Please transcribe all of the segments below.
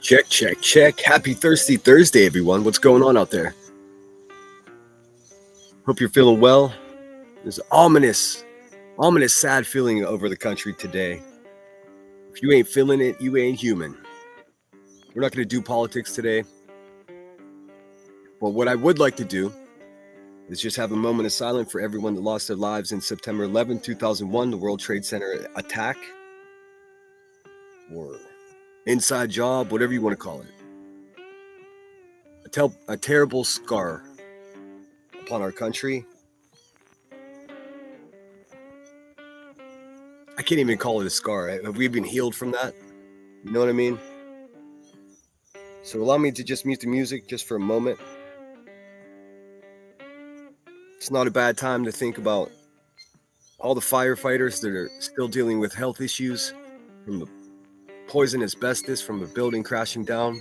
Check, check, check. Happy Thirsty Thursday, everyone. What's going on out there? Hope you're feeling well. There's an ominous, sad feeling over the country today. If you ain't feeling it, you ain't human. We're not going to do politics today. But what I would like to do is just have a moment of silence for everyone that lost their lives in September 11, 2001, the World Trade Center attack, or inside job, whatever you want to call it. A terrible scar upon our country. I can't even call it a scar. Have we been healed from that? You know what I mean? So allow me to just mute the music just for a moment. It's not a bad time to think about all the firefighters that are still dealing with health issues from the poison asbestos from a building crashing down.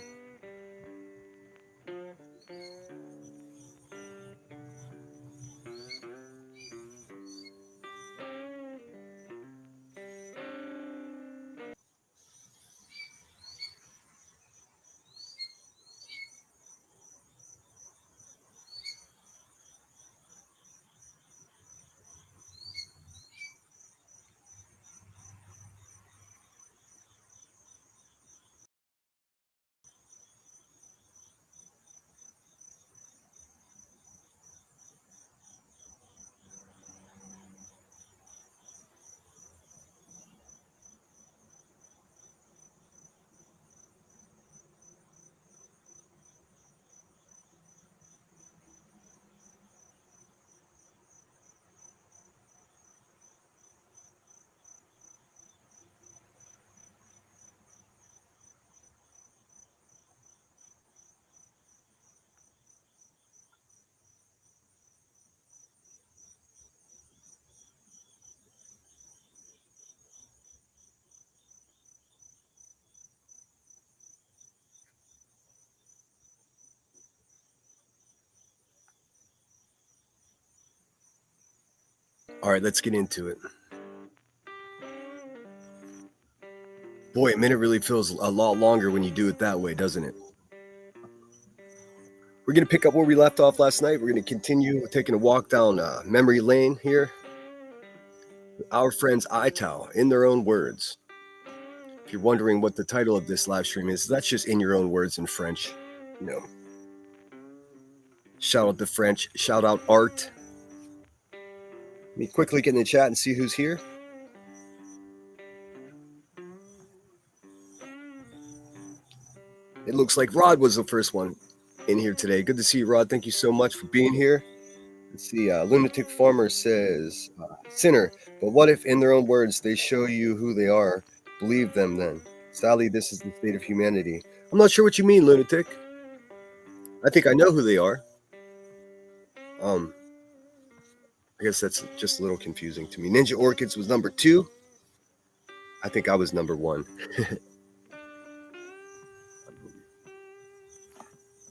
All right, let's get into it. Boy, a minute really feels a lot longer when you do it that way, doesn't it? We're going to pick up where we left off last night. We're going to continue taking a walk down memory lane here. Our friends Ital, in their own words. If you're wondering what the title of this live stream is, that's just in your own words in French. You know, shout out the French, shout out art. Let me quickly get in the chat and see who's here. It looks like Rod was the first one in here today. Good to see you, Rod. Thank you so much for being here. Let's see. Lunatic Farmer says, sinner, but what if in their own words they show you who they are? Believe them then. Sally, this is the state of humanity. I'm not sure what you mean, Lunatic. I think I know who they are. I guess that's just a little confusing to me. Ninja Orchids was number 2. I think I was number 1.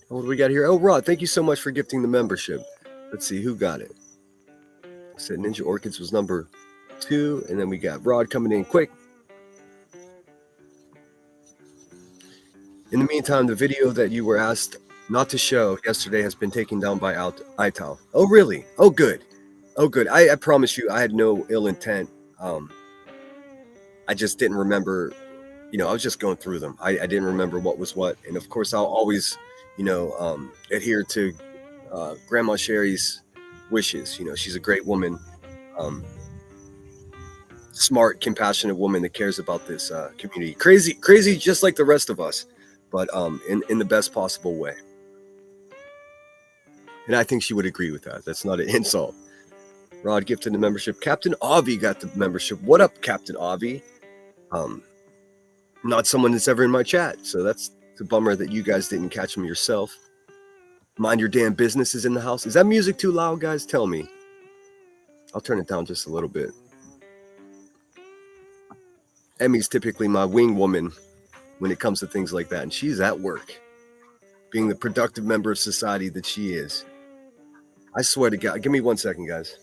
What do we got here? Oh, Rod, thank you so much for gifting the membership. Let's see, who got it? I said Ninja Orchids was number 2, and then we got Rod coming in quick. In the meantime, the video that you were asked not to show yesterday has been taken down by Ital. Oh, really? Oh, good. Oh, good. I promise you, I had no ill intent. I just didn't remember, I was just going through them. I didn't remember what was what. And of course, I'll always, adhere to Grandma Sherry's wishes. She's a great woman, smart, compassionate woman that cares about this community. Crazy, just like the rest of us, but in the best possible way. And I think she would agree with that. That's not an insult. Rod gifted the membership. Captain Avi got the membership. What up, Captain Avi? Not someone that's ever in my chat, so that's a bummer that you guys didn't catch him yourself. Mind your damn business is in the house. Is that music too loud, guys? Tell me. I'll turn it down just a little bit. Emmy's typically my wing woman when it comes to things like that, and she's at work, being the productive member of society that she is. I swear to God. Give me 1 second, guys.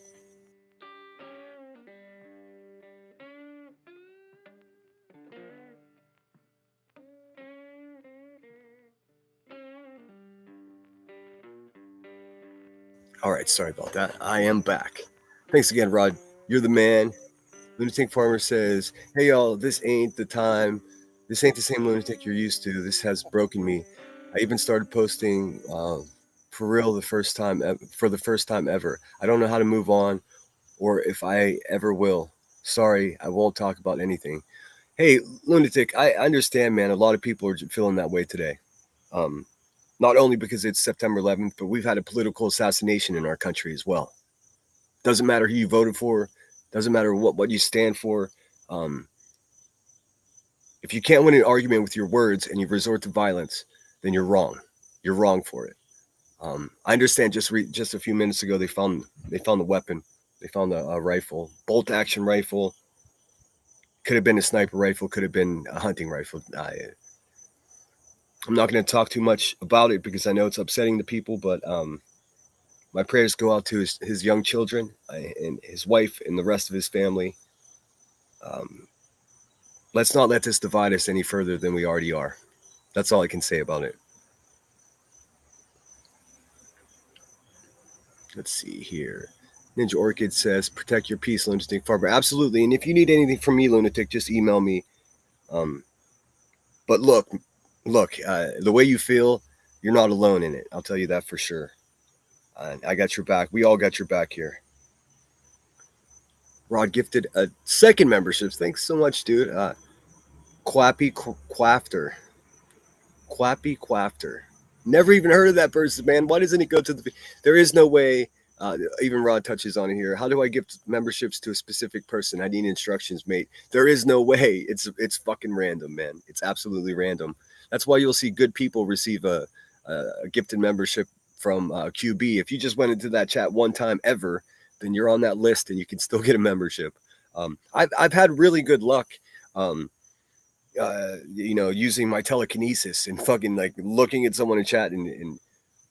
All right, sorry about that. I am back. Thanks again, Rod. You're the man. Lunatic Farmer says, "Hey y'all, this ain't the time. This ain't the same lunatic you're used to. This has broken me. I even started posting for real for the first time ever. I don't know how to move on or if I ever will. Sorry, I won't talk about anything." Hey, lunatic, I understand, man. A lot of people are feeling that way today. Um, Not only because it's September 11th, but we've had a political assassination in our country as well. Doesn't matter who you voted for, doesn't matter what you stand for. Um, if you can't win an argument with your words and you resort to violence, then you're wrong. You're wrong for it. I understand. Just a few minutes ago, they found the weapon. They found a rifle, bolt action rifle. Could have been a sniper rifle. Could have been a hunting rifle. I'm not going to talk too much about it because I know it's upsetting the people, but my prayers go out to his young children and his wife and the rest of his family. Um, let's not let this divide us any further than we already are. That's all I can say about it. Let's see here. Ninja Orchid says, "Protect your peace, Lunatic Farmer." Absolutely. And if you need anything from me, Lunatic, just email me. But look, the way you feel, you're not alone in it. I'll tell you that for sure. I got your back. We all got your back here. Rod gifted a second membership. Thanks so much, dude. Quappy Quafter. Quappy Quafter. Never even heard of that person, man. Why doesn't he go to the... There is no way, even Rod touches on it here. How do I gift memberships to a specific person? I need instructions, mate. There is no way. It's fucking random, man. It's absolutely random. That's why you'll see good people receive a gifted membership from QB. If you just went into that chat one time ever, then you're on that list and you can still get a membership. I've had really good luck. Using my telekinesis and fucking like looking at someone in chat and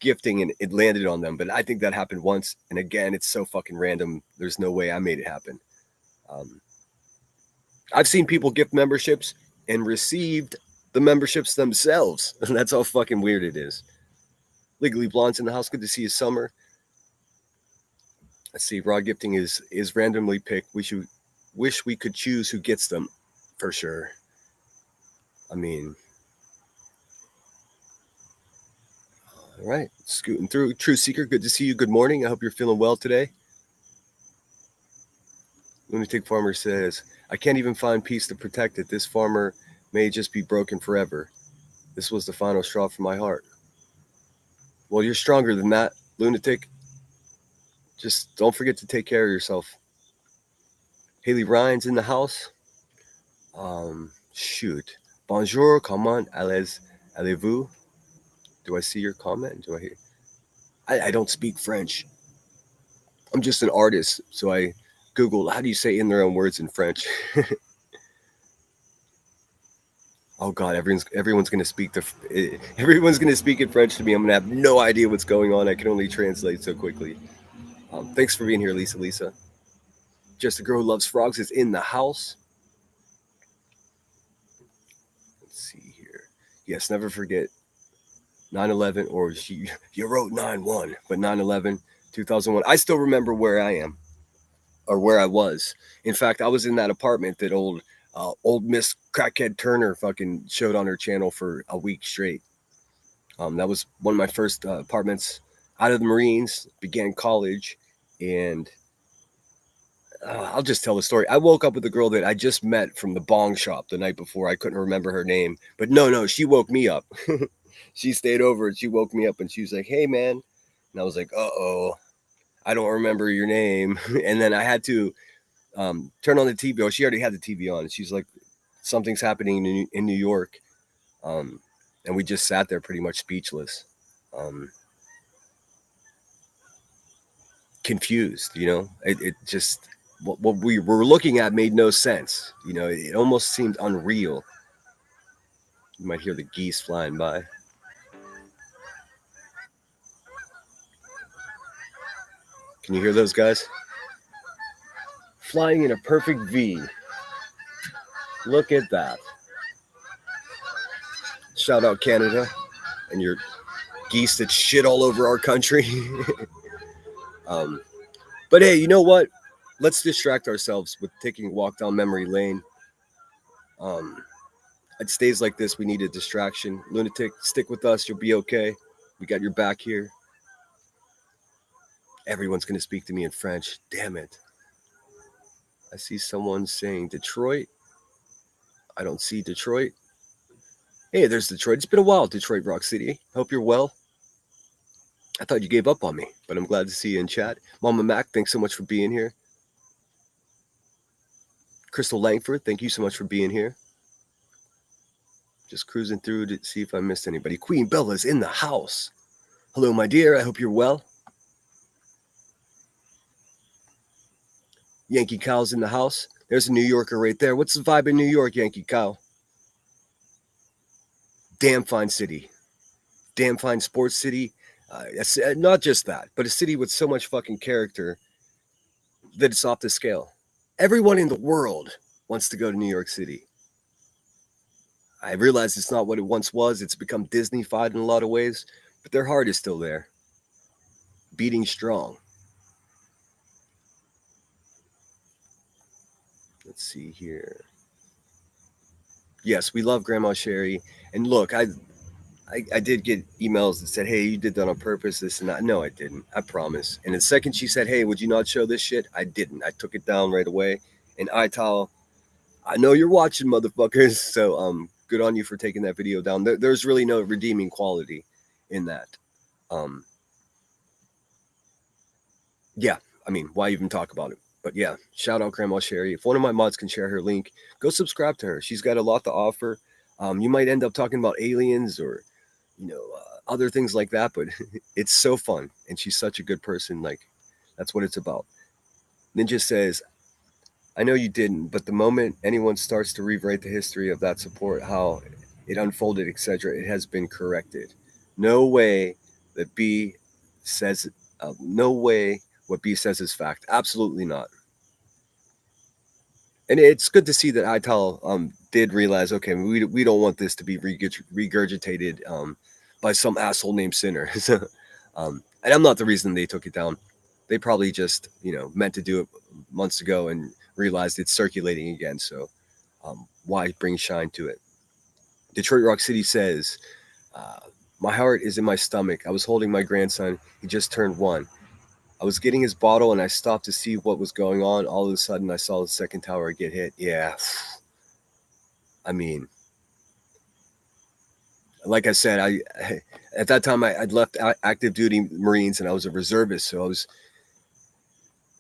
gifting and it landed on them. But I think that happened once. And again, it's so fucking random. There's no way I made it happen. I've seen people gift memberships and received the memberships themselves. And that's how fucking weird it is. Legally Blonde's in the house. Good to see you, Summer. Let's see. Raw gifting is randomly picked. Wish we could choose who gets them for sure. I mean, all right, scooting through. True Seeker, good to see you. Good morning. I hope you're feeling well today. Lunatic Farmer says, "I can't even find peace to protect it. This farmer may just be broken forever. This was the final straw for my heart." Well, you're stronger than that, Lunatic. Just don't forget to take care of yourself. Haley Ryan's in the house. Shoot. Bonjour, comment allez-vous? Do I see your comment? Do I hear? I don't speak French. I'm just an artist, so I Googled how do you say in their own words in French. Oh God, everyone's gonna speak everyone's gonna speak in French to me. I'm gonna have no idea what's going on. I can only translate so quickly. Thanks for being here, Lisa. Just a Girl Who Loves Frogs is in the house. Let's see here. Yes, never forget 9/11, or you wrote 9/1, but 9/11, 2001. I still remember where I am, or where I was. In fact, I was in that apartment that old Miss Crackhead Turner fucking showed on her channel for a week straight. That was one of my first apartments out of the Marines, began college, and I'll just tell the story. I woke up with a girl that I just met from the bong shop the night before. I couldn't remember her name, but no, she woke me up. She stayed over and she woke me up and she was like, "Hey, man." And I was like, "Uh-oh, I don't remember your name." And then I had to turn on the TV. Oh, she already had the TV on. And she's like, "Something's happening in New York." And we just sat there pretty much speechless. Confused, it just what we were looking at made no sense. It almost seemed unreal. You might hear the geese flying by. Can you hear those guys? Flying in a perfect V. Look at that. Shout out Canada and your geese that shit all over our country. Um, but hey, you know what? Let's distract ourselves with taking a walk down memory lane. Um, at stays like this, we need a distraction. Lunatic, stick with us. You'll be okay. We got your back here. Everyone's going to speak to me in French. Damn it. I see someone saying Detroit. I don't see Detroit. Hey, there's Detroit. It's been a while, Detroit Rock City. Hope you're well. I thought you gave up on me, but I'm glad to see you in chat. Mama Mac, thanks so much for being here. Crystal Langford, thank you so much for being here. Just cruising through to see if I missed anybody. Queen Bella's in the house. Hello, my dear. I hope you're well. Yankee Cow's in the house. There's a New Yorker right there. What's the vibe in New York, Yankee Cow? Damn fine city. Damn fine sports city. Not just that, but a city with so much fucking character that it's off the scale. Everyone in the world wants to go to New York City. I realize it's not what it once was. It's become Disney-fied in a lot of ways, but their heart is still there, beating strong. Let's see here. Yes, we love Grandma Sherry. And look, I did get emails that said, hey, you did that on purpose, this and that. No, I didn't. I promise. And the second she said, hey, would you not show this shit? I didn't. I took it down right away. And Ital, I know you're watching, motherfuckers. So good on you for taking that video down. There's really no redeeming quality in that. Yeah, I mean, why even talk about it? But yeah, shout out Grandma Sherry. If one of my mods can share her link, go subscribe to her. She's got a lot to offer. You might end up talking about aliens or, other things like that, but it's so fun. And she's such a good person. Like, that's what it's about. Ninja says, I know you didn't, but the moment anyone starts to rewrite the history of that support, how it unfolded, etc., it has been corrected. No way that B says, no way what B says is fact. Absolutely not. And it's good to see that Ital did realize, okay, we don't want this to be regurgitated by some asshole named Sinner. And I'm not the reason they took it down. They probably just, meant to do it months ago and realized it's circulating again. So why bring shine to it? Detroit Rock City says, my heart is in my stomach. I was holding my grandson. He just turned 1. I was getting his bottle and I stopped to see what was going on. All of a sudden, I saw the second tower get hit. Yeah. I mean, like I said, at that time I'd left active duty Marines and I was a reservist, so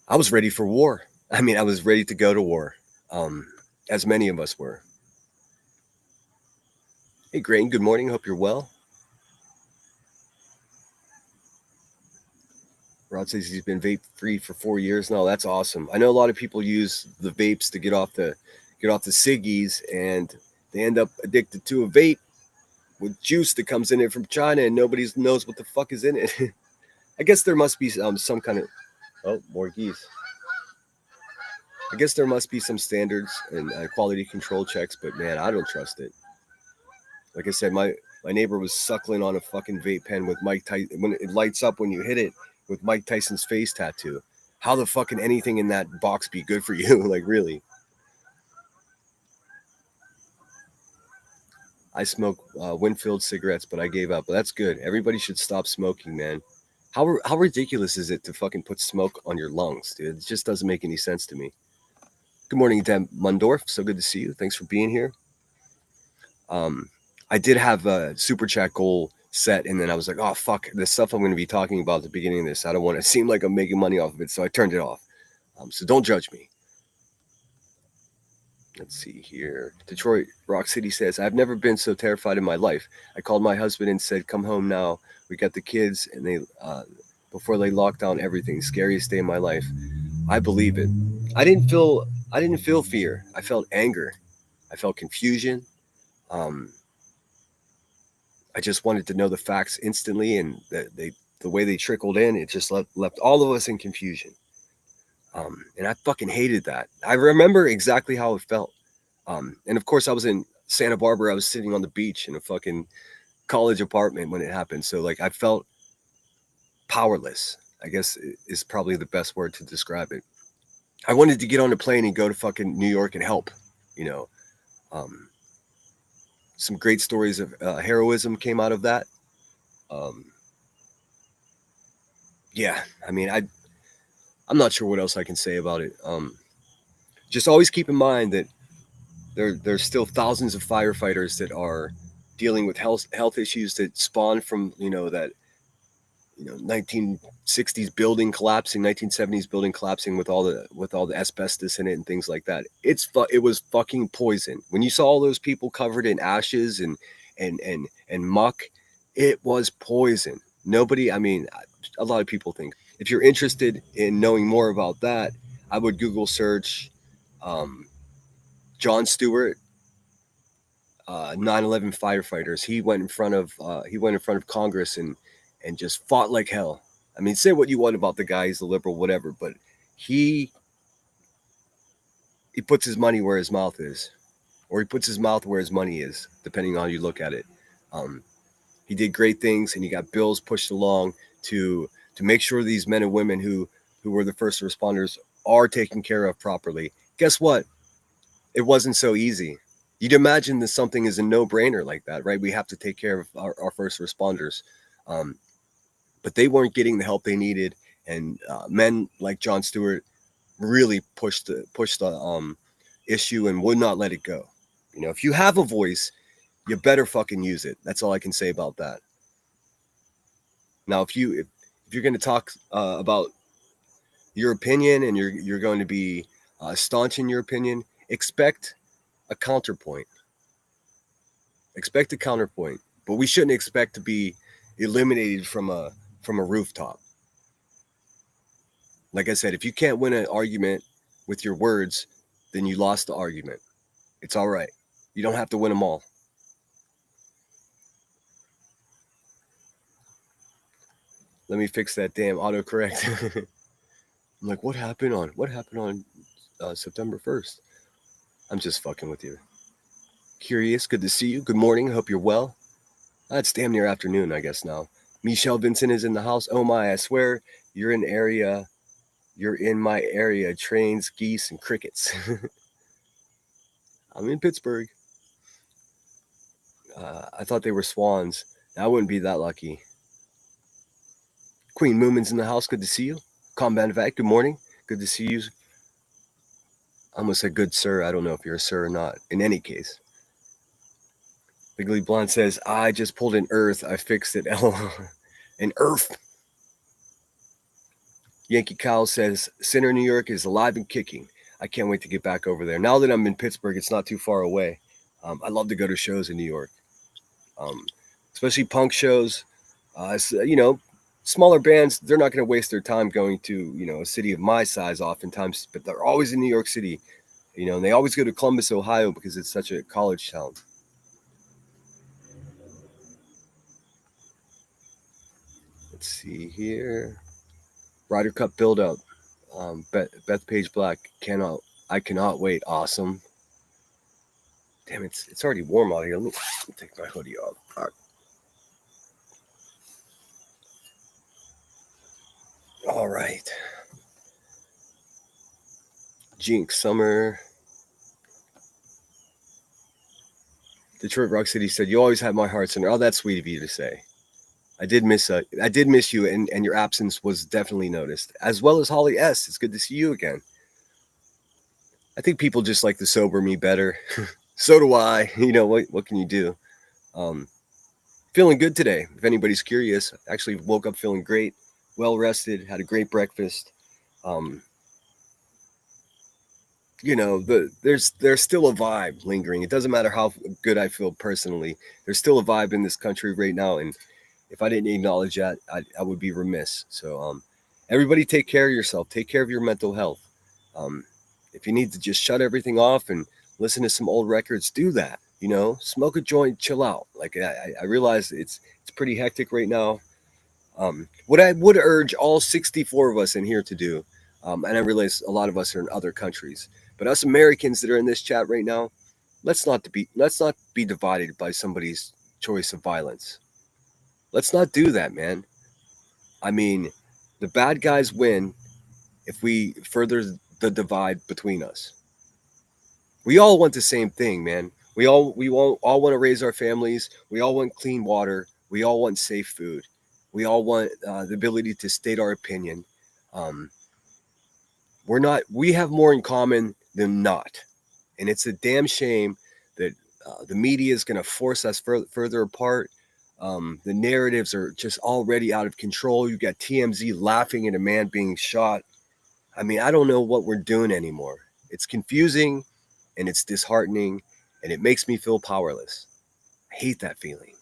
I was ready for war. I mean, I was ready to go to war, as many of us were. Hey, Grain, good morning. Hope you're well. Rod says he's been vape free for 4 years now. That's awesome. I know a lot of people use the vapes to get off the ciggies, and they end up addicted to a vape with juice that comes in it from China, and nobody knows what the fuck is in it. I guess there must be some kind of more geese. I guess there must be some standards and quality control checks, but man, I don't trust it. Like I said, my neighbor was suckling on a fucking vape pen with Mike Tyson. When it lights up when you hit it with Mike Tyson's face tattoo. How the fucking anything in that box be good for you? Like, really? I smoke Winfield cigarettes, but I gave up. But that's good. Everybody should stop smoking, man. How ridiculous is it to fucking put smoke on your lungs, dude? It just doesn't make any sense to me. Good morning, Dan Mundorf. So good to see you. Thanks for being here. I did have a super chat goal set, and then I was like, oh, fuck, the stuff I'm going to be talking about at the beginning of this, I don't want to seem like I'm making money off of it, so I turned it off. So don't judge me. Let's see here. Detroit Rock City says, I've never been so terrified in my life. I called my husband and said, come home now. We got the kids, and they before they locked down everything. Scariest day of my life. I believe it. I didn't feel fear. I felt anger. I felt confusion. I just wanted to know the facts instantly, and the way they trickled in, it just left all of us in confusion. And I fucking hated that. I remember exactly how it felt. And of course, I was in Santa Barbara. I was sitting on the beach in a fucking college apartment when it happened. So like, I felt powerless. I guess is probably the best word to describe it. I wanted to get on a plane and go to fucking New York and help. You know, um, some great stories of heroism came out of that. Um, yeah, I mean, I'm not sure what else I can say about it. Just always keep in mind that there's still thousands of firefighters that are dealing with health issues that spawn from that 1960s building collapsing, 1970s building collapsing with all the asbestos in it and things like that. It was fucking poison. When you saw all those people covered in ashes and muck, it was poison. Nobody, I mean, a lot of people think. If you're interested in knowing more about that, I would Google search um, John Stewart 9/11 firefighters. He went in front of Congress and just fought like hell. I mean, say what you want about the guy, he's a liberal, whatever, but he he puts his money where his mouth is, or he puts his mouth where his money is, depending on how you look at it. Um, he did great things, and he got bills pushed along to make sure these men and women who were the first responders are taken care of properly. Guess what? It wasn't so easy. You'd imagine that something is a no-brainer like that, right? We have to take care of our first responders, um, but they weren't getting the help they needed, and men like John Stewart really pushed the issue and would not let it go. If you have a voice, you better fucking use it. That's all I can say about that. Now, if you're going to talk about your opinion and you're going to be staunch in your opinion, expect a counterpoint. Expect a counterpoint, but we shouldn't expect to be eliminated from a rooftop. Like I said, if you can't win an argument with your words, then you lost the argument. It's all right. You don't have to win them all. Let me fix that damn autocorrect. I'm like, what happened on September 1st? I'm just fucking with you. Curious, good to see you. Good morning. Hope you're well. It's damn near afternoon, I guess now. Michelle Vincent is in the house. Oh my, I swear you're in area. You're in my area. Trains, geese, and crickets. I'm in Pittsburgh. I thought they were swans. I wouldn't be that lucky. Queen Moomin's in the house. Good to see you. Combat Vac, good morning. Good to see you. I almost said good sir. I don't know if you're a sir or not. In any case. Bigly Blonde says, I just pulled an earth. I fixed it. An earth. Yankee Kyle says, Center, New York is alive and kicking. I can't wait to get back over there. Now that I'm in Pittsburgh, it's not too far away. I love to go to shows in New York, especially punk shows. Smaller bands, they're not going to waste their time going to, a city of my size oftentimes, but they're always in New York City, and they always go to Columbus, Ohio because it's such a college town. Let's see here. Ryder Cup build up. Beth Page Black I cannot wait. Awesome. Damn, it's already warm out here. Let me take my hoodie off. All right. Jinx Summer. Detroit Rock City said, "You always have my heart, Center." Oh, that's sweet of you to say. I did miss you, and your absence was definitely noticed, as well as Holly S. It's good to see you again. I think people just like to sober me better. So do I. What can you do? Um, Feeling good today. If anybody's curious, actually woke up feeling great, well rested, had a great breakfast. Um, there's still a vibe lingering. It doesn't matter how good I feel personally. There's still a vibe in this country right now, and if I didn't acknowledge that, I would be remiss. So, everybody, take care of yourself. Take care of your mental health. Um, if you need to just shut everything off and listen to some old records, do that. Smoke a joint, chill out. Like I realize it's pretty hectic right now. What I would urge all 64 of us in here to do, and I realize a lot of us are in other countries, but us Americans that are in this chat right now, let's not be divided by somebody's choice of violence. Let's not do that, man. I mean, The bad guys win if we further the divide between us. We all want the same thing, man. We all want to raise our families. We all want clean water. We all want safe food. We all want the ability to state our opinion. Um, we have more in common than not, and it's a damn shame that the media is going to force us further apart. The narratives are just already out of control. You got TMZ laughing at a man being shot. I mean, I don't know what we're doing anymore. It's confusing and it's disheartening and it makes me feel powerless. I hate that feeling.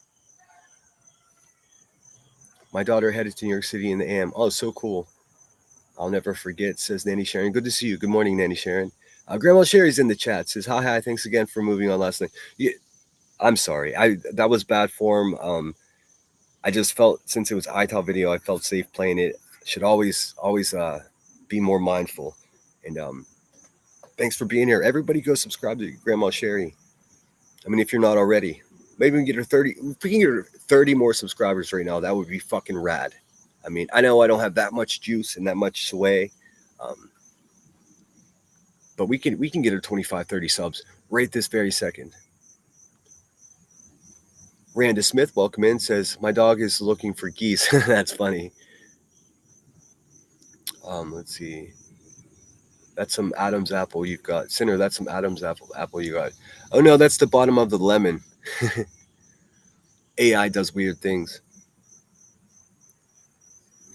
My daughter headed to New York City in the AM. Oh, so cool. I'll never forget, says Nanny Sharon. Good to see you. Good morning, Nanny Sharon. Grandma Sherry's in the chat. Says, hi. Thanks again for moving on last night. Yeah, I'm sorry. That was bad form. I just felt, since it was ITAL video, I felt safe playing it. Should always be more mindful. And thanks for being here. Everybody go subscribe to Grandma Sherry. I mean, if you're not already, maybe we can get her 30. If we can get her 30 more subscribers right now, that would be fucking rad. I mean, I know I don't have that much juice and that much sway, um, but we can get her 25, 30 subs right this very second. Randa Smith, welcome in, says, my dog is looking for geese. That's funny. Let's see. That's some Adam's apple you've got. Sinner, that's some Adam's apple you got. Oh no, that's the bottom of the lemon. AI does weird things.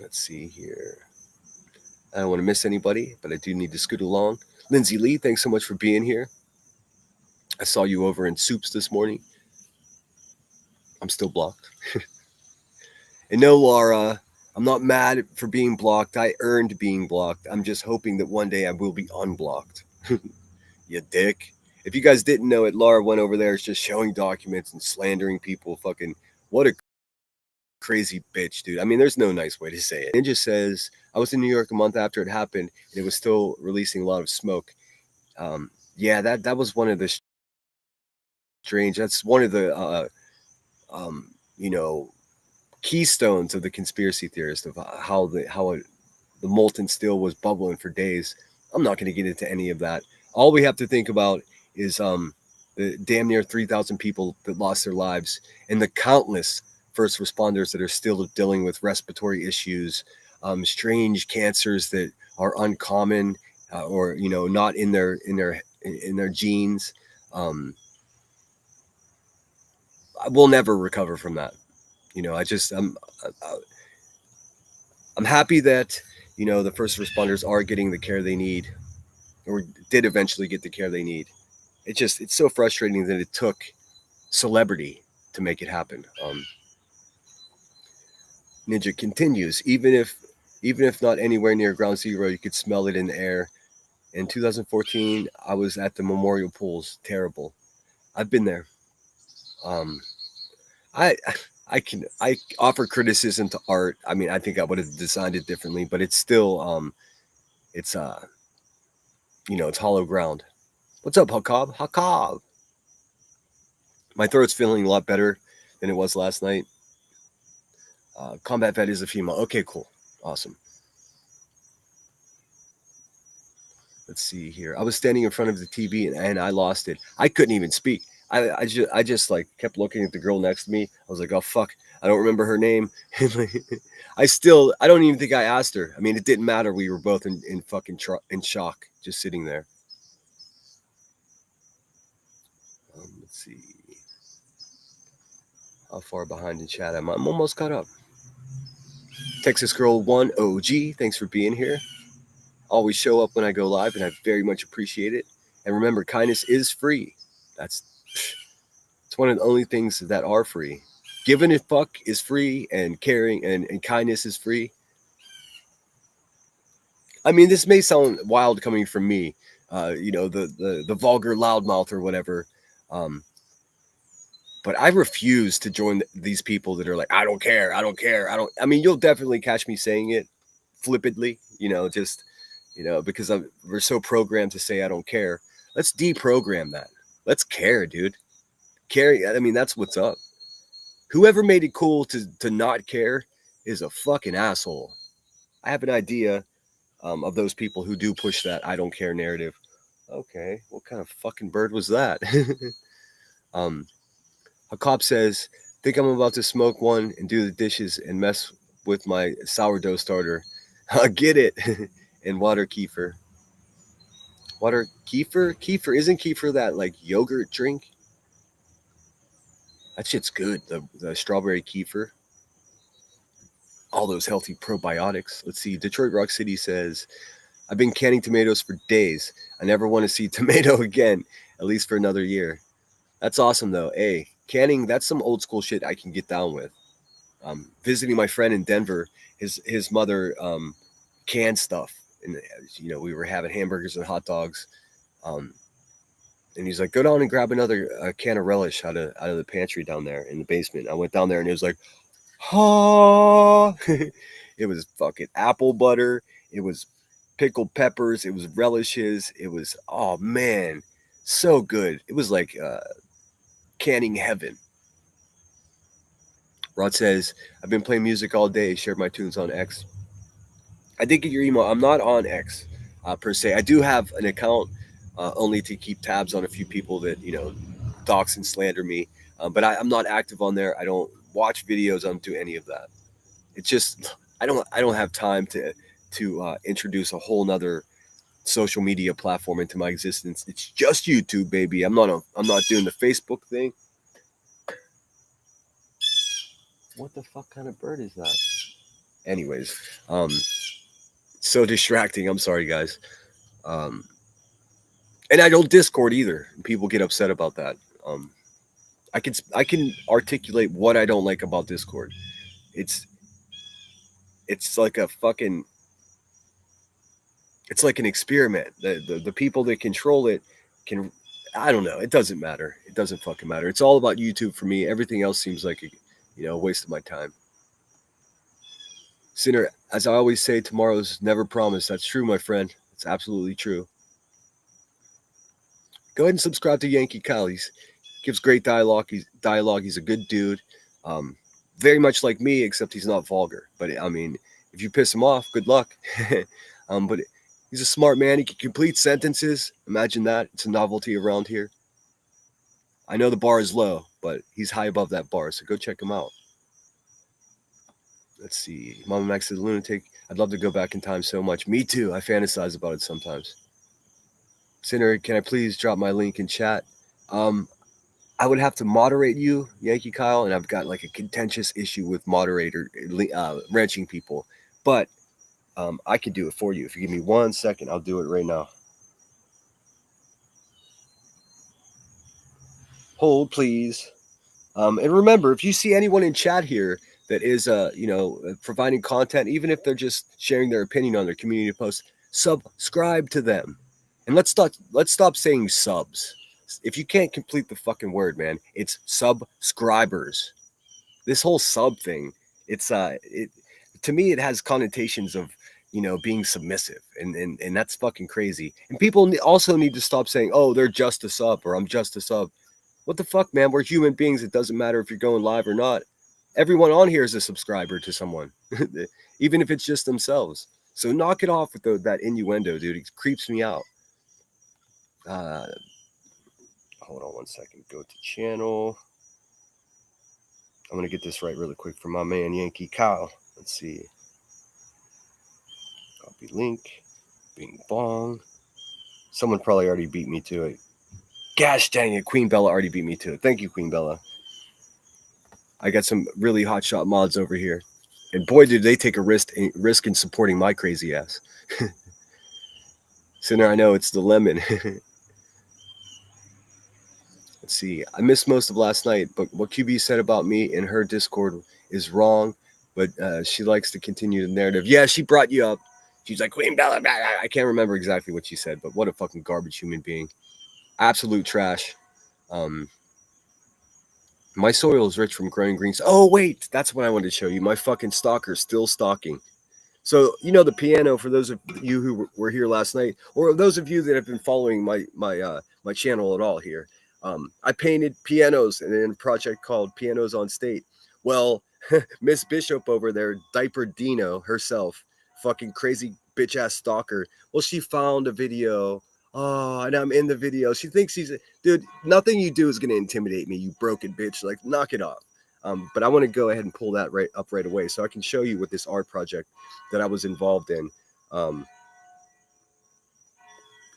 Let's see here. I don't want to miss anybody, but I do need to scoot along. Lindsay Lee, thanks so much for being here. I saw you over in Soups this morning. I'm still blocked. And no, Laura, I'm not mad for being blocked. I earned being blocked. I'm just hoping that one day I will be unblocked. You dick. If you guys didn't know it, Laura went over there just showing documents and slandering people. Fucking, what a crazy bitch, dude. I mean, there's no nice way to say it. Ninja says, I was in New York a month after it happened, and it was still releasing a lot of smoke. Yeah, that was one of the strange. That's one of the you know, keystones of the conspiracy theorist of the molten steel was bubbling for days. I'm not going to get into any of that. All we have to think about is the damn near 3,000 people that lost their lives and the countless first responders that are still dealing with respiratory issues, strange cancers that are uncommon or not in their genes. We'll never recover from that. I'm happy that the first responders are getting the care they need, or did eventually get the care they need. It's so frustrating that it took celebrity to make it happen. Ninja continues, even if not anywhere near ground zero, you could smell it in the air. In 2014, I was at the Memorial Pools. Terrible. I've been there. Um, I I offer criticism to art. I mean, I think I would have designed it differently, but it's still it's it's hollow ground. What's up, Hakab? Hakab. My throat's feeling a lot better than it was last night. Combat vet is a female. Okay, cool, awesome. Let's see here. I was standing in front of the TV and I lost it. I couldn't even speak. I just like kept looking at the girl next to me. I was like, oh fuck, I don't remember her name. I don't even think I asked her. I mean, it didn't matter. We were both in fucking in shock, just sitting there. Let's see how far behind in chat I'm almost caught up. Texas Girl 1 OG, thanks for being here. Always show up when I go live, and I very much appreciate it. And remember, kindness is free. It's one of the only things that are free. Giving a fuck is free, and caring and kindness is free. I mean, this may sound wild coming from me, the vulgar loudmouth or whatever. But I refuse to join these people that are like, I don't care. I mean, you'll definitely catch me saying it flippantly, because we're so programmed to say I don't care. Let's deprogram that. Let's care, dude. Care. I mean, that's what's up. Whoever made it cool to not care is a fucking asshole. I have an idea of those people who do push that I don't care narrative. Okay, what kind of fucking bird was that? um, a cop says, think I'm about to smoke one and do the dishes and mess with my sourdough starter. Get it. And water kefir. Water kefir? Kefir. Isn't kefir that like yogurt drink? That shit's good. The strawberry kefir. All those healthy probiotics. Let's see. Detroit Rock City says, I've been canning tomatoes for days. I never want to see tomato again, at least for another year. That's awesome though. Hey, canning, that's some old school shit I can get down with. Visiting my friend in Denver, his mother canned stuff, and we were having hamburgers and hot dogs, um, and he's like, "Go down and grab another can of relish out of the pantry down there in the basement." I went down there and it was like, "Ha!" It was fucking apple butter. It was pickled peppers. It was relishes. It was, oh man, so good. It was like canning heaven. Rod says, I've been playing music all day, shared my tunes on X. I did get your email. I'm not on X per se. I do have an account only to keep tabs on a few people that, dox and slander me. But I'm not active on there. I don't watch videos. I don't do any of that. It's just, I don't have time to introduce a whole nother social media platform into my existence. It's just YouTube, baby. I'm not doing the Facebook thing. What the fuck kind of bird is that? Anyways, so distracting. I'm sorry, guys. Um, and I don't Discord either. People get upset about that. Um, I can articulate what I don't like about Discord. It's it's like a fucking it's like an experiment. The people that control it can, I don't know. It doesn't matter. It doesn't fucking matter. It's all about YouTube for me. Everything else seems like a waste of my time. Sinner, as I always say, tomorrow's never promised. That's true, my friend. It's absolutely true. Go ahead and subscribe to Yankee Kyle. He gives great dialogue. He's a good dude. Um, very much like me, except he's not vulgar. But I mean, if you piss him off, good luck. But he's a smart man. He can complete sentences. Imagine that. It's a novelty around here. I know the bar is low, but he's high above that bar. So go check him out. Let's see. Mama Max says, lunatic. I'd love to go back in time so much. Me too. I fantasize about it sometimes. Sinner, can I please drop my link in chat? Um, I would have to moderate you, Yankee Kyle, and I've got like a contentious issue with wrenching people. But I can do it for you. If you give me 1 second, I'll do it right now. Hold, please. And remember, if you see anyone in chat here that is, providing content, even if they're just sharing their opinion on their community posts, subscribe to them. And let's stop saying subs. If you can't complete the fucking word, man, it's subscribers. This whole sub thing, it's it to me it has connotations of being submissive, and that's fucking crazy. And people also need to stop saying, oh, they're just a sub, or I'm just a sub. What the fuck, man? We're human beings. It doesn't matter if you're going live or not. Everyone on here is a subscriber to someone, even if it's just themselves. So knock it off with that innuendo, dude. It creeps me out. Uh, Hold on 1 second. Go to channel. I'm going to get this right really quick for my man, Yankee Kyle. Let's see. Copy link. Bing bong. Someone probably already beat me to it. Gosh dang it. Queen Bella already beat me to it. Thank you, Queen Bella. I got some really hotshot mods over here. And boy, did they take a risk in supporting my crazy ass. Sinner, I know it's the lemon. Let's see. I missed most of last night, but what QB said about me in her Discord is wrong. But she likes to continue the narrative. Yeah, she brought you up. She's like, Queen Bella. Blah, blah. I can't remember exactly what she said, but what a fucking garbage human being. Absolute trash. My soil is rich from growing greens. Oh, wait. That's what I wanted to show you. My fucking stalker's still stalking. So, the piano, for those of you who were here last night, or those of you that have been following my channel at all here, I painted pianos in a project called Pianos on State. Well, Miss Bishop over there, Diaper Dino herself, fucking crazy bitch ass stalker. Well, she found a video. Oh, and I'm in the video. She thinks dude. Nothing you do is gonna intimidate me, you broken bitch. Like, knock it off. But I want to go ahead and pull that right away, so I can show you what this art project that I was involved in.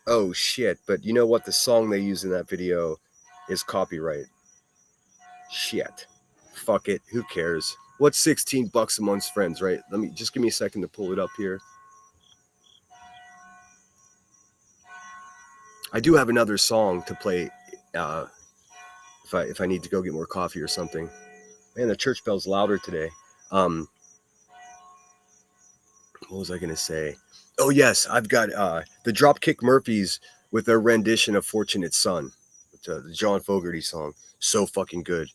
Oh shit! But you know what? The song they use in that video is copyright. Shit. Fuck it. Who cares? What's $16 amongst friends, right? Just give me a second to pull it up here. I do have another song to play if I need to go get more coffee or something. Man, the church bell's louder today. What was I gonna say? Oh yes, I've got the Dropkick Murphys with their rendition of "Fortunate Son," the John Fogerty song. So fucking good.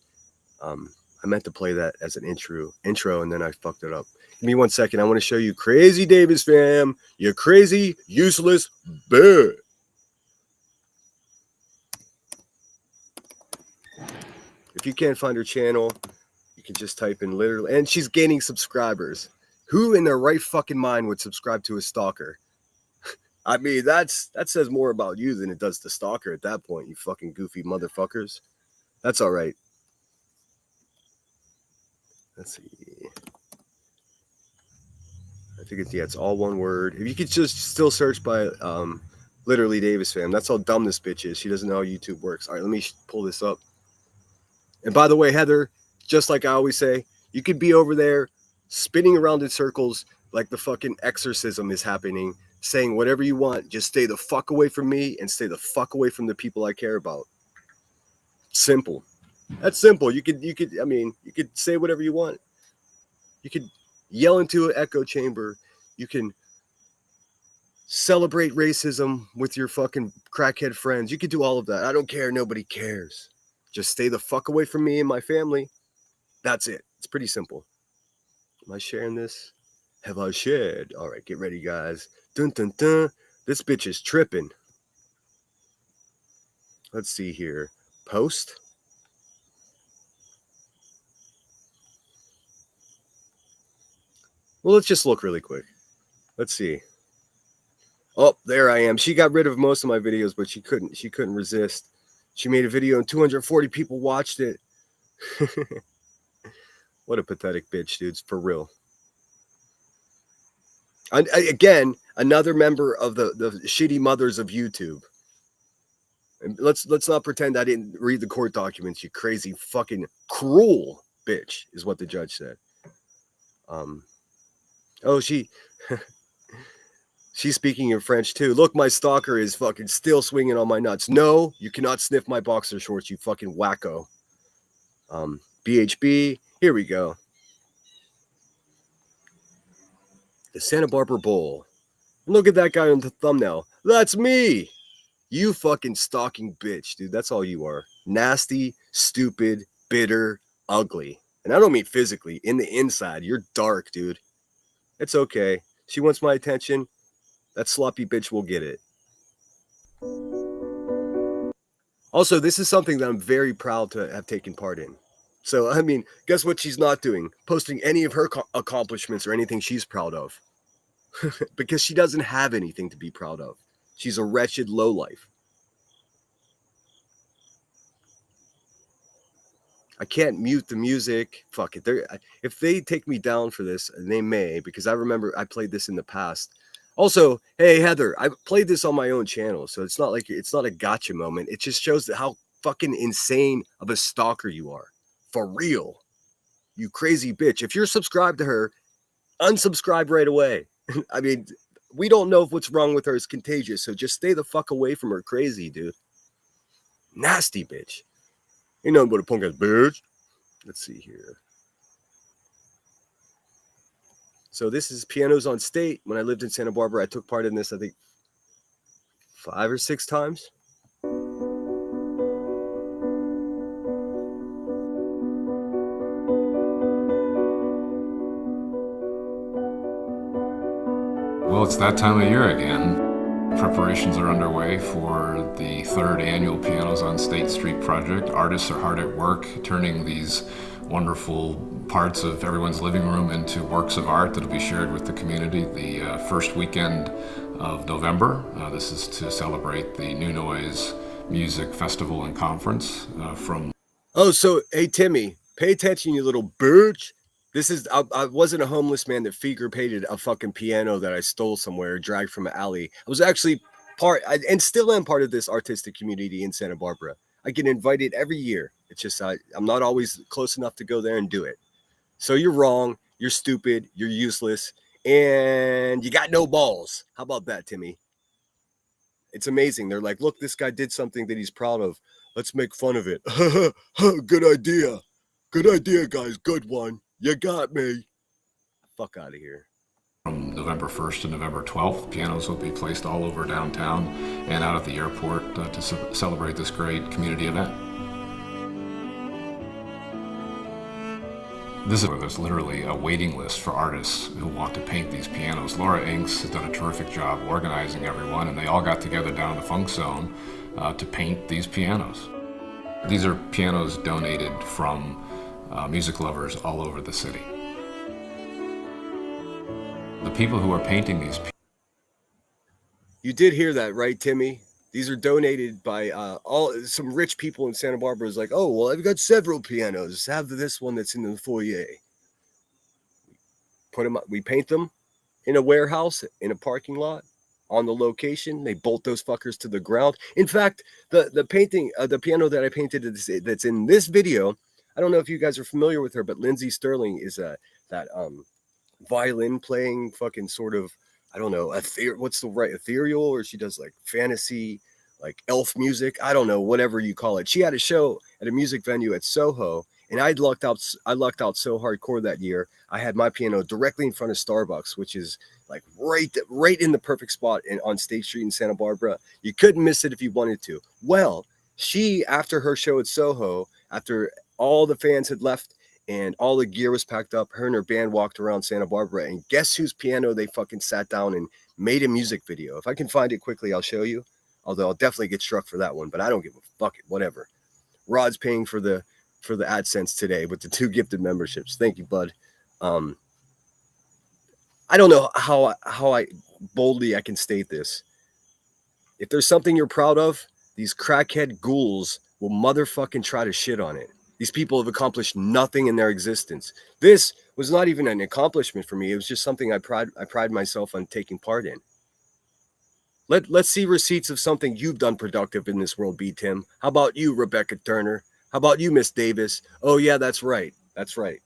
I meant to play that as an intro, and then I fucked it up. Give me 1 second. I want to show you Crazy Davis fam. You crazy, useless bitch. If you can't find her channel, you can just type in literally, and she's gaining subscribers. Who in their right fucking mind would subscribe to a stalker? I mean, that says more about you than it does the stalker at that point, you fucking goofy motherfuckers. That's all right. Let's see. I think it's all one word. If you could just still search by literally Davis fam. That's how dumb this bitch is. She doesn't know how YouTube works. All right, let me pull this up. And by the way, Heather, just like I always say, you could be over there spinning around in circles like the fucking exorcism is happening, saying whatever you want. Just stay the fuck away from me and stay the fuck away from the people I care about. Simple. That's simple. You could say whatever you want. You could yell into an echo chamber. You can celebrate racism with your fucking crackhead friends. You could do all of that. I don't care. Nobody cares. Just stay the fuck away from me and my family. That's it. It's pretty simple. Am I sharing this? Have I shared? All right, get ready, guys. Dun, dun, dun. This bitch is tripping. Let's see here. Post. Well, let's just look really quick. Let's see. Oh, there I am. She got rid of most of my videos, but she couldn't resist. She made a video and 240 people watched it. What a pathetic bitch, dudes, for real. Again, another member of the shitty mothers of YouTube. And let's not pretend I didn't read the court documents, you crazy fucking cruel bitch, is what the judge said. Oh, she's speaking in French too. Look, my stalker is fucking still swinging on my nuts. No, you cannot sniff my boxer shorts, you fucking wacko. BHB, here we go. The Santa Barbara Bowl. And look at that guy on the thumbnail. That's me. You fucking stalking bitch, dude. That's all you are. Nasty, stupid, bitter, ugly. And I don't mean physically. In the inside, you're dark, dude. It's okay. She wants my attention. That sloppy bitch will get it. Also, this is something that I'm very proud to have taken part in. So, I mean, guess what she's not doing? Posting any of her accomplishments or anything she's proud of. Because she doesn't have anything to be proud of. She's a wretched lowlife. I can't mute the music. Fuck it. If they take me down for this, and they may, because I remember I played this in the past. Also, hey, Heather, I played this on my own channel, so it's not like it's not a gotcha moment. It just shows how fucking insane of a stalker you are. For real. You crazy bitch. If you're subscribed to her, unsubscribe right away. I mean, we don't know if what's wrong with her is contagious, so just stay the fuck away from her, crazy dude. Nasty bitch. Ain't nothing but a punk ass bitch. Let's see here. So this is Pianos on State. When I lived in Santa Barbara, I took part in this, I think, 5 or 6 times. Well, it's that time of year again. Preparations are underway for the 3rd annual Pianos on State Street project. Artists are hard at work turning these wonderful parts of everyone's living room into works of art that'll be shared with the community the first weekend of November. This is to celebrate the New Noise Music Festival and Conference from... Oh, so hey Timmy, pay attention, you little bitch. I wasn't a homeless man that figure painted a fucking piano that I stole somewhere, dragged from an alley. I was actually and still am part of this artistic community in Santa Barbara. I get invited every year. It's just I'm not always close enough to go there and do it. So you're wrong, you're stupid, you're useless, and you got no balls. How about that, Timmy? It's amazing. They're like, look, this guy did something that he's proud of. Let's make fun of it. Good idea. Good idea, guys. Good one. You got me. Fuck out of here. From November 1st to November 12th, pianos will be placed all over downtown and out at the airport to celebrate this great community event. This is where there's literally a waiting list for artists who want to paint these pianos. Laura Inks has done a terrific job organizing everyone, and they all got together down in the Funk Zone to paint these pianos. These are pianos donated from music lovers all over the city. The people who are painting these... You did hear that, right, Timmy? These are donated by some rich people in Santa Barbara. Is like, oh, well, I've got several pianos. Have this one that's in the foyer. Put them up. We paint them in a warehouse, in a parking lot, on the location. They bolt those fuckers to the ground. In fact, the painting, the piano that I painted that's in this video, I don't know if you guys are familiar with her, but Lindsay Sterling is that violin playing fucking sort of, I don't know, what's the right, ethereal, or she does like fantasy, like elf music. I don't know, whatever you call it. She had a show at a music venue at Soho, and I lucked out so hardcore that year. I had my piano directly in front of Starbucks, which is like right in the perfect spot on State Street in Santa Barbara. You couldn't miss it if you wanted to. Well, she, after her show at Soho, after all the fans had left and all the gear was packed up, her and her band walked around Santa Barbara, and guess whose piano they fucking sat down and made a music video. If I can find it quickly, I'll show you. Although I'll definitely get struck for that one, but I don't give a fuck it, whatever. Rod's paying for the AdSense today with the 2 gifted memberships. Thank you, bud. I don't know how I boldly I can state this. If there's something you're proud of, these crackhead ghouls will motherfucking try to shit on it. These people have accomplished nothing in their existence. This was not even an accomplishment for me. It was just something I pride myself on taking part in. Let's see receipts of something you've done productive in this world, B. Tim. How about you, Rebecca Turner? How about you, Miss Davis? Oh, yeah, that's right. That's right.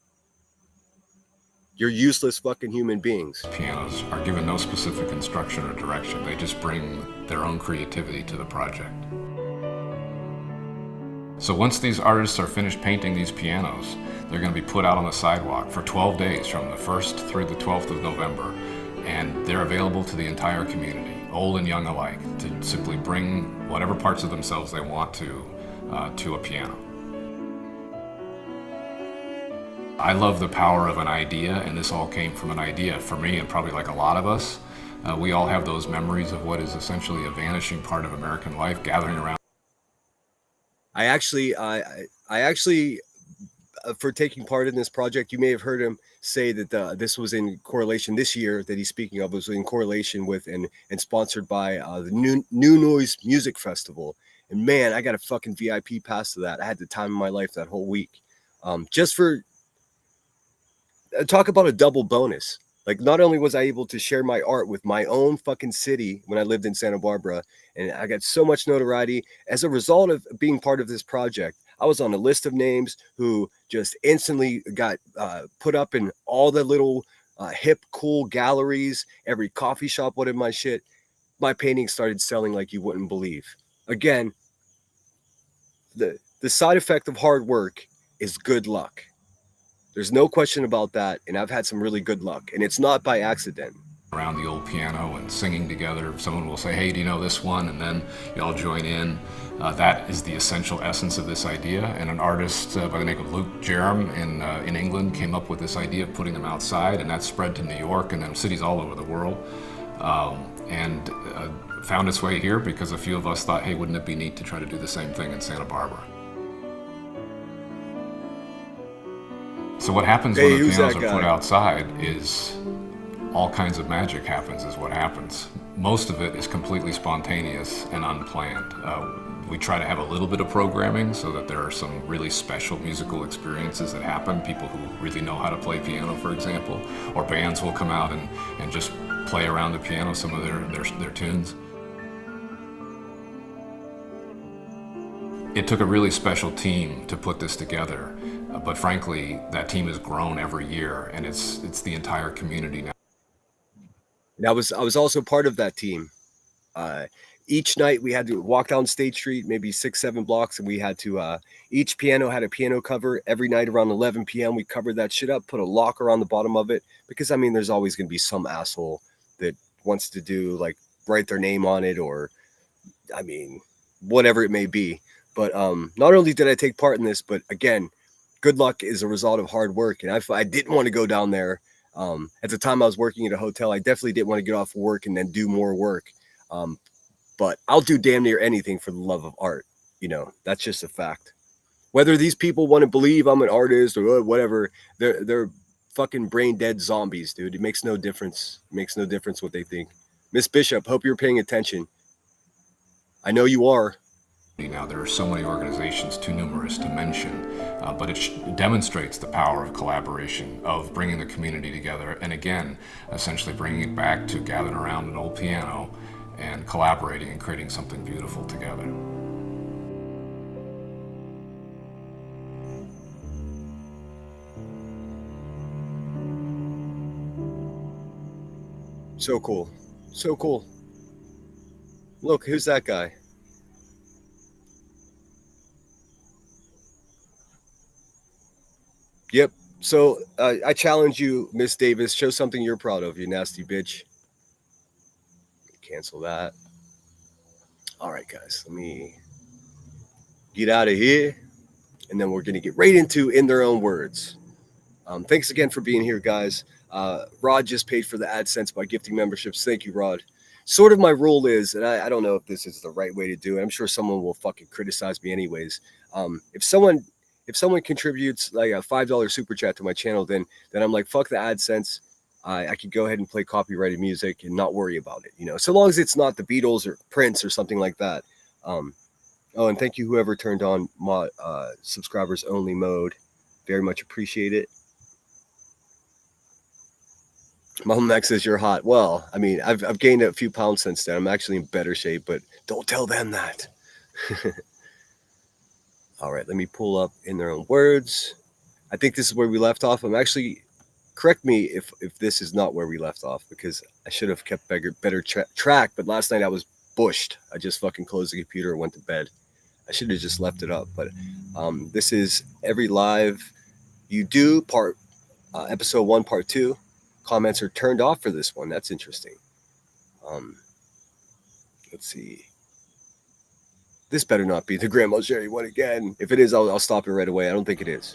You're useless fucking human beings. Pianos are given no specific instruction or direction. They just bring their own creativity to the project. So once these artists are finished painting these pianos, they're going to be put out on the sidewalk for 12 days from the 1st through the 12th of November. And they're available to the entire community, old and young alike, to simply bring whatever parts of themselves they want to a piano. I love the power of an idea, and this all came from an idea. For me, and probably like a lot of us, we all have those memories of what is essentially a vanishing part of American life, gathering around. I actually, for taking part in this project, you may have heard him say that this was in correlation, this year that he's speaking of was in correlation with and sponsored by the New Noise Music Festival. And man, I got a fucking VIP pass to that. I had the time of my life that whole week. Just for, talk about a double bonus. Like, not only was I able to share my art with my own fucking city when I lived in Santa Barbara, and I got so much notoriety as a result of being part of this project. I was on a list of names who just instantly got put up in all the little hip, cool galleries. Every coffee shop wanted my shit. My paintings started selling like you wouldn't believe. Again, the side effect of hard work is good luck. There's no question about that, and I've had some really good luck, and it's not by accident. Around the old piano and singing together. Someone will say, hey, do you know this one? And then you all join in. That is the essential essence of this idea. And an artist by the name of Luke Jerem in England came up with this idea of putting them outside, and that spread to New York and then cities all over the world. And found its way here because a few of us thought, hey, wouldn't it be neat to try to do the same thing in Santa Barbara? So what happens when Hey, the who's pianos that are put guy? outside is all kinds of magic happens, is what happens. Most of it is completely spontaneous and unplanned. We try to have a little bit of programming so that there are some really special musical experiences that happen. People who really know how to play piano, for example, or bands will come out and just play around the piano some of their tunes. It took a really special team to put this together, but frankly, that team has grown every year, and it's the entire community now. And I was also part of that team. Uh, each night we had to walk down State Street, maybe 6, 7 blocks, and we had to. Each piano had a piano cover. Every night around 11 p.m., we covered that shit up, put a locker on the bottom of it, because I mean, there's always going to be some asshole that wants to do like write their name on it, or I mean, whatever it may be. But not only did I take part in this, but again, good luck is a result of hard work, and I didn't want to go down there. At the time I was working at a hotel, I definitely didn't want to get off work and then do more work. Um, but I'll do damn near anything for the love of art. You know, that's just a fact. Whether these people want to believe I'm an artist or whatever, they're fucking brain dead zombies, dude. It makes no difference. It makes no difference what they think. Miss Bishop, hope you're paying attention. I know you are. Now there are so many organizations, too numerous to mention, but it demonstrates the power of collaboration, of bringing the community together, and again, essentially bringing it back to gathering around an old piano and collaborating and creating something beautiful together. So cool. So cool. Look, who's that guy? Yep. So I challenge you, Miss Davis. Show something you're proud of, you nasty bitch. Cancel that. All right, guys. Let me get out of here, and then we're gonna get right into in their own words. Thanks again for being here, guys. Rod just paid for the AdSense by gifting memberships. Thank you, Rod. Sort of my rule is, and I don't know if this is the right way to do it. I'm sure someone will fucking criticize me anyways. If someone contributes like a $5 super chat to my channel, then I'm like, fuck the AdSense. I could go ahead and play copyrighted music and not worry about it. You know, so long as it's not the Beatles or Prince or something like that. Oh, and thank you whoever turned on my subscribers only mode. Very much appreciate it. Mom Max says you're hot. Well, I mean, I've gained a few pounds since then. I'm actually in better shape, but don't tell them that. All right, let me pull up in their own words. I think this is where we left off. I'm actually correct me if this is not where we left off, because I should have kept better track. But last night I was bushed. I just fucking closed the computer and went to bed. I should have just left it up. But this is every live you do part episode 1, part 2. Comments are turned off for this one. That's interesting. Let's see. This better not be the Grandma Sherry one again. If it is, I'll stop it right away. I don't think it is.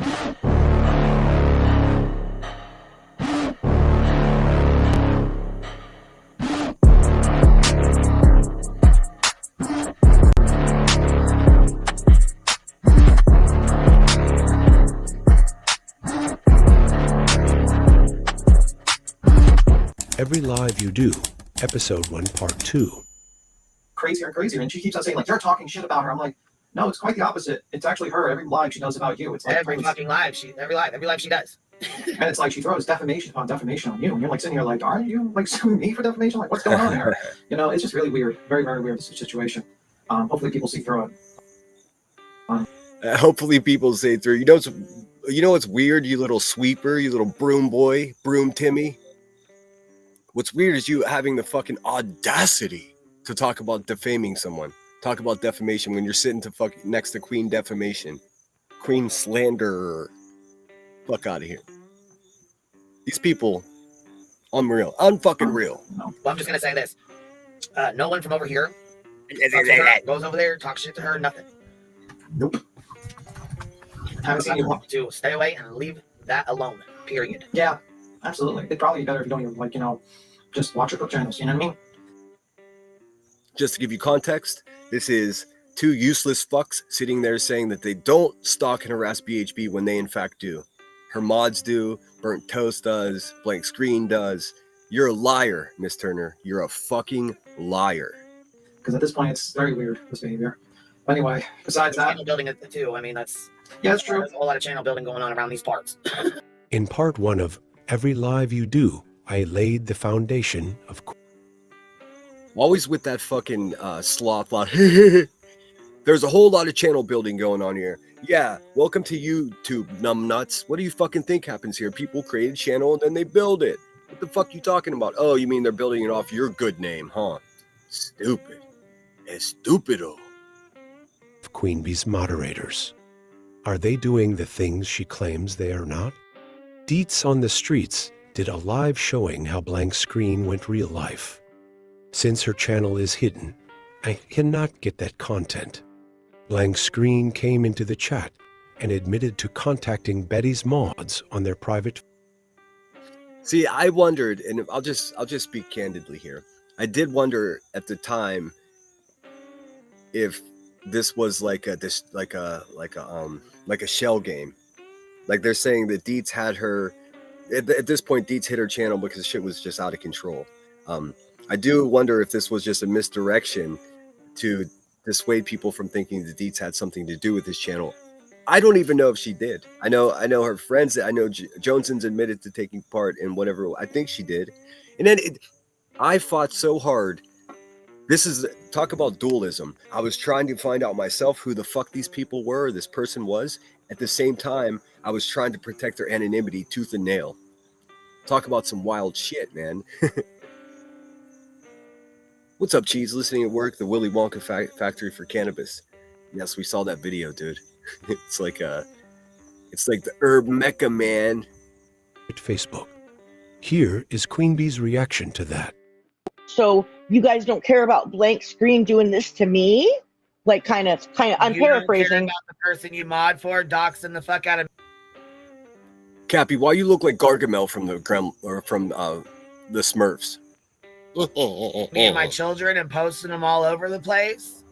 Every live you do, episode 1, part 2. Crazier and crazier, and she keeps on saying like, you're talking shit about her. I'm like, no, it's quite the opposite. It's actually her. Every live she does about you, it's like every fucking live every live she does. And it's like she throws defamation upon defamation on you, and you're like sitting here like, aren't you like suing me for defamation? Like, what's going on here? You know, it's just really weird, very very weird situation. Hopefully people see through it. Hopefully people see through. You know what's weird? You little sweeper, you little broom boy, broom Timmy. What's weird is you having the fucking audacity to talk about defaming someone, talk about defamation when you're sitting next to Queen Defamation, Queen Slanderer. Fuck out of here. These people, unreal, unfucking real. Well, I'm just gonna say this: no one from over here goes over there, talks shit to her, nothing. Nope. Haven't seen you. To stay away and leave that alone. Period. Yeah, absolutely. It'd probably be better if you don't even like, just watch her cook channels. You know what I mean? Just to give you context, this is two useless fucks sitting there saying that they don't stalk and harass BHB when they in fact do. her mods do, Burnt Toast does, Blank Screen does. You're a liar, Miss Turner. You're a fucking liar. Because at this point, it's very weird, this behavior. But anyway, besides that, channel building it too. I mean, that's true. There's a whole lot of channel building going on around these parts. In part one of Every Live You Do, I laid the foundation of... Always with that fucking sloth lot. There's a whole lot of channel building going on here. Yeah, welcome to YouTube, numbnuts. What do you fucking think happens here? People create a channel and then they build it. What the fuck you talking about? Oh, you mean they're building it off your good name, huh? Stupid. Estupido. Queen Bee's moderators. Are they doing the things she claims they are not? Deets on the Streets did a live showing how Blank Screen went real life. Since her channel is hidden, I cannot get that content. Blank Screen came into the chat and admitted to contacting Betty's mods on their private... See, I wondered, and I'll just speak candidly here. I did wonder at the time if this was like a shell game. Like they're saying that Deets had her at this point. Deets hit her channel because shit was just out of control. I do wonder if this was just a misdirection to dissuade people from thinking that Deets had something to do with his channel. I don't even know if she did. I know her friends. I know Joneson's admitted to taking part in whatever. I think she did. And then I fought so hard. This is talk about dualism. I was trying to find out myself who the fuck these people were, this person was. At the same time, I was trying to protect their anonymity tooth and nail. Talk about some wild shit, man. What's up, Cheese? Listening at work, the Willy Wonka factory for cannabis. Yes, we saw that video, dude. It's like the herb mecca, man. Facebook. Here is Queen Bee's reaction to that. So you guys don't care about Blank Screen doing this to me? Like kind of I'm You don't care paraphrasing. about the person you mod for, doxing the fuck out of Cappy, why you look like Gargamel from the Smurfs? me and my children and posting them all over the place.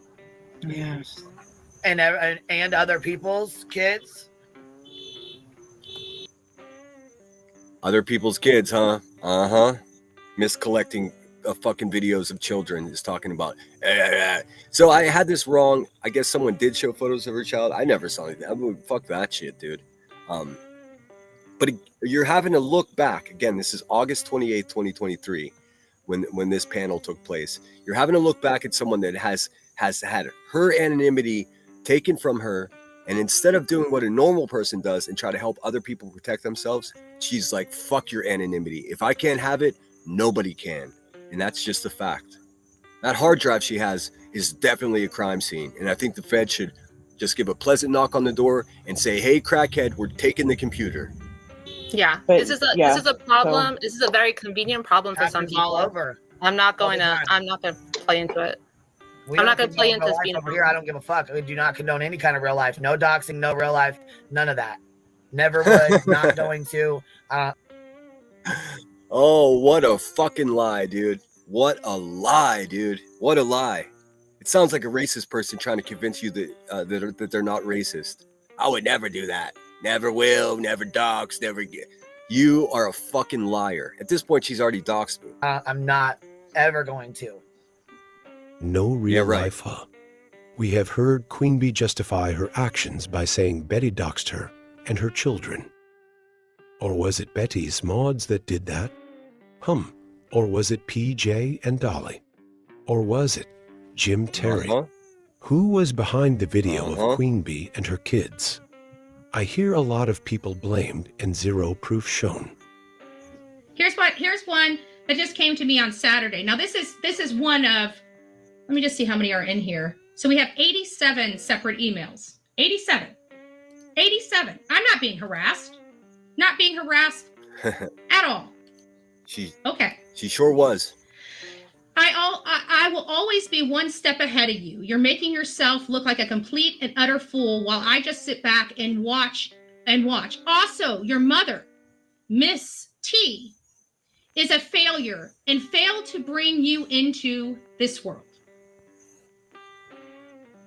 Yes. And other people's kids. Other people's kids, huh? Uh-huh. Miscollecting fucking videos of children is talking about. So I had this wrong. I guess someone did show photos of her child. I never saw anything. I mean, fuck that shit, dude. But you're having to look back. Again, this is August 28th, 2023, when this panel took place. You're having to look back at someone that has had her anonymity taken from her, and instead of doing what a normal person does and try to help other people protect themselves, she's like, fuck your anonymity. If I can't have it, nobody can. And that's just a fact. That hard drive she has is definitely a crime scene. And I think the Fed should just give a pleasant knock on the door and say, hey, crackhead, we're taking the computer. Yeah, But, this is a yeah, problem. This is a very convenient problem for some Happens people. all over. I'm not going All the to. time. I'm not going to play into it. We I'm don't not gonna play condone into real this life being a over here. I don't give a fuck. We do not condone any kind of real life. No doxing, no real life, none of that. Never would. Not going to. Oh, what a fucking lie, dude. What a lie, dude. What a lie. It sounds like a racist person trying to convince you that they're not racist. I would never do that. Never will, never dox, never get. You are a fucking liar. At this point, she's already doxed me. I'm not ever going to. No real life, huh? We have heard Queen Bee justify her actions by saying Betty doxed her and her children. Or was it Betty's mods that did that? Or was it PJ and Dolly? Or was it Jim Terry? Who was behind the video of Queen Bee and her kids? I hear a lot of people blamed and zero proof shown. Here's one that just came to me on Saturday. Now this is one of, let me just see how many are in here. So we have 87 separate emails. 87. I'm not being harassed. Not being harassed at all. Okay. She sure was. I will always be one step ahead of you. You're making yourself look like a complete and utter fool while I just sit back and watch. Also, your mother, Miss T, is a failure and failed to bring you into this world.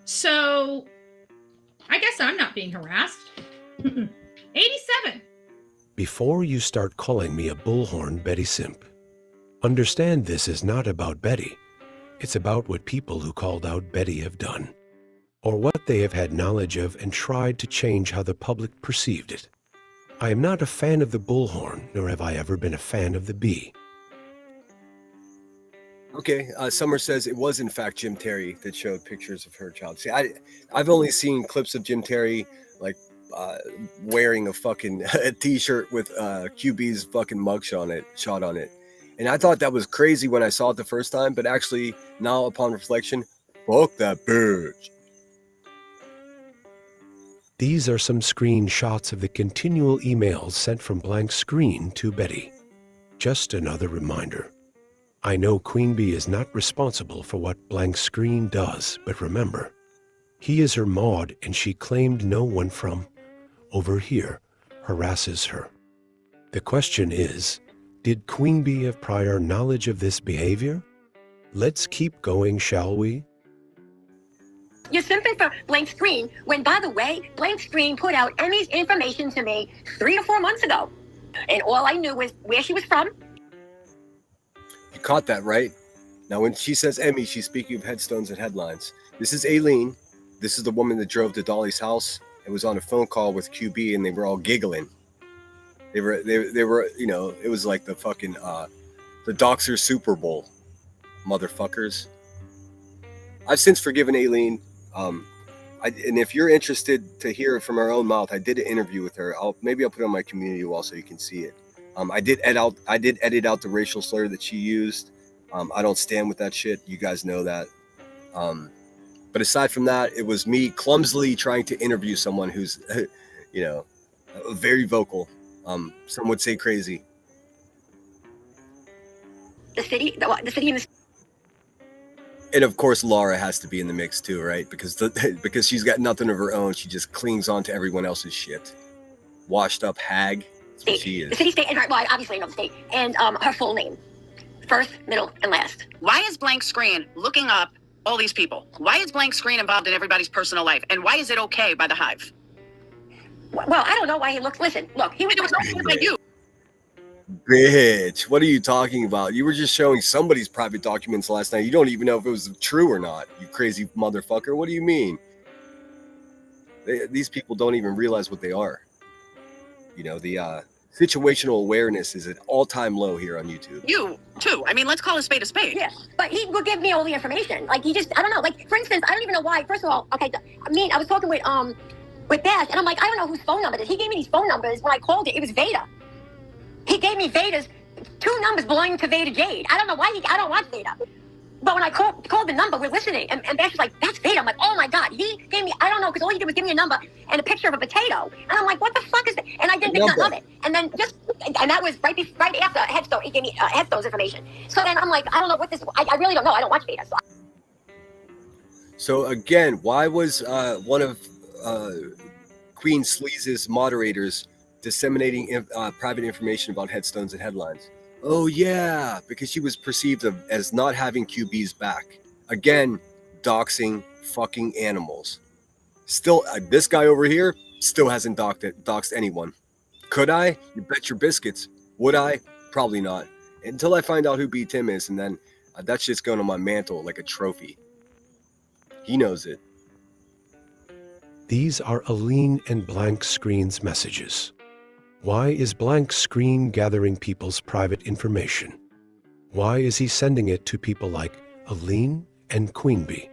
So I guess I'm not being harassed. 87. before you start calling me a bullhorn Betty simp. Understand this is not about Betty. It's about what people who called out Betty have done, or what they have had knowledge of and tried to change how the public perceived it. I am not a fan of the bullhorn, nor have I ever been a fan of the bee. Okay, Summer says it was in fact Jim Terry that showed pictures of her child. See, I've only seen clips of Jim Terry like wearing a fucking a t-shirt with QB's fucking shot on it. And I thought that was crazy when I saw it the first time, but actually now upon reflection, fuck that bitch. These are some screenshots of the continual emails sent from Blank Screen to Betty. Just another reminder. I know Queen Bee is not responsible for what Blank Screen does, but remember, he is her mod and she claimed no one from over here harasses her. The question is, did Queen Bee have prior knowledge of this behavior? Let's keep going, shall we? You're simping for Blank Screen when, by the way, Blank Screen put out Emmy's information to me 3 to 4 months ago. And all I knew was where she was from. You caught that, right? Now, when she says Emmy, she's speaking of headstones and headlines. This is Aileen. This is the woman that drove to Dolly's house and was on a phone call with QB, and they were all giggling. They were, you know, it was like the fucking, the Doxer Super Bowl, motherfuckers. I've since forgiven Aileen. And if you're interested to hear it from her own mouth, I did an interview with her. Maybe I'll put it on my community wall so you can see it. I did edit out the racial slur that she used. I don't stand with that shit. You guys know that. But aside from that, it was me clumsily trying to interview someone who's, you know, very vocal. Some would say crazy. The city in the And of course, Laura has to be in the mix too, right? Because she's got nothing of her own. She just clings on to everyone else's shit. Washed up hag. That's what she is. The city, state, and well, obviously I know the state. And her full name. First, middle, and last. Why is Blank Screen looking up all these people? Why is Blank Screen involved in everybody's personal life? And why is it okay by the Hive? Well, I don't know why he looks. Listen, look, he was okay by you. Bitch, what are you talking about? You were just showing somebody's private documents last night. You don't even know if it was true or not, you crazy motherfucker. What do you mean? These people don't even realize what they are. You know, the situational awareness is at all-time low here on YouTube. You, too. I mean, let's call a spade a spade. Yeah, but he would give me all the information. Like, he just, I don't know. Like, for instance, I don't even know why. First of all, okay, I was talking with Beth, and I'm like, I don't know whose phone number it is. He gave me these phone numbers. When I called it was Veda. He gave me Veda's 2 numbers belonging to Veda Jade. I don't know why I don't watch Veda. But when I called the number, we're listening. And Beth was like, that's Veda. I'm like, oh my God. He gave me, I don't know, because all he did was give me a number and a picture of a potato. And I'm like, what the fuck is that? And I didn't think nothing of it. And then and that was right after Headstone. He gave me Headstone's information. So then I'm like, I don't know what this, I really don't know. I don't watch Veda. So again, why was one of Queen Sleaze's moderators disseminating private information about headstones and headlines? Oh yeah, because she was perceived as not having QB's back. Again, doxing fucking animals. Still, this guy over here still hasn't doxed anyone. Could I? You bet your biscuits. Would I? Probably not. Until I find out who B. Tim is, and then that shit's going on my mantle like a trophy. He knows it. These are Aline and Blank Screen's messages. Why is Blank Screen gathering people's private information? Why is he sending it to people like Aline and Queen Bee?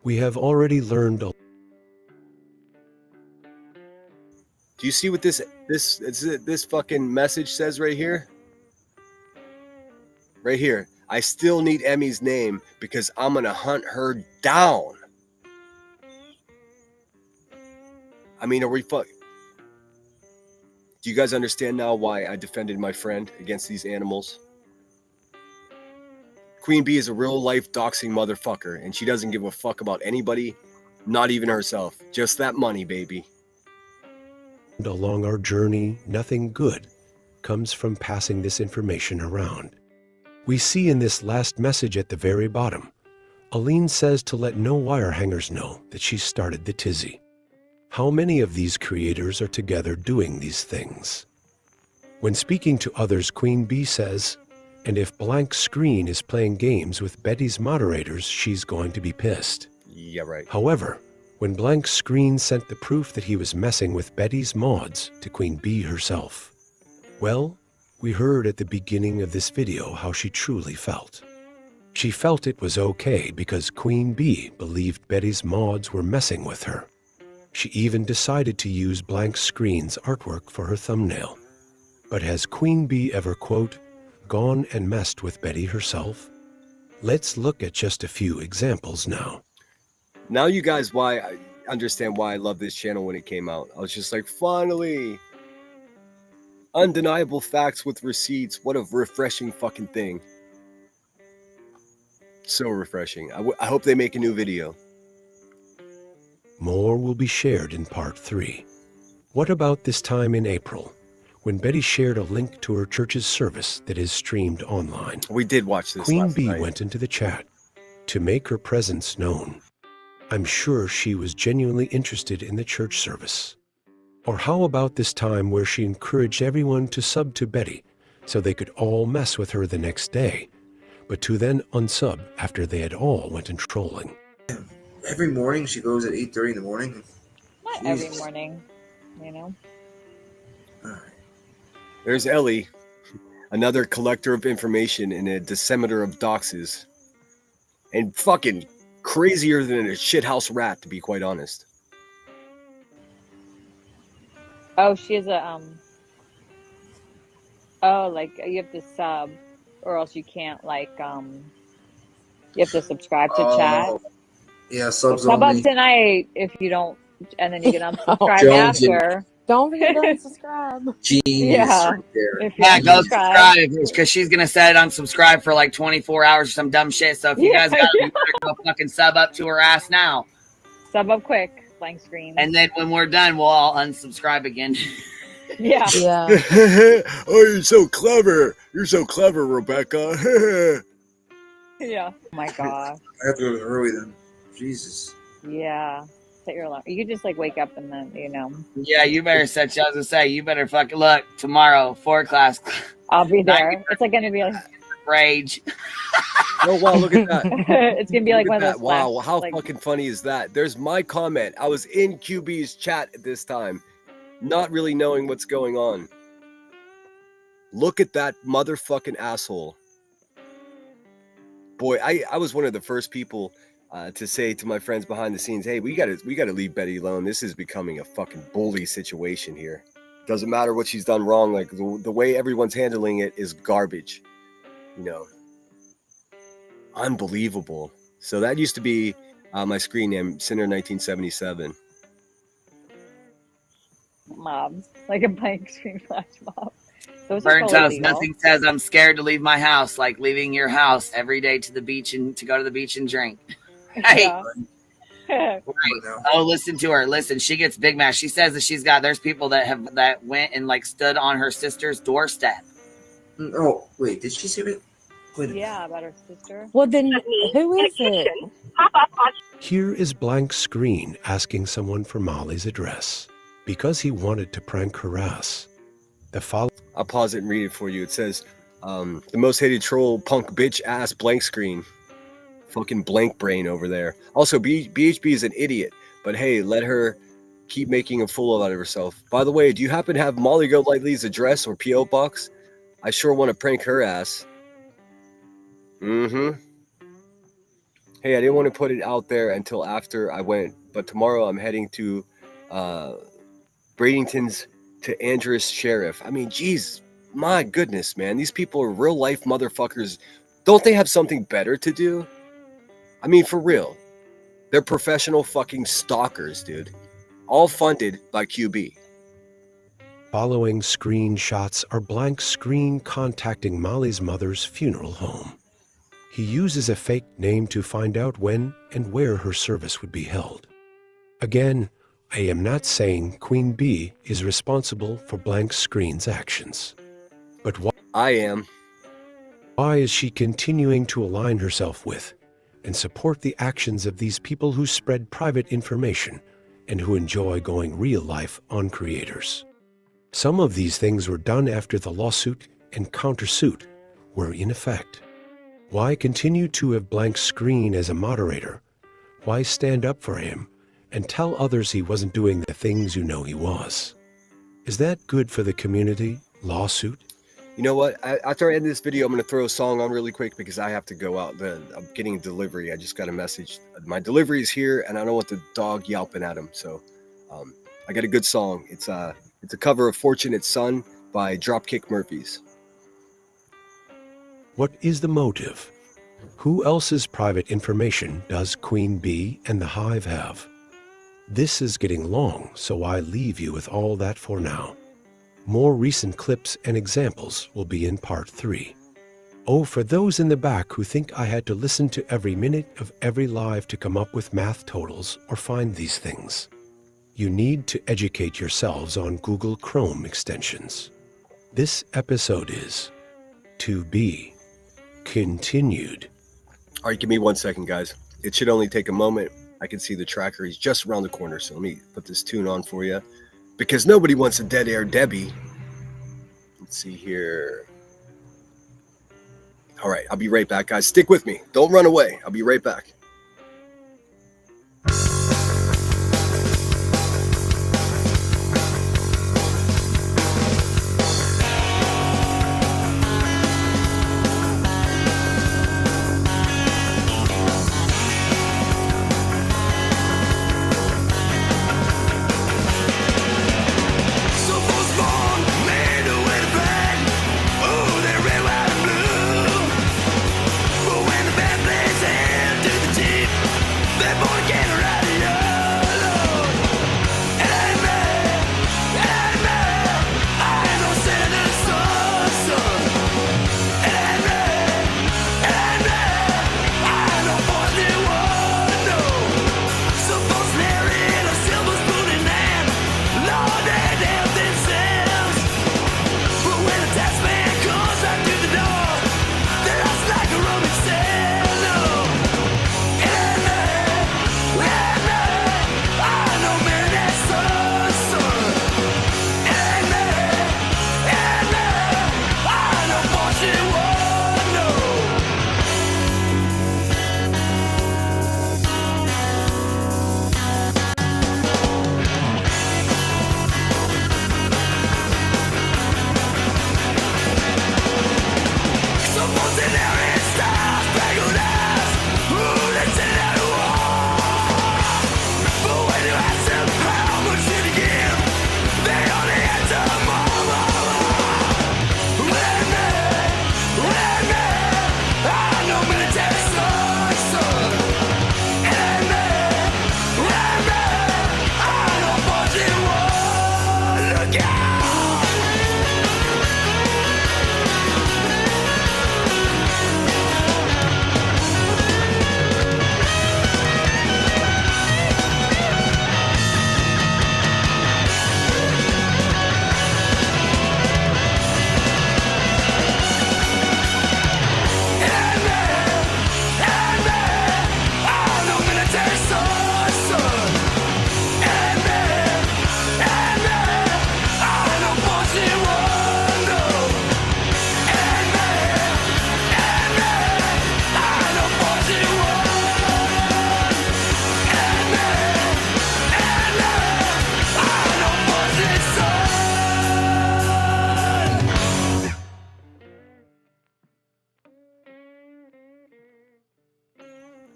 We have already learned. Do you see what this fucking message says right here? Right here. I still need Emmy's name because I'm gonna hunt her down. I mean, are we fucking? Do you guys understand now why I defended my friend against these animals? Queen Bee is a real-life doxing motherfucker, and she doesn't give a fuck about anybody, not even herself. Just that money, baby. Along our journey, nothing good comes from passing this information around. We see in this last message at the very bottom, Aline says to let no wire hangers know that she started the tizzy. How many of these creators are together doing these things? When speaking to others, Queen Bee says, and if blank screen is playing games with Betty's moderators, she's going to be pissed. Yeah, right. However, when blank screen sent the proof that he was messing with Betty's mods to Queen Bee herself, well, we heard at the beginning of this video how she truly felt. She felt it was okay because Queen Bee believed Betty's mods were messing with her. She even decided to use blank screen's artwork for her thumbnail. But has Queen Bee ever, quote, gone and messed with Betty herself? Let's look at just a few examples now. Now you guys I understand why I love this channel when it came out. I was just like, finally! Undeniable facts with receipts. What a refreshing fucking thing. So refreshing. I hope they make a new video. More will be shared in part 3. What about this time in April, when Betty shared a link to her church's service that is streamed online? We did watch this. Queen last Bee night. went into the chat to make her presence known. I'm sure she was genuinely interested in the church service. Or how about this time where she encouraged everyone to sub to Betty so they could all mess with her the next day, but to then unsub after they had all went in trolling? Every morning she goes at 8:30 in the morning. Not Jesus. every morning, you know. There's Ellie, another collector of information and a disseminator of doxes. And fucking crazier than a shithouse rat, to be quite honest. Oh, she has a oh, like you have to sub, or else you can't you have to subscribe to chat. Yeah, subs Sub up only. tonight if you don't, and then you can unsubscribe Jones and- after. Don't forget to unsubscribe. Genius Yeah. right there. If you Yeah, go unsubscribe. subscribe because she's gonna set it unsubscribe for like 24 hours or some dumb shit. So if you Yeah, guys got it, yeah. you better go fucking sub up to her ass now. Sub up quick, blank screen. And then when we're done, we'll all unsubscribe again. Yeah. Yeah. Oh, you're so clever. You're so clever, Rebecca. Yeah. Oh my god. I have to go early then. Jesus. Yeah. Set your alarm. You could just like wake up and then Yeah, you better set. I was gonna say you better fucking look tomorrow 4 class. I'll be there. It's like gonna be like Rage. Oh wow, look at that. it's gonna be like Look one at of that. those Wow, flash, how like, fucking funny is that? There's my comment. I was in QB's chat at this time, not really knowing what's going on. Look at that motherfucking asshole. Boy, I was one of the first people to say to my friends behind the scenes, hey, we gotta leave Betty alone. This is becoming a fucking bully situation here. Doesn't matter what she's done wrong. Like the way everyone's handling it is garbage. You know, unbelievable. So that used to be my screen name, Sinner 1977. mobs, like a blank screen flash mob. Those are Burns totally House. legal. Nothing says I'm scared to leave my house like leaving your house every day to the beach and to go to the beach and drink. Hey. Yeah. Right. Oh, listen to her. Listen, she gets big mad. She says that there's people that went and like stood on her sister's doorstep. Oh, wait, did she say it? Yeah, about her sister. Well, then who is it? Here is blank screen asking someone for Molly's address because he wanted to prank her ass. I'll pause it and read it for you. It says, the most hated troll punk bitch ass blank screen. Fucking blank brain over there. Also, BHB is an idiot, but hey, let her keep making a fool out of herself. By the way, do you happen to have Molly Golightly's address or P.O. box? I sure want to prank her ass. Mm-hmm. Hey, I didn't want to put it out there until after I went, but tomorrow I'm heading to Bradenton's to Andrews Sheriff. I mean, geez, my goodness, man. These people are real life motherfuckers. Don't they have something better to do? I mean, for real. They're professional fucking stalkers, dude. All funded by QB. Following screenshots are blank screen contacting Molly's mother's funeral home. He uses a fake name to find out when and where her service would be held. Again, I am not saying Queen Bee is responsible for blank screen's actions. But why? I am. Why is she continuing to align herself with and support the actions of these people who spread private information and who enjoy going real life on creators? Some of these things were done after the lawsuit and countersuit were in effect. Why continue to have blank screen as a moderator? Why stand up for him and tell others he wasn't doing the things you know he was? Is that good for the community? Lawsuit? You know what? After I end this video, I'm going to throw a song on really quick because I have to go out. I'm getting a delivery. I just got a message. My delivery is here, and I don't want the dog yelping at him. So I got a good song. It's a cover of Fortunate Son by Dropkick Murphys. What is the motive? Who else's private information does Queen Bee and the Hive have? This is getting long, so I leave you with all that for now. More recent clips and examples will be in part 3. Oh, for those in the back who think I had to listen to every minute of every live to come up with math totals or find these things. You need to educate yourselves on Google Chrome extensions. This episode is to be continued. All right, give me 1 second, guys. It should only take a moment. I can see the tracker. He's just around the corner, so let me put this tune on for you. Because nobody wants a dead air Debbie. Let's see here. All right, I'll be right back, guys. Stick with me. Don't run away. I'll be right back.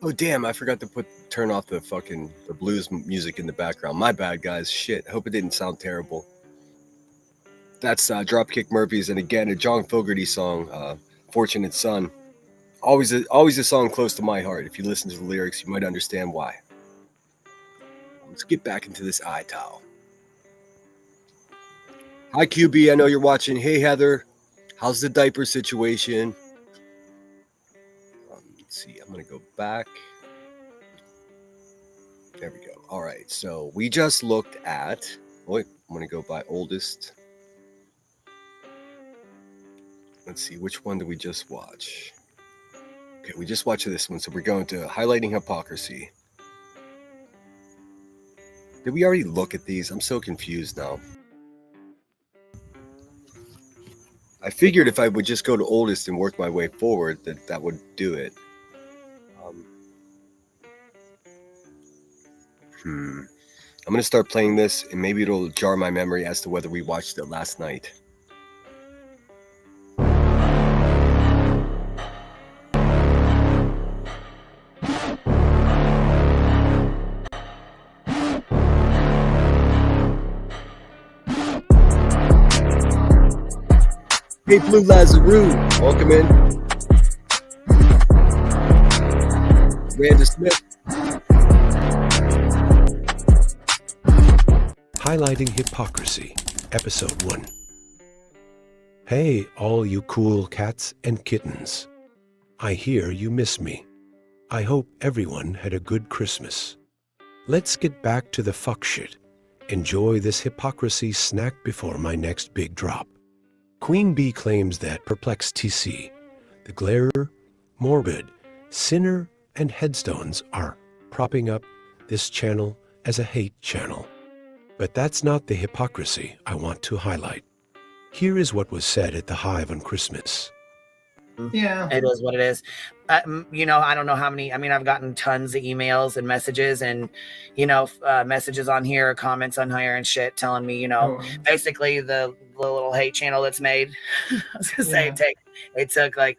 Oh, damn, I forgot to turn off the blues music in the background. My bad, guys. Shit. Hope it didn't sound terrible. That's Dropkick Murphys, and again, a John Fogerty song, Fortunate Son. Always a song close to my heart. If you listen to the lyrics, you might understand why. Let's get back into this eye towel. Hi, QB. I know you're watching. Hey, Heather. How's the diaper situation? Let's see. I'm going to go back. There we go. All right. So we just looked at... Wait, I'm going to go by oldest. Let's see. Which one did we just watch? Okay, we just watched this one. So we're going to highlighting hypocrisy. Did we already look at these? I'm so confused now. I figured if I would just go to oldest and work my way forward, that would do it. I'm going to start playing this, and maybe it'll jar my memory as to whether we watched it last night. Hey, Blue Lazarou, welcome in. Randa Smith. Highlighting Hypocrisy, Episode 1. Hey, all you cool cats and kittens. I hear you miss me. I hope everyone had a good Christmas. Let's get back to the fuck shit. Enjoy this hypocrisy snack before my next big drop. Queen Bee claims that Perplexed TC, the Glairer, Morbid, Sinner, and Headstones are propping up this channel as a hate channel. But that's not the hypocrisy I want to highlight. Here is what was said at the Hive on Christmas. Yeah. It is what it is. You know, I don't know how many. I mean, I've gotten tons of emails and messages and, you know, messages on here, comments on here and shit telling me, you know, basically the little hate channel that's made. I was going to say it took like.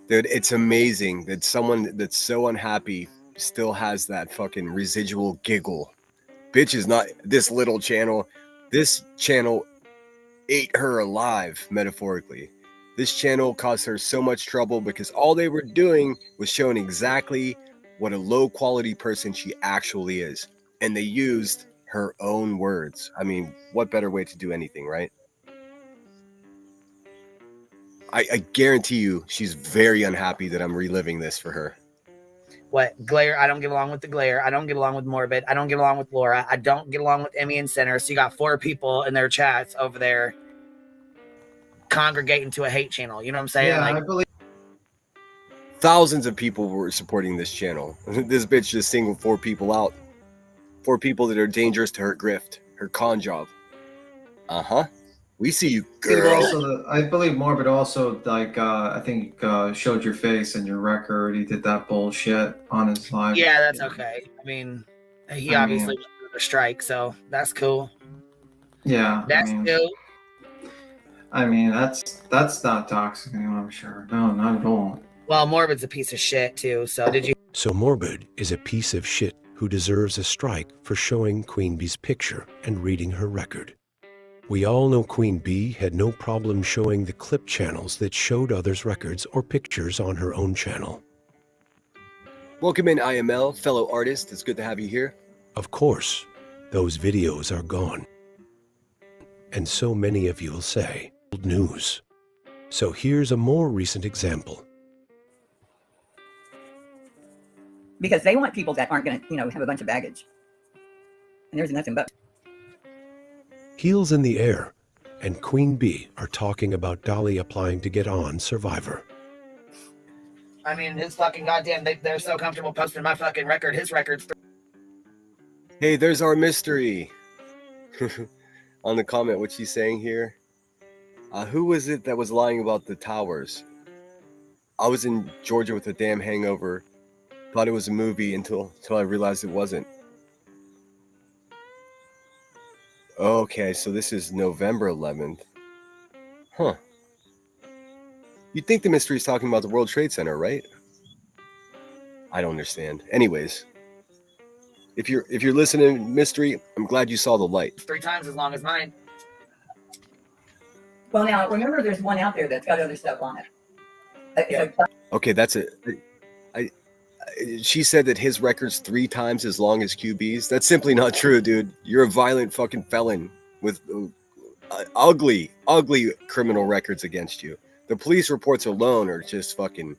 Dude, it's amazing that someone that's so unhappy still has that fucking residual giggle. Bitch is not this little channel. This channel ate her alive, metaphorically. This channel caused her so much trouble because all they were doing was showing exactly what a low quality person she actually is. And they used her own words. I mean, what better way to do anything, right? I guarantee you she's very unhappy that I'm reliving this for her. What? Glare? I don't get along with the Glare. I don't get along with Morbid. I don't get along with Laura. I don't get along with Emmy and Center. So you got 4 people in their chats over there congregating to a hate channel. You know what I'm saying? Yeah, like, I believe. Thousands of people were supporting this channel. This bitch just singled 4 people out. 4 people that are dangerous to her grift, her con job. Uh-huh. We see you, girl. I believe Morbid also, like, I think showed your face and your record. He did that bullshit on his live. Yeah, that's okay. I mean, he obviously went through the strike, so that's cool. Yeah. That's cool. I mean, that's not toxic anymore, I'm sure. No, not at all. Well, Morbid's a piece of shit, too, so did you... So Morbid is a piece of shit who deserves a strike for showing Queen Bee's picture and reading her record. We all know Queen Bee had no problem showing the clip channels that showed others' records or pictures on her own channel. Welcome in, IML, fellow artist. It's good to have you here. Of course, those videos are gone. And so many of you will say, old news. So here's a more recent example. Because they want people that aren't going to, have a bunch of baggage. And there's nothing but. Heels in the Air and Queen Bee are talking about Dolly applying to get on Survivor. I mean, his fucking goddamn, they're so comfortable posting my fucking record. His record's... Hey, there's our mystery. On the comment, what she's saying here. Who was it that was lying about the towers? I was in Georgia with a damn hangover. Thought it was a movie until I realized it wasn't. Okay, so this is November 11th. Huh. You'd think the mystery is talking about the World Trade Center, right? I don't understand. Anyways, if you're listening, mystery, I'm glad you saw the light. 3 times as long as mine. Well, now, remember there's one out there that's got other stuff on it. Okay, that's it. She said that his record's 3 times as long as QB's. That's simply not true, dude. You're a violent fucking felon with ugly criminal records against you. The police reports alone are just fucking.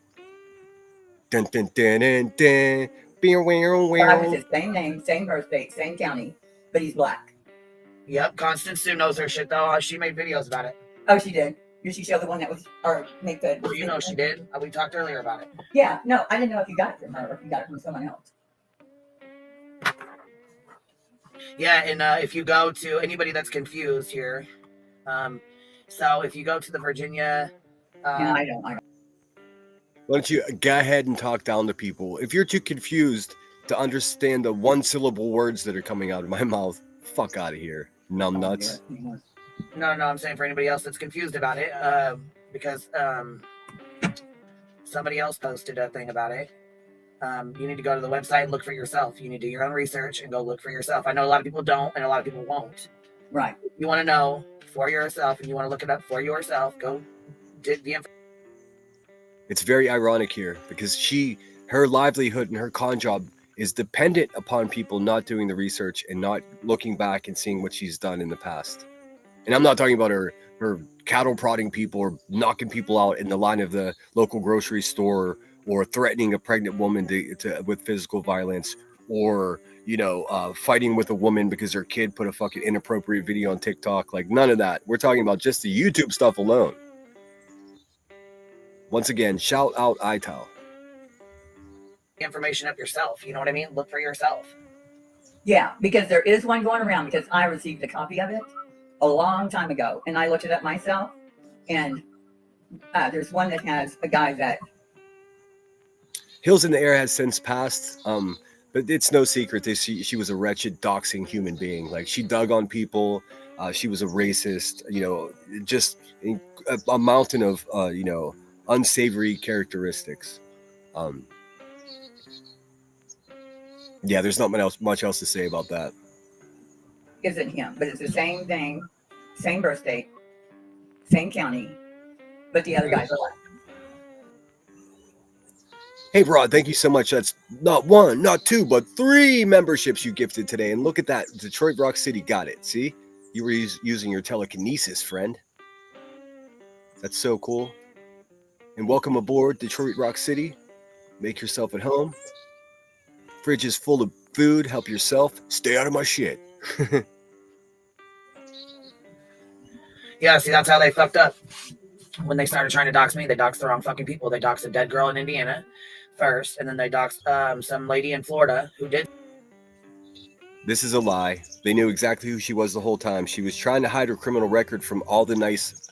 Dun, dun, dun, dun, dun. Same name, same birth date, same county, but he's black. Yep, Constance Sue knows her shit though. She made videos about it. Oh, she did. Did she show the one that was, or make the? Well, you know she did. We talked earlier about it. Yeah, no, I didn't know if you got it from her or if you got it from someone else. Yeah, and if you go to anybody that's confused here, So if you go to the Virginia, I don't. Why don't you go ahead and talk down to people? If you're too confused to understand the one-syllable words that are coming out of my mouth, fuck out of here, numbnuts. No, I'm saying for anybody else that's confused about it, because somebody else posted a thing about it. You need to go to the website and look for yourself. You need to do your own research and go look for yourself. I know a lot of people don't, and a lot of people won't. Right. You want to know for yourself, and you want to look it up for yourself. Go dig the information. It's very ironic here because her livelihood and her con job is dependent upon people not doing the research and not looking back and seeing what she's done in the past. And I'm not talking about her cattle prodding people or knocking people out in the line of the local grocery store or threatening a pregnant woman with physical violence or, fighting with a woman because her kid put a fucking inappropriate video on TikTok. Like, none of that. We're talking about just the YouTube stuff alone. Once again, shout out ITAL. Information up yourself. You know what I mean? Look for yourself. Yeah, because there is one going around because I received a copy of it a long time ago, and I looked it up myself. And there's one that has a guy that Hills in the Air has since passed, but it's no secret that she was a wretched, doxing human being. Like, she dug on people. She was a racist. Just a mountain of unsavory characteristics. Yeah, there's not much else to say about that. isn't him, but it's the same thing, same birth date, same county, but the other guy's black. Hey, Rod, thank you so much. That's not one, not two, but 3 memberships you gifted today. And look at that. Detroit Rock City got it. See? You were using your telekinesis, friend. That's so cool. And welcome aboard, Detroit Rock City. Make yourself at home. Fridge is full of food. Help yourself. Stay out of my shit. Yeah, see, that's how they fucked up. When they started trying to dox me, they doxed the wrong fucking people. They doxed a dead girl in Indiana first, and then they doxed some lady in Florida who did. This is a lie. They knew exactly who she was the whole time. She was trying to hide her criminal record from all the nice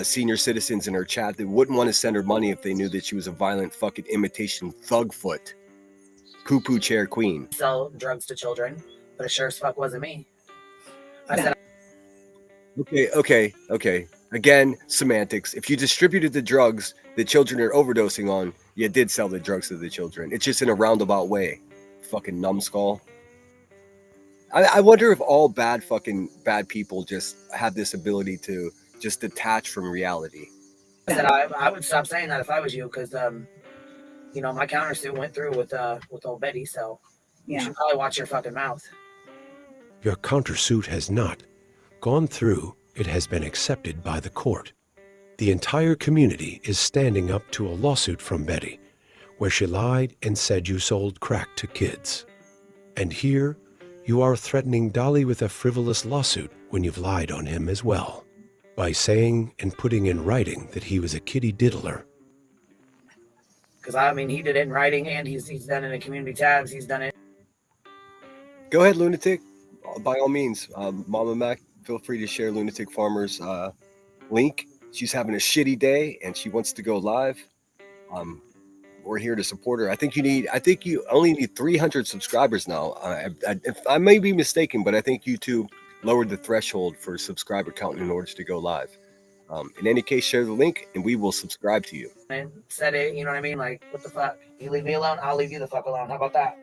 senior citizens in her chat that wouldn't want to send her money if they knew that she was a violent fucking imitation thugfoot. Poo-poo chair queen. Sell drugs to children, but it sure as fuck wasn't me. I said, Okay. Again, semantics. If you distributed the drugs that children are overdosing on, you did sell the drugs to the children. It's just in a roundabout way. Fucking numbskull. I wonder if all bad people just have this ability to just detach from reality. I said I would stop saying that if I was you, because my countersuit went through with old Betty, so you should probably watch your fucking mouth. Your countersuit has not gone through. It has been accepted by the court. The entire community is standing up to a lawsuit from Betty, where she lied and said you sold crack to kids. And here, you are threatening Dolly with a frivolous lawsuit when you've lied on him as well, by saying and putting in writing that he was a kitty diddler. Because, he did it in writing, and he's done it in community tabs. He's done it. Go ahead, Lunatic. By all means, Mama Mac, feel free to share Lunatic Farmer's link. She's having a shitty day, and she wants to go live. We're here to support her. I think you only need 300 subscribers now. I may be mistaken, but I think YouTube lowered the threshold for subscriber count in order to go live. In any case, share the link, and we will subscribe to you. And said it, you know what I mean? Like, what the fuck? You leave me alone, I'll leave you the fuck alone. How about that?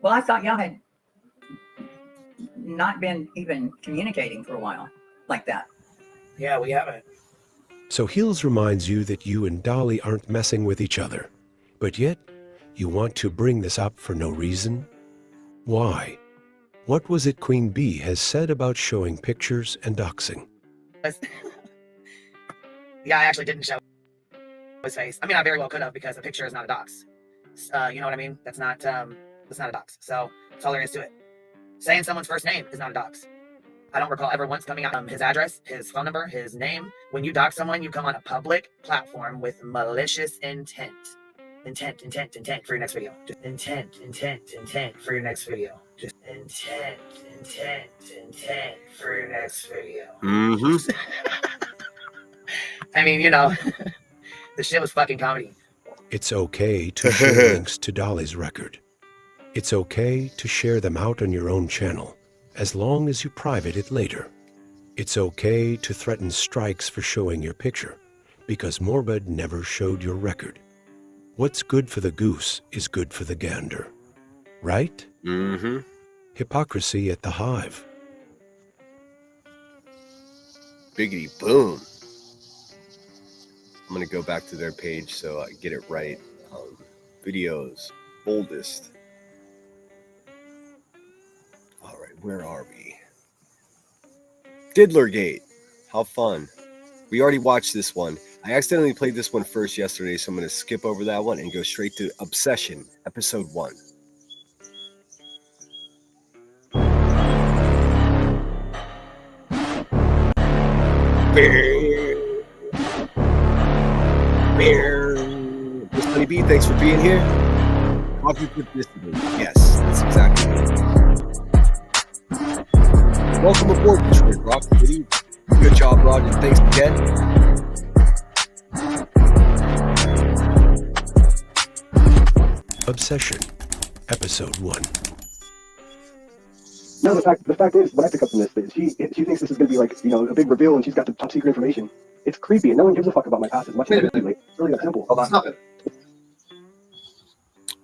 Well, I thought y'all had not been even communicating for a while like that. Yeah, we haven't. So Heels reminds you that you and Dolly aren't messing with each other, but yet you want to bring this up for no reason? Why? What was it Queen Bee has said about showing pictures and doxing? Yeah, I actually didn't show his face. I very well could have, because a picture is not a dox. You know what I mean? That's not a dox. So that's all there is to it. Saying someone's first name is not a dox. I don't recall ever once coming out his address, his phone number, his name. When you dox someone, you come on a public platform with malicious intent. Intent for your next video. Intent for your next video. Just intent for your next video. Mm-hmm. I mean, you know, the shit was fucking comedy. It's okay to share links to Dolly's record. It's okay to share them out on your own channel, as long as you private it later. It's okay to threaten strikes for showing your picture, because Morbid never showed your record. What's good for the goose is good for the gander. Right? Mm-hmm. Hypocrisy at the hive. Biggity boom. I'm going to go back to their page so I get it right. Videos. Boldest. All right, where are we? Diddlergate. How fun. We already watched this one. I accidentally played this one first yesterday, so I'm going to skip over that one and go straight to Obsession, episode 1. Miss Honey Bee, thanks for being here. Coffee with Disney. Yes, that's exactly it. Welcome aboard, Detroit Rock City. Good job, Rod, and thanks again. Obsession, episode 1. No, the fact is, what I pick up from this is she thinks this is going to be like, you know, a big reveal, and she's got the top secret information. It's creepy, and no one gives a fuck about my past as much as it's really that simple. Hold on, stop it.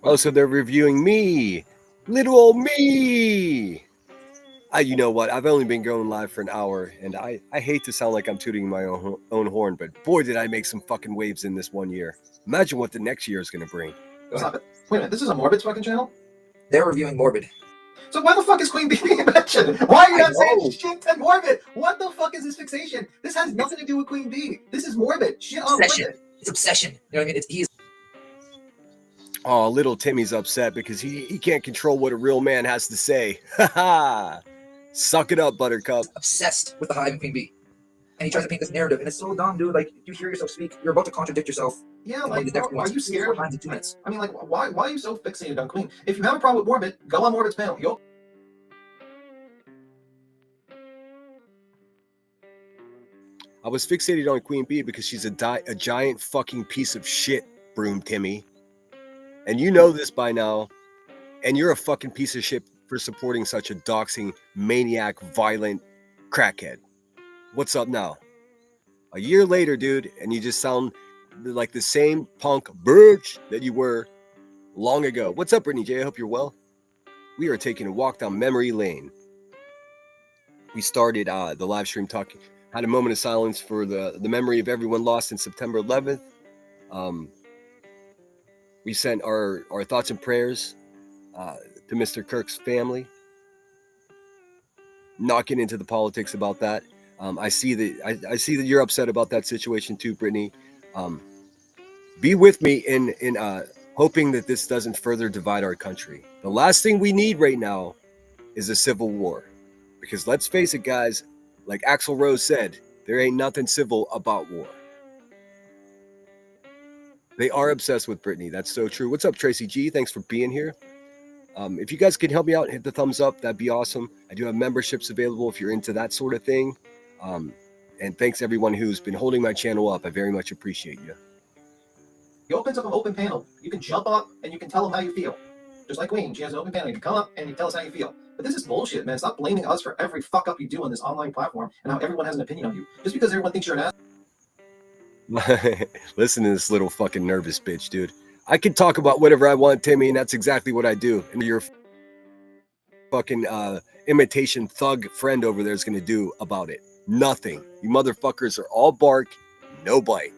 Oh, so they're reviewing me. Little old me. You know what? I've only been going live for an hour, and I hate to sound like I'm tooting my own horn, but boy, did I make some fucking waves in this 1 year. Imagine what the next year is going to bring. Stop it. Wait a minute, this is a Morbid's fucking channel? They're reviewing Morbid. So why the fuck is Queen Bee being mentioned? Why are you not saying shit to Morbid? What the fuck is this fixation? This has nothing to do with Queen Bee. This is Morbid. Shit on Obsession. Morbid. It's obsession. You know what I mean? He's. Oh, little Timmy's upset because he can't control what a real man has to say. Ha ha! Suck it up, Buttercup. Obsessed with the Hive and Queen Bee. And he tries to paint this narrative, and it's so dumb, dude. Like, you hear yourself speak, you're about to contradict yourself. Yeah, like, are you scared? 4 times in 2 minutes. I mean, like, why are you so fixated on Queen? If you have a problem with Morbid, go on Morbid's panel. You'll... I was fixated on Queen Bee because she's a giant fucking piece of shit, Broom Timmy. And you know this by now. And you're a fucking piece of shit for supporting such a doxing, maniac, violent crackhead. What's up now? A year later, dude, and you just sound like the same punk bitch that you were long ago. What's up, Brittany J? I hope you're well. We are taking a walk down memory lane. We started the live stream talking, had a moment of silence for the memory of everyone lost in September 11th. We sent our thoughts and prayers to Mr. Kirk's family. Not getting into the politics about that. I see that you're upset about that situation too, Brittany. Be with me in hoping that this doesn't further divide our country. The last thing we need right now is a civil war. Because let's face it, guys, like Axl Rose said, there ain't nothing civil about war. They are obsessed with Brittany. That's so true. What's up, Tracy G? Thanks for being here. If you guys can help me out and hit the thumbs up, that'd be awesome. I do have memberships available if you're into that sort of thing. And thanks everyone who's been holding my channel up. I very much appreciate you. He opens up an open panel. You can jump up and you can tell him how you feel. Just like Queen, she has an open panel. You can come up and you can tell us how you feel. But this is bullshit, man. Stop blaming us for every fuck up you do on this online platform and how everyone has an opinion on you. Just because everyone thinks you're an ass. Listen to this little fucking nervous bitch, dude. I can talk about whatever I want, Timmy, and that's exactly what I do. And your fucking imitation thug friend over there is going to do about it. Nothing. You motherfuckers are all bark, no bite.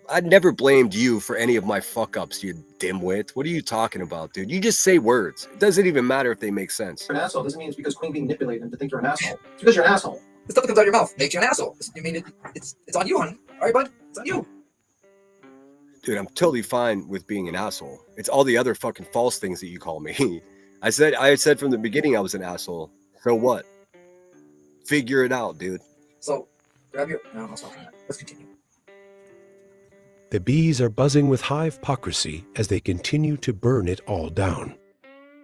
I never blamed you for any of my fuck-ups, you dimwit. What are you talking about, dude? You just say words. It doesn't even matter if they make sense. You're an asshole. Doesn't mean it's because Queen being manipulated them to think you're an asshole. It's because you're an asshole. The stuff that comes out of your mouth makes you an asshole. I mean, it's on you, hon. All right, bud? It's on you. Dude, I'm totally fine with being an asshole. It's all the other fucking false things that you call me. I said from the beginning I was an asshole. So what? Figure it out, dude. So, grab your... No, let's not do that. Let's continue. The bees are buzzing with hive-pocracy as they continue to burn it all down.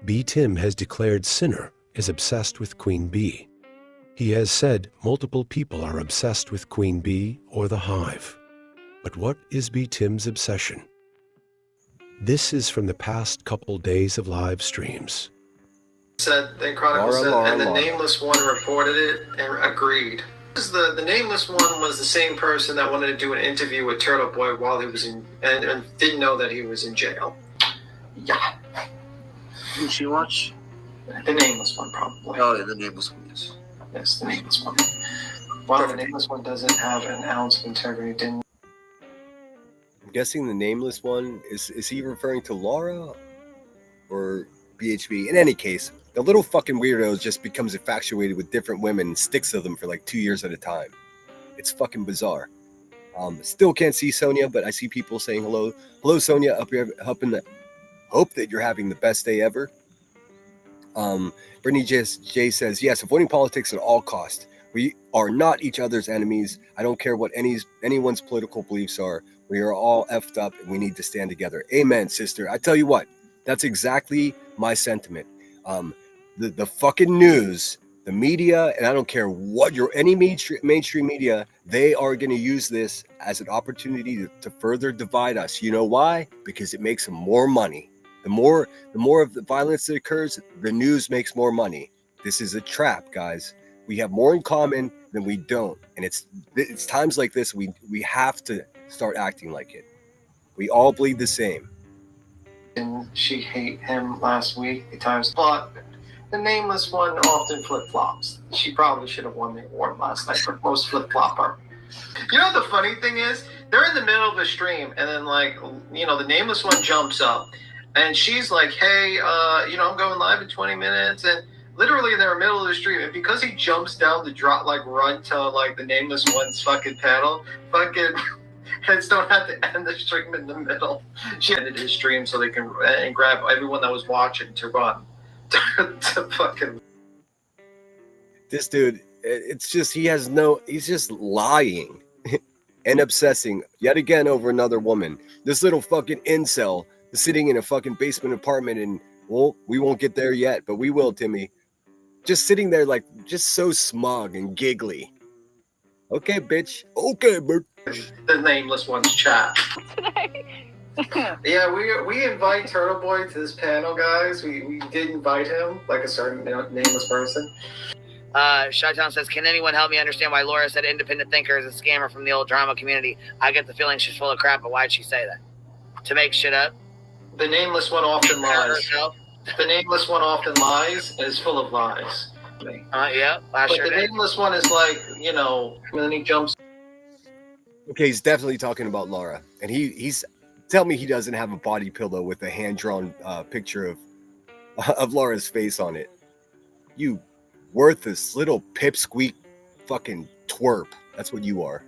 B. Tim has declared Sinner is obsessed with Queen Bee. He has said multiple people are obsessed with Queen Bee or the Hive. But what is B. Tim's obsession? This is from the past couple days of live streams. Said the Chronicle said, and the nameless one reported it and agreed. The nameless one was the same person that wanted to do an interview with Turtle Boy while he was in, and didn't know that he was in jail. Yeah. Did she watch? The nameless one, probably. Oh, yeah, the nameless one, yes. Yes, the nameless one. While the nameless one doesn't have an ounce of integrity, didn't. I'm guessing the nameless one is he referring to Laura or BHB? In any case, the little fucking weirdo just becomes infatuated with different women and sticks to them for like 2 years at a time. It's fucking bizarre. Still can't see Sonia, but I see people saying hello. Hello, Sonia, up here, hope that you're having the best day ever. Brittany J says, yes, avoiding politics at all costs. We are not each other's enemies. I don't care what anyone's political beliefs are. We are all effed up and we need to stand together. Amen, sister. I tell you what, that's exactly my sentiment. The fucking news, the media, and I don't care what any mainstream media, they are going to use this as an opportunity to further divide us. You know why? Because it makes them more money. The more of the violence that occurs, the news makes more money. This is a trap, guys. We have more in common than we don't. And it's times like this we have to start acting like it. We all bleed the same. And she hate him last week times, but the nameless one often flip-flops. She probably should have won the award last night for most flip-flopper. You know what the funny thing is? They're in the middle of a stream, and then the nameless one jumps up, and she's like, hey, I'm going live in 20 minutes, and literally they're in the middle of the stream, and because he jumps down to run to the nameless one's fucking panel, fucking heads don't have to end the stream in the middle. She ended his stream so they can grab everyone that was watching to run. To fucking. This dude, it's just he's just lying and obsessing yet again over another woman. This little fucking incel is sitting in a fucking basement apartment, and we won't get there yet, but we will, Timmy. Just sitting there just so smug and giggly. Okay, bitch. Okay, bitch. The nameless one's chat. Yeah, we invite Turtle Boy to this panel, guys. We did invite him, like a certain nameless person. Chi-Town says, can anyone help me understand why Laura said independent thinker is a scammer from the old drama community? I get the feeling she's full of crap, but why'd she say that? To make shit up? The nameless one often lies. The nameless one often lies and is full of lies. Yeah, but the nameless one is and then he jumps. Okay, he's definitely talking about Laura, and he's tell me he doesn't have a body pillow with a hand-drawn picture of Laura's face on it. You worthless little pipsqueak fucking twerp. That's what you are.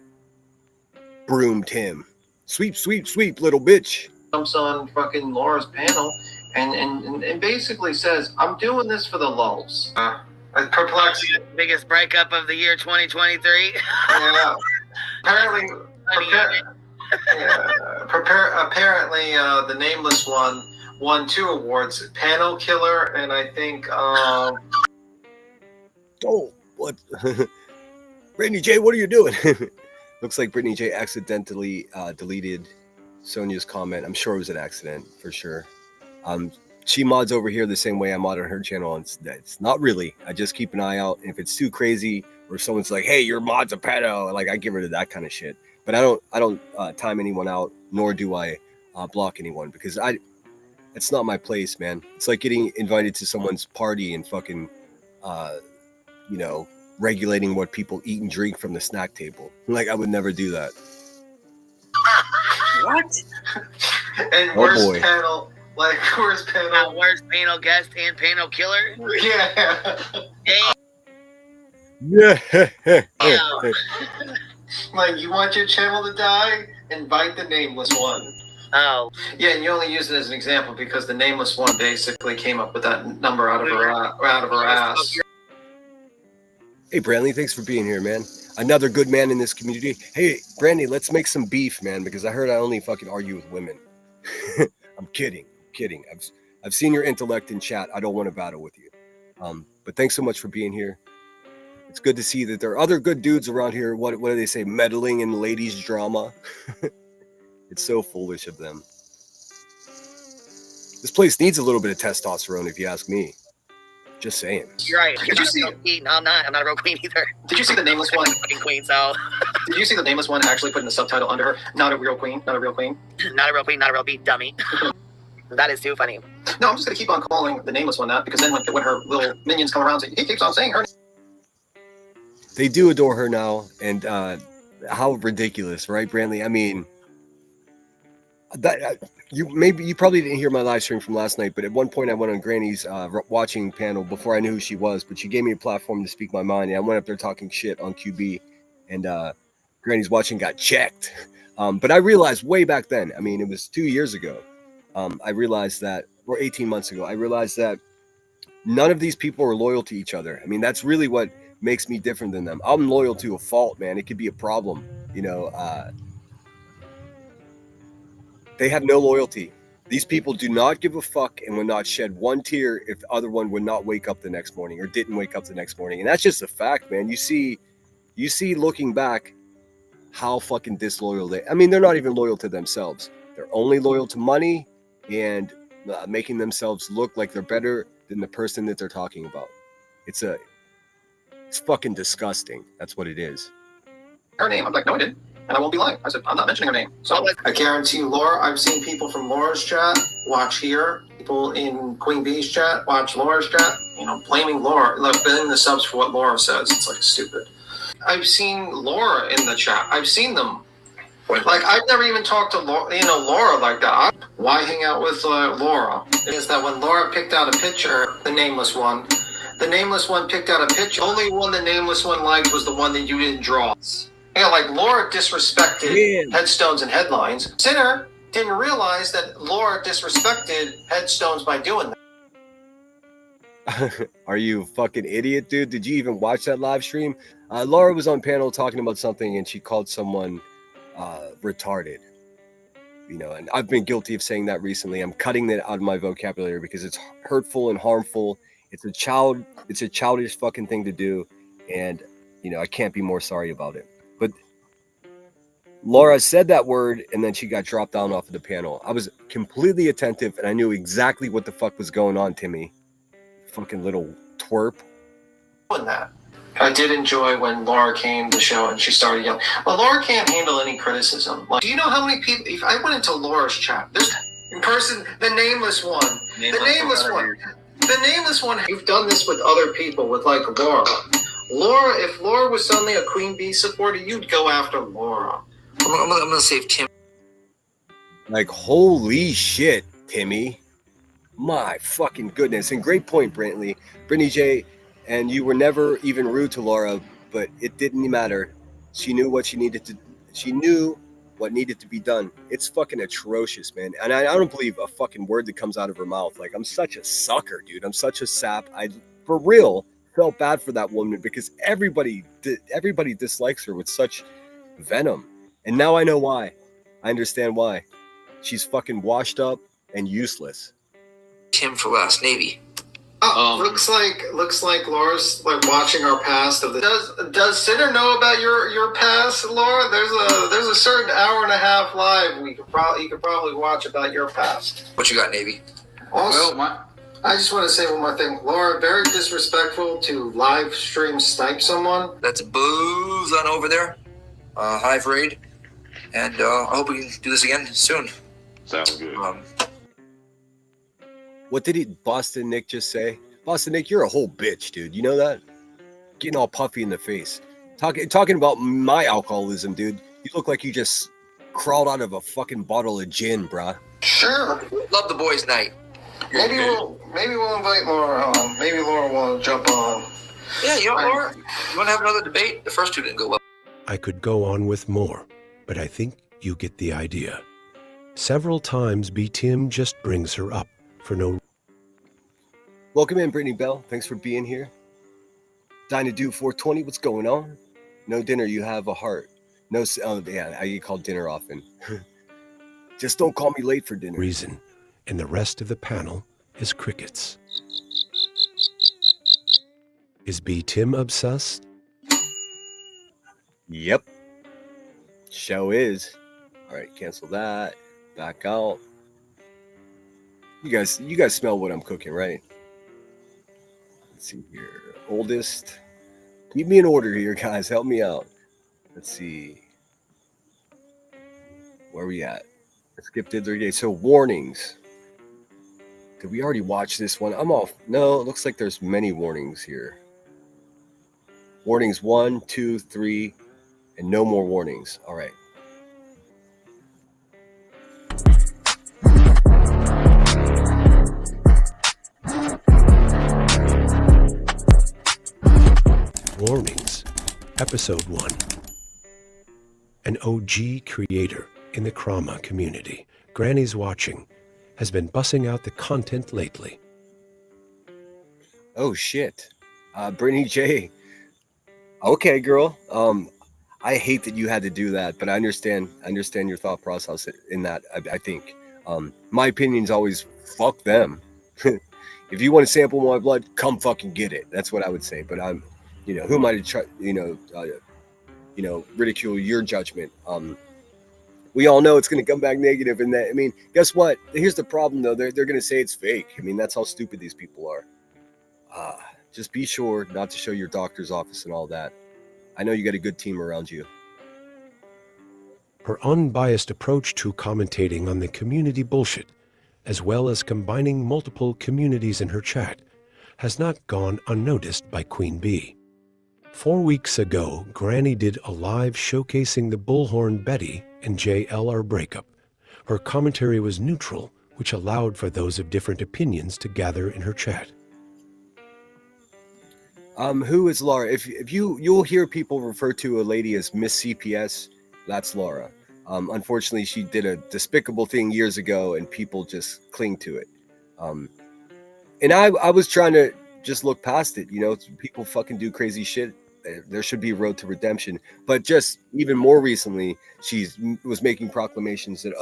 Broomed him. Sweep, sweep, sweep, little bitch. Jumps on fucking Laura's panel and basically says, I'm doing this for the lulz. Perplexing. Biggest breakup of the year 2023. Yeah. Apparently, apparently, the nameless one won 2 awards: panel killer, and I think. Oh, what? Brittany J, what are you doing? Looks like Brittany J accidentally deleted Sonia's comment. I'm sure it was an accident for sure. She mods over here the same way I mod on her channel, and it's not really. I just keep an eye out, and if it's too crazy, or if someone's like, "Hey, your mod's a pedo," I get rid of that kind of shit. But I don't time anyone out, nor do I block anyone, because it's not my place, man. It's like getting invited to someone's party and fucking, regulating what people eat and drink from the snack table. I would never do that. What? And worst panel, worst panel. Worst panel guest and panel killer? Yeah. Yeah. You want your channel to die? Invite the nameless one. Oh. Yeah, and you only use it as an example because the nameless one basically came up with that number out of her ass. Hey, Brantley, thanks for being here, man. Another good man in this community. Hey, Brandy, let's make some beef, man, because I heard I only fucking argue with women. I'm kidding. I've I've seen your intellect in chat. I don't want to battle with you. But thanks so much for being here. It's good to see that there are other good dudes around here. What do they say? Meddling in ladies' drama. It's so foolish of them. This place needs a little bit of testosterone, if you ask me. Just saying. You're right. Did you see? No, I'm not. I'm not a real queen either. Did you see the nameless one? Fucking queen. So. Did you see the nameless one actually putting the subtitle under her? Not a real queen. Not a real queen. Not a real queen. Not a real beat dummy. That is too funny. No, I'm just gonna keep on calling the nameless one that, because then when her little minions come around, he keeps on saying her. They do adore her now, and how ridiculous, right, Brantley? I mean, that you probably didn't hear my live stream from last night, but at one point I went on Granny's watching panel before I knew who she was, but she gave me a platform to speak my mind, and I went up there talking shit on QB, and Granny's watching got checked. But I realized way back then, I mean, it was 2 years ago, I realized that, or 18 months ago, I realized that none of these people are loyal to each other. I mean, that's really what makes me different than them. I'm loyal to a fault, man. It could be a problem, you know. They have no loyalty. These people do not give a fuck and would not shed one tear if the other one would not wake up the next morning or didn't wake up the next morning. And that's just a fact, man. You see looking back how fucking disloyal they. I mean, they're not even loyal to themselves. They're only loyal to money and making themselves look like they're better than the person that they're talking about. It's fucking disgusting. That's what it is. Her name. I'm like, no, I didn't. And I won't be lying. I said, I'm not mentioning her name. So I guarantee you, Laura, I've seen people from Laura's chat watch here. People in Queen Bee's chat watch Laura's chat. You know, blaming Laura, like blaming the subs for what Laura says. It's like stupid. I've seen Laura in the chat. I've seen them. Like, I've never even talked to Laura like that. Why hang out with Laura? Is that when Laura picked out a picture, the nameless one picked out a picture. Only one the nameless one liked was the one that you didn't draw. Yeah, like Laura disrespected headstones and headlines. Sinner didn't realize that Laura disrespected headstones by doing that. Are you a fucking idiot, dude? Did you even watch that live stream? Laura was on panel talking about something and she called someone retarded. You know, and I've been guilty of saying that recently. I'm cutting that out of my vocabulary because it's hurtful and harmful. It's a childish fucking thing to do, and you know, I can't be more sorry about it. But Laura said that word and then she got dropped down off of the panel. I was completely attentive and I knew exactly what the fuck was going on, Timmy. Fucking little twerp. Doing that. I did enjoy when Laura came to the show and she started yelling. Well, Laura can't handle any criticism. Like, do you know how many people? If I went into Laura's chat, there's in person the nameless one, the nameless one. You've done this with other people, with like Laura. If Laura was suddenly a Queen Bee supporter, you'd go after Laura. I'm gonna save Tim. Like, holy shit, Timmy. My fucking goodness. And great point, Brantley. Brittany J. And you were never even rude to Laura, but it didn't matter. She knew what needed to be done. It's fucking atrocious, man. And I don't believe a fucking word that comes out of her mouth. Like, I'm such a sucker, dude. I'm such a sap. I, for real, felt bad for that woman because everybody dislikes her with such venom. And now I know why. I understand why. She's fucking washed up and useless. Tim for last, Navy. Looks like Laura's like watching our past. Does Sinner know about your past, Laura? There's a certain hour and a half live you could probably watch about your past. What you got, Navy? Also, I just want to say one more thing. Laura, very disrespectful to live stream snipe someone. That's booze on over there. Hive raid, and I hope we can do this again soon. Sounds good. What did Boston Nick just say? Boston Nick, you're a whole bitch, dude. You know that? Getting all puffy in the face. Talking about my alcoholism, dude. You look like you just crawled out of a fucking bottle of gin, bruh. Sure. Love the boys' night. Maybe we'll invite Laura on. Maybe Laura will jump on. Yeah, you know, Laura, you want to have another debate? The first two didn't go well. I could go on with more, but I think you get the idea. Several times B. Tim just brings her up for no. Welcome in, Brittany Bell. Thanks for being here. Dinah Do 420, what's going on? No dinner, you have a heart. No, I get called dinner often. Just don't call me late for dinner. Reason, and the rest of the panel is crickets. Is B. Tim obsessed? Yep. Show is. All right, cancel that. Back out. You guys smell what I'm cooking, right? Let's see here. Oldest. Keep me in order here, guys. Help me out. Let's see. Where are we at? Skip did their day. So warnings. Did we already watch this one? I'm off. No, it looks like there's many warnings here. Warnings 1, 2, 3, and no more warnings. All right. Warnings. Episode 1. An OG creator in the Krama community, Granny's Watching, has been bussing out the content lately. Oh shit. Brittany J. Okay, girl. I hate that you had to do that, but I understand your thought process in that. I think. My opinion's always fuck them. If you want to sample my blood, come fucking get it. That's what I would say. But I'm, who am I to try, ridicule your judgment? We all know it's going to come back negative, and that, I mean, guess what? Here's the problem, though. They're going to say it's fake. I mean, that's how stupid these people are. Just be sure not to show your doctor's office and all that. I know you got a good team around you. Her unbiased approach to commentating on the community bullshit, as well as combining multiple communities in her chat, has not gone unnoticed by Queen Bee. 4 weeks ago, Granny did a live showcasing the Bullhorn Betty and JLR breakup. Her commentary was neutral, which allowed for those of different opinions to gather in her chat. Who is Laura? If you'll hear people refer to a lady as Miss CPS, that's Laura. Unfortunately, she did a despicable thing years ago, and people just cling to it. And I was trying to just look past it. People fucking do crazy shit. There should be a road to redemption. But just even more recently, she was making proclamations that,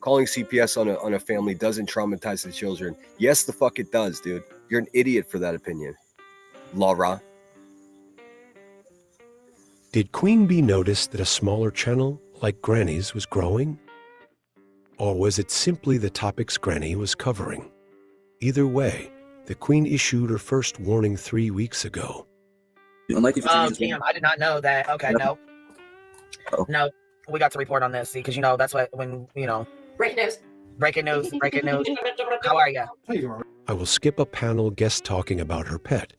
calling CPS on a family doesn't traumatize the children. Yes, the fuck it does, dude. You're an idiot for that opinion, Laura. Did Queen Bee notice that a smaller channel like Granny's was growing? Or was it simply the topics Granny was covering? Either way, the Queen issued her first warning 3 weeks ago. Damn, I did not know that. Okay, no. No, we got to report on this, see, because, that's what, when, Breaking news. breaking news. How are you? I will skip a panel guest talking about her pet,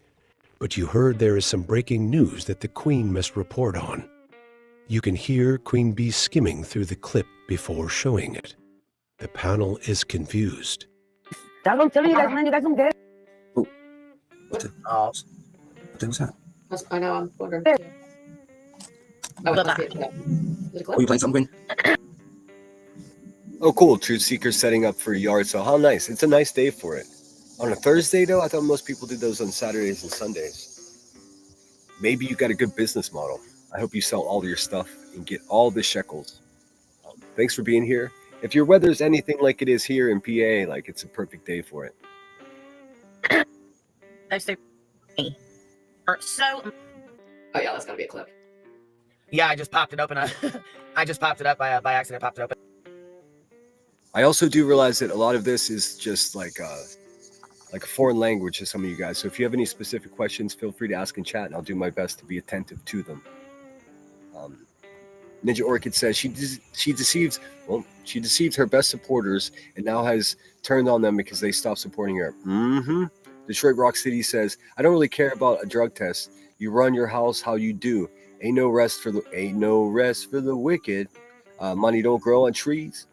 but you heard there is some breaking news that the Queen must report on. You can hear Queen Bee skimming through the clip before showing it. The panel is confused. I'm telling you guys, man, you guys don't get it. What the was that? I know, I'm wondering. Are you playing something, Quinn? Oh, cool. Truth Seeker's setting up for a yard sale. How nice. It's a nice day for it. On a Thursday, though, I thought most people did those on Saturdays and Sundays. Maybe you got a good business model. I hope you sell all your stuff and get all the shekels. Thanks for being here. If your weather's anything like it is here in PA, it's a perfect day for it. So. Oh yeah, that's gotta be a clip. Yeah, I just popped it open. I just popped it up by accident. Popped it open. I also do realize that a lot of this is just like a foreign language to some of you guys. So if you have any specific questions, feel free to ask in chat, and I'll do my best to be attentive to them. Ninja Orchid says she deceives her best supporters and now has turned on them because they stopped supporting her. Detroit Rock City says, I don't really care about a drug test. You run your house how you do. Ain't no rest for the wicked. Money don't grow on trees.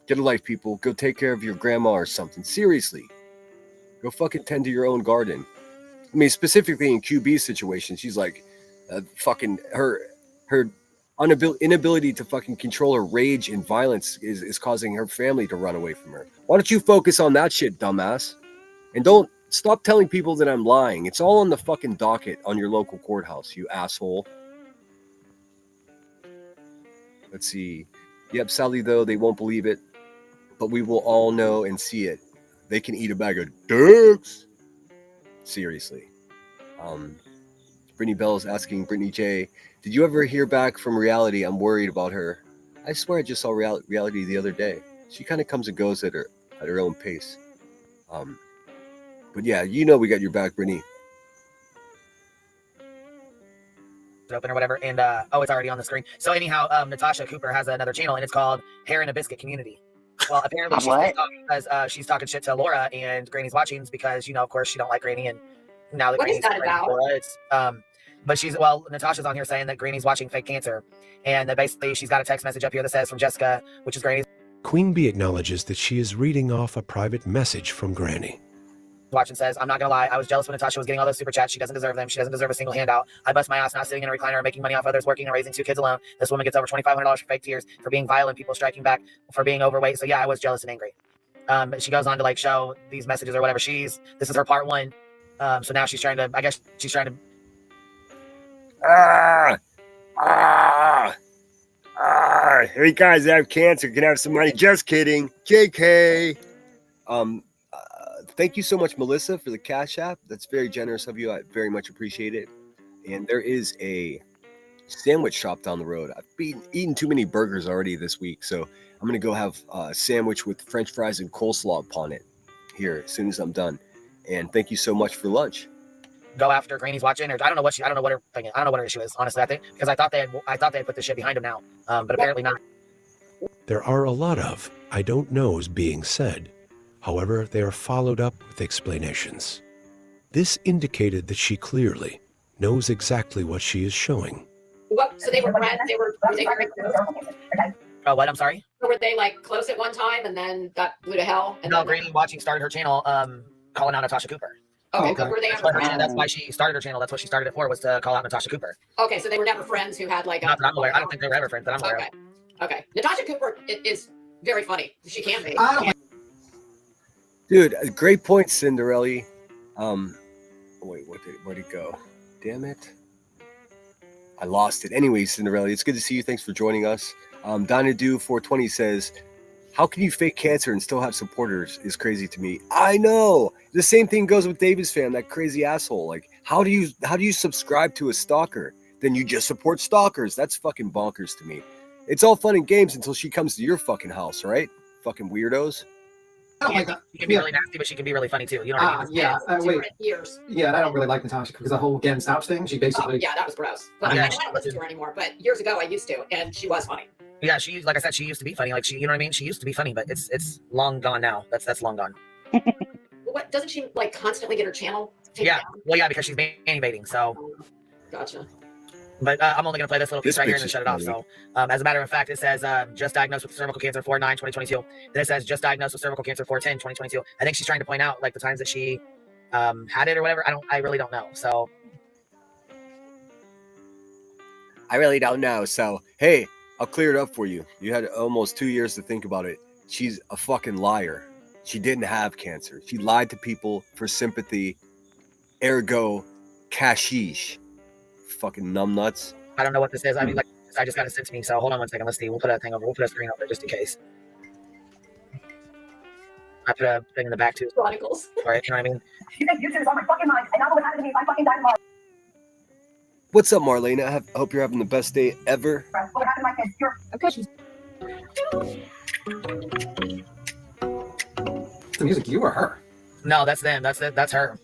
Get a life, people. Go take care of your grandma or something. Seriously. Go fucking tend to your own garden. I mean, specifically in QB's situation, she's like, fucking her inability to fucking control her rage and violence is causing her family to run away from her. Why don't you focus on that shit, dumbass? And don't stop telling people that I'm lying. It's all on the fucking docket on your local courthouse, you asshole. Let's see. Yep, sadly though, they won't believe it, but we will all know and see it. they can eat a bag of dicks. Seriously. Brittany Bell's asking Brittany J, did you ever hear back from Reality? I'm worried about her. I swear I just saw Reality the other day. She kind of comes and goes at her own pace. But yeah, you know we got your back, Brittany. Open or whatever, and it's already on the screen. So anyhow, Natasha Cooper has another channel, and it's called Hair in a Biscuit Community. Well, apparently she's pissed off because she's talking shit to Laura, and Granny's watching because, of course, she don't like Granny, and now that What is Granny's that about? Laura, it's but Natasha's on here saying that Granny's watching fake cancer, and that basically she's got a text message up here that says from Jessica, which is Granny's Queen Bee acknowledges that she is reading off a private message from Granny. watching, says, I'm not gonna lie, I was jealous when Natasha was getting all those super chats. She doesn't deserve them. She doesn't deserve a single handout. I bust my ass not sitting in a recliner and making money off others, working and raising 2 kids alone. This woman gets over $2,500 for fake tears, for being violent, people striking back, for being overweight. So yeah, I was jealous and angry. But she goes on to show these messages or whatever. This is her part 1. So now she's trying to, Hey guys, I have cancer. Can I have some money? Just kidding. JK. Thank you so much, Melissa, for the Cash App. That's very generous of you. I very much appreciate it. And there is a sandwich shop down the road. I've been eating too many burgers already this week, so I'm gonna go have a sandwich with French fries and coleslaw upon it here as soon as I'm done. And thank you so much for lunch. go after Granny's watching, or I don't know what her thing is. I don't know what her issue is, honestly. I think because I thought they had put this shit behind him now, but apparently not. There are a lot of I don't knows being said. However, they are followed up with explanations. This indicated that she clearly knows exactly what she is showing. What? So they were friends. Were they very close? Oh, what? I'm sorry. Or were they close at one time and then got blew to hell? And no, Granny watching started her channel, calling out Natasha Cooper. Okay, but were they ever friends? That's why she started her channel. That's what she started it for, was to call out Natasha Cooper. Okay, so they were never friends who had Not that I'm aware. I don't think they were ever friends, but I'm aware. Okay. Okay. Natasha Cooper is very funny. She can be. Dude, great point, Cinderella. Wait, where'd it go? Damn it. I lost it. Anyway, Cinderella, it's good to see you. Thanks for joining us. Donadu420 says, how can you fake cancer and still have supporters is crazy to me. I know. The same thing goes with Davis fam, that crazy asshole. How do you subscribe to a stalker? Then you just support stalkers. That's fucking bonkers to me. It's all fun and games until she comes to your fucking house, right? Fucking weirdos. She can be really nasty, but she can be really funny too. You know what I mean? Yeah. Wait. Years. Yeah, and I don't really like Natasha because the whole Gen Ouch thing. She basically. Oh, yeah, that was gross. But I don't listen to her anymore. But years ago, I used to, and she was funny. Yeah, she, like I said, she used to be funny. You know what I mean? She used to be funny, but it's long gone now. That's long gone. What doesn't she constantly get her channel taken Yeah. down? Well, yeah, because she's banning baiting. So. Gotcha. But I'm only going to play this little piece right here and then shut it off. So, as a matter of fact, it says just diagnosed with cervical cancer 4/9/2022. Then it says just diagnosed with cervical cancer 4/10/2022. I think she's trying to point out the times that she had it or whatever. I really don't know. So I really don't know. So, hey, I'll clear it up for you. You had almost 2 years to think about it. She's a fucking liar. She didn't have cancer. She lied to people for sympathy. Ergo, cashish. Fucking numbnuts. I don't know what this is. I mean, I just got it sent to me. So hold on one second. Let's see. We'll put a thing over. We'll put a screen over just in case. I put a thing in the back too. Chronicles. Right? You know what I mean? You think YouTube is on my fucking mind, and now what happened to me if I fucking die tomorrow? What's up, Marlena? I hope you're having the best day ever. What happened to my kids? Of course she's. The music, you or her? No, that's them. That's it. That's her.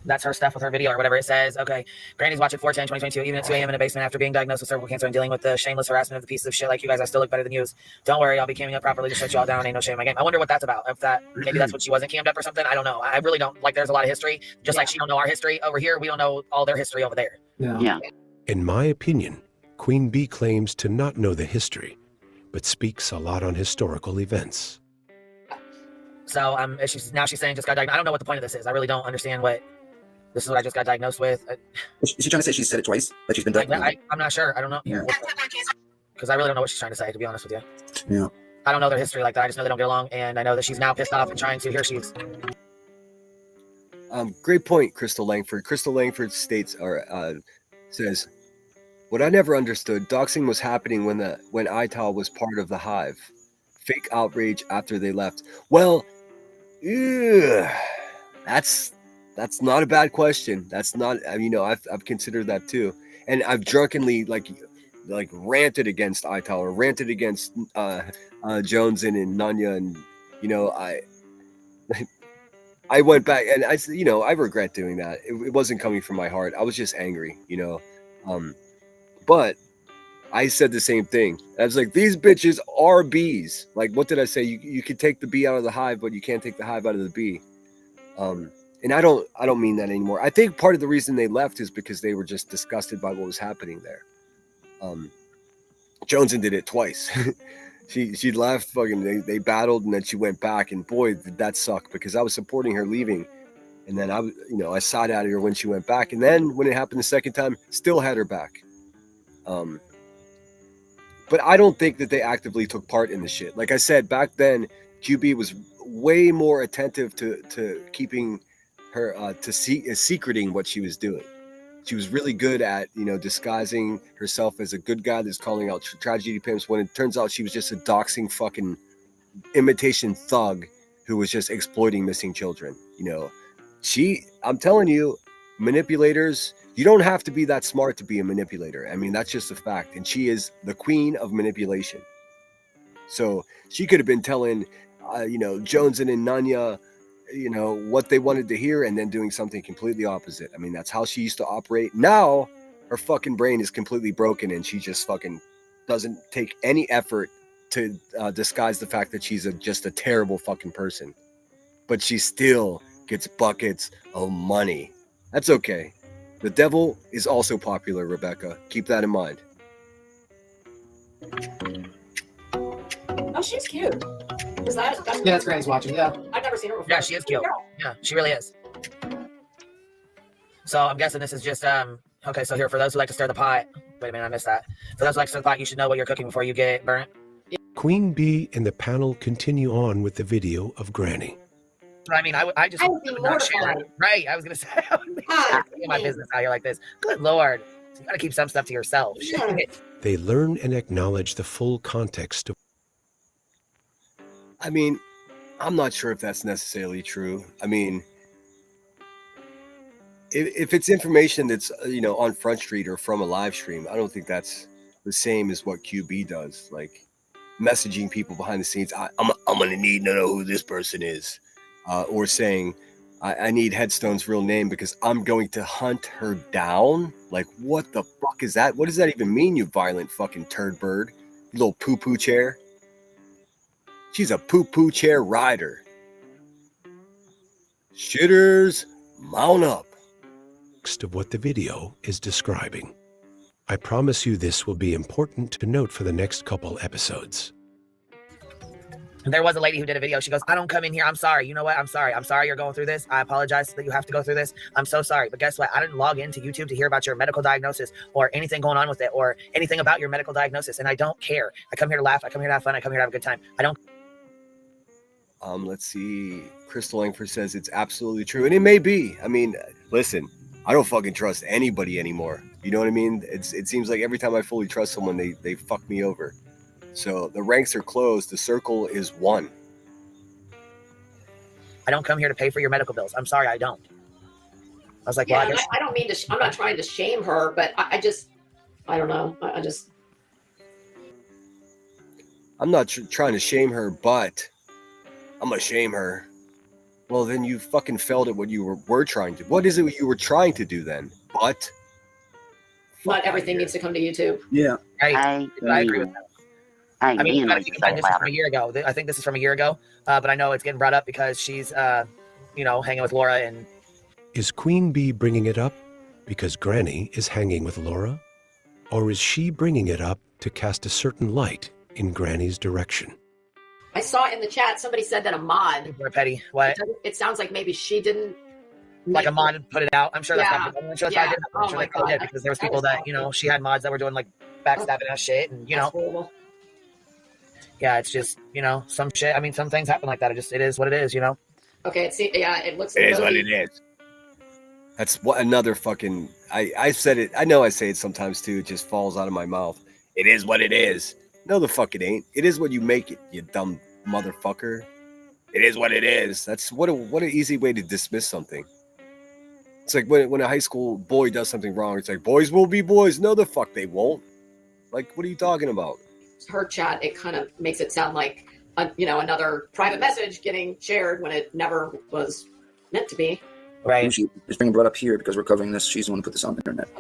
That's her stuff with her video or whatever. It says, okay, Granny's watching 4/10/2022, even at 2 a.m. in a basement after being diagnosed with cervical cancer and dealing with the shameless harassment of the pieces of shit like you guys. I still look better than you. Don't worry, I'll be camming up properly to shut you all down. Ain't no shame in my game. I wonder what that's about. If maybe that's what she wasn't cammed up or something. I don't know. I really don't. There's a lot of history. Just like she don't know our history over here, we don't know all their history over there. Yeah. In my opinion, Queen Bee claims to not know the history, but speaks a lot on historical events. So she's saying just got diagnosed. I don't know what the point of this is. I really don't understand what. This is what I just got diagnosed with. Is she trying to say she said it twice? That she's been diagnosed? I'm not sure. I don't know. Yeah. Because I really don't know what she's trying to say, to be honest with you. Yeah. I don't know their history like that. I just know they don't get along, and I know that she's now pissed off and trying to. Here she is. Great point, Crystal Langford. Crystal Langford states says, what I never understood, doxing was happening when ITAL was part of the Hive. Fake outrage after they left. Well, Ugh, that's not a bad question. That's not, I've considered that too, and I've drunkenly like ranted against Ital or ranted against Jones and Nanya, and I I went back and I I regret doing that. It wasn't coming from my heart. I was just angry, but I said the same thing. I was like, these bitches are bees. Like, what did I say? You can take the bee out of the hive, but you can't take the hive out of the bee. And I don't mean that anymore. I think part of the reason they left is because they were just disgusted by what was happening there. Joneson did it twice. she left, fucking they battled, and then she went back, and boy, did that suck, because I was supporting her leaving, and then I side at her when she went back, and then when it happened the second time, still had her back. But I don't think that they actively took part in the shit. Like I said, back then, QB was way more attentive to keeping her secreting what she was doing. She was really good at disguising herself as a good guy that's calling out tragedy pimps, when it turns out she was just a doxing fucking imitation thug who was just exploiting missing children. I'm telling you, manipulators, you don't have to be that smart to be a manipulator. I mean, that's just a fact. And she is the queen of manipulation. So she could have been telling, Joneson and Nanya, what they wanted to hear, and then doing something completely opposite. I mean, that's how she used to operate. Now her fucking brain is completely broken, and she just fucking doesn't take any effort to disguise the fact that she's just a terrible fucking person. But she still gets buckets of money. That's okay. The devil is also popular, Rebecca. Keep that in mind. Oh, she's cute. Is that's Yeah, that's Granny's watching. Yeah. I've never seen her before. Yeah, she is cute. Yeah, she really is. So I'm guessing this is just okay. So here, for those who like to stir the pot. Wait a minute, I missed that. For those who like to stir the pot, you should know what you're cooking before you get burnt. Queen Bee and the panel continue on with the video of Granny. I mean, I just would be not share. mortified. Right, I was gonna say, I would be sharing my business out here like this. Good Lord, so you gotta keep some stuff to yourself. Shit. They learn and acknowledge the full context of. I mean, I'm not sure if that's necessarily true. I mean, if it's information that's on Front Street or from a live stream, I don't think that's the same as what QB does. Like messaging people behind the scenes. I'm gonna need to know who this person is, or saying I need Headstone's real name because I'm going to hunt her down. Like, what the fuck is that? What does that even mean, you violent fucking turd bird? You little poo-poo chair. She's a poo-poo chair rider. Shitters, mount up. Of what the video is describing. I promise you this will be important to note for the next couple episodes. There was a lady who did a video. She goes, I don't come in here. I'm sorry. You know what? I'm sorry. I'm sorry you're going through this. I apologize that you have to go through this. I'm so sorry. But guess what? I didn't log into YouTube to hear about your medical diagnosis or anything going on with it or anything about your medical diagnosis. And I don't care. I come here to laugh. I come here to have fun. I come here to have a good time. I don't. Let's see. Crystal Langford says it's absolutely true. And it may be. I mean, listen, I don't fucking trust anybody anymore. You know what I mean? It seems like every time I fully trust someone, they fuck me over. So the ranks are closed. The circle is one. I don't come here to pay for your medical bills. I'm sorry, I don't. I was like, Yeah, well, I guess. I don't mean to. I'm not trying to shame her, but I don't know. I just. I'm not trying to shame her, but I'm gonna shame her. Well, then you fucking failed at what you were trying to. What is it you were trying to do then? But Not everything needs to come to YouTube. Yeah. I agree with that. I mean, this is from a year ago. I think this is from a year ago, but I know it's getting brought up because she's, hanging with Laura. And is Queen Bee bringing it up because Granny is hanging with Laura? Or is she bringing it up to cast a certain light in Granny's direction? I saw in the chat somebody said that a mod. Petty, what? It sounds like maybe she didn't. Like a mod put it out. I'm sure that's not. I'm sure that's Yeah. I'm sure they did because there was people that she had mods that were doing like backstabbing ass shit, and yeah, it's just some shit. I mean, some things happen like that. It is what it is. Okay, it looks. It is what it is. That's what another fucking. I said it. I know I say it sometimes too. It just falls out of my mouth. It is what it is. No, the fuck it ain't. It is what you make it, you dumb motherfucker. It is what it is. That's what an easy way to dismiss something. It's like when a high school boy does something wrong, it's like, boys will be boys. No, the fuck they won't. Like, what are you talking about? Her chat, it kind of makes it sound like, another private message getting shared when it never was meant to be. Right. It's being brought up here because we're covering this. She's the one who put this on the internet.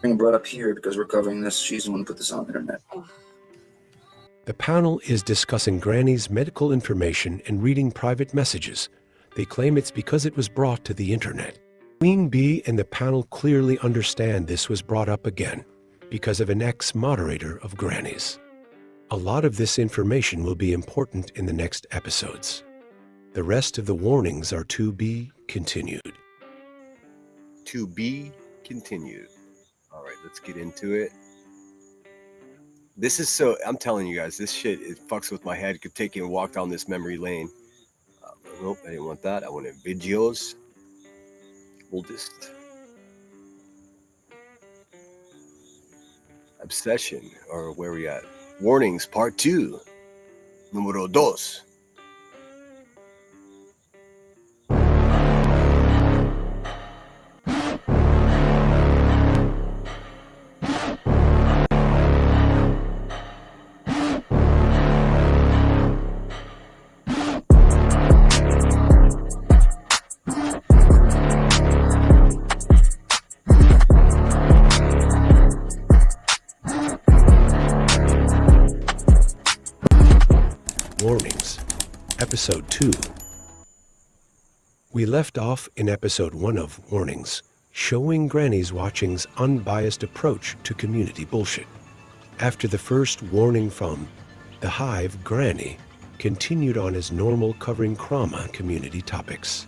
Being brought up here because we're covering this. She's the one who put this on the internet. The panel is discussing Granny's medical information and reading private messages. They claim it's because it was brought to the internet. Queen Bee and the panel clearly understand this was brought up again because of an ex-moderator of Granny's. A lot of this information will be important in the next episodes. The rest of the warnings are to be continued. To be continued. All right, let's get into it. This is so, I'm telling you guys, this shit, it fucks with my head. Could take you and walk down this memory lane. Nope, I didn't want that. I wanted videos. Oldest. Obsession, or where we at? Warnings, part 2. Número 2. Warnings. Episode 2. We left off in Episode 1 of Warnings, showing Granny's Watching's unbiased approach to community bullshit. After the first warning from The Hive, Granny continued on as normal, covering Krama community topics.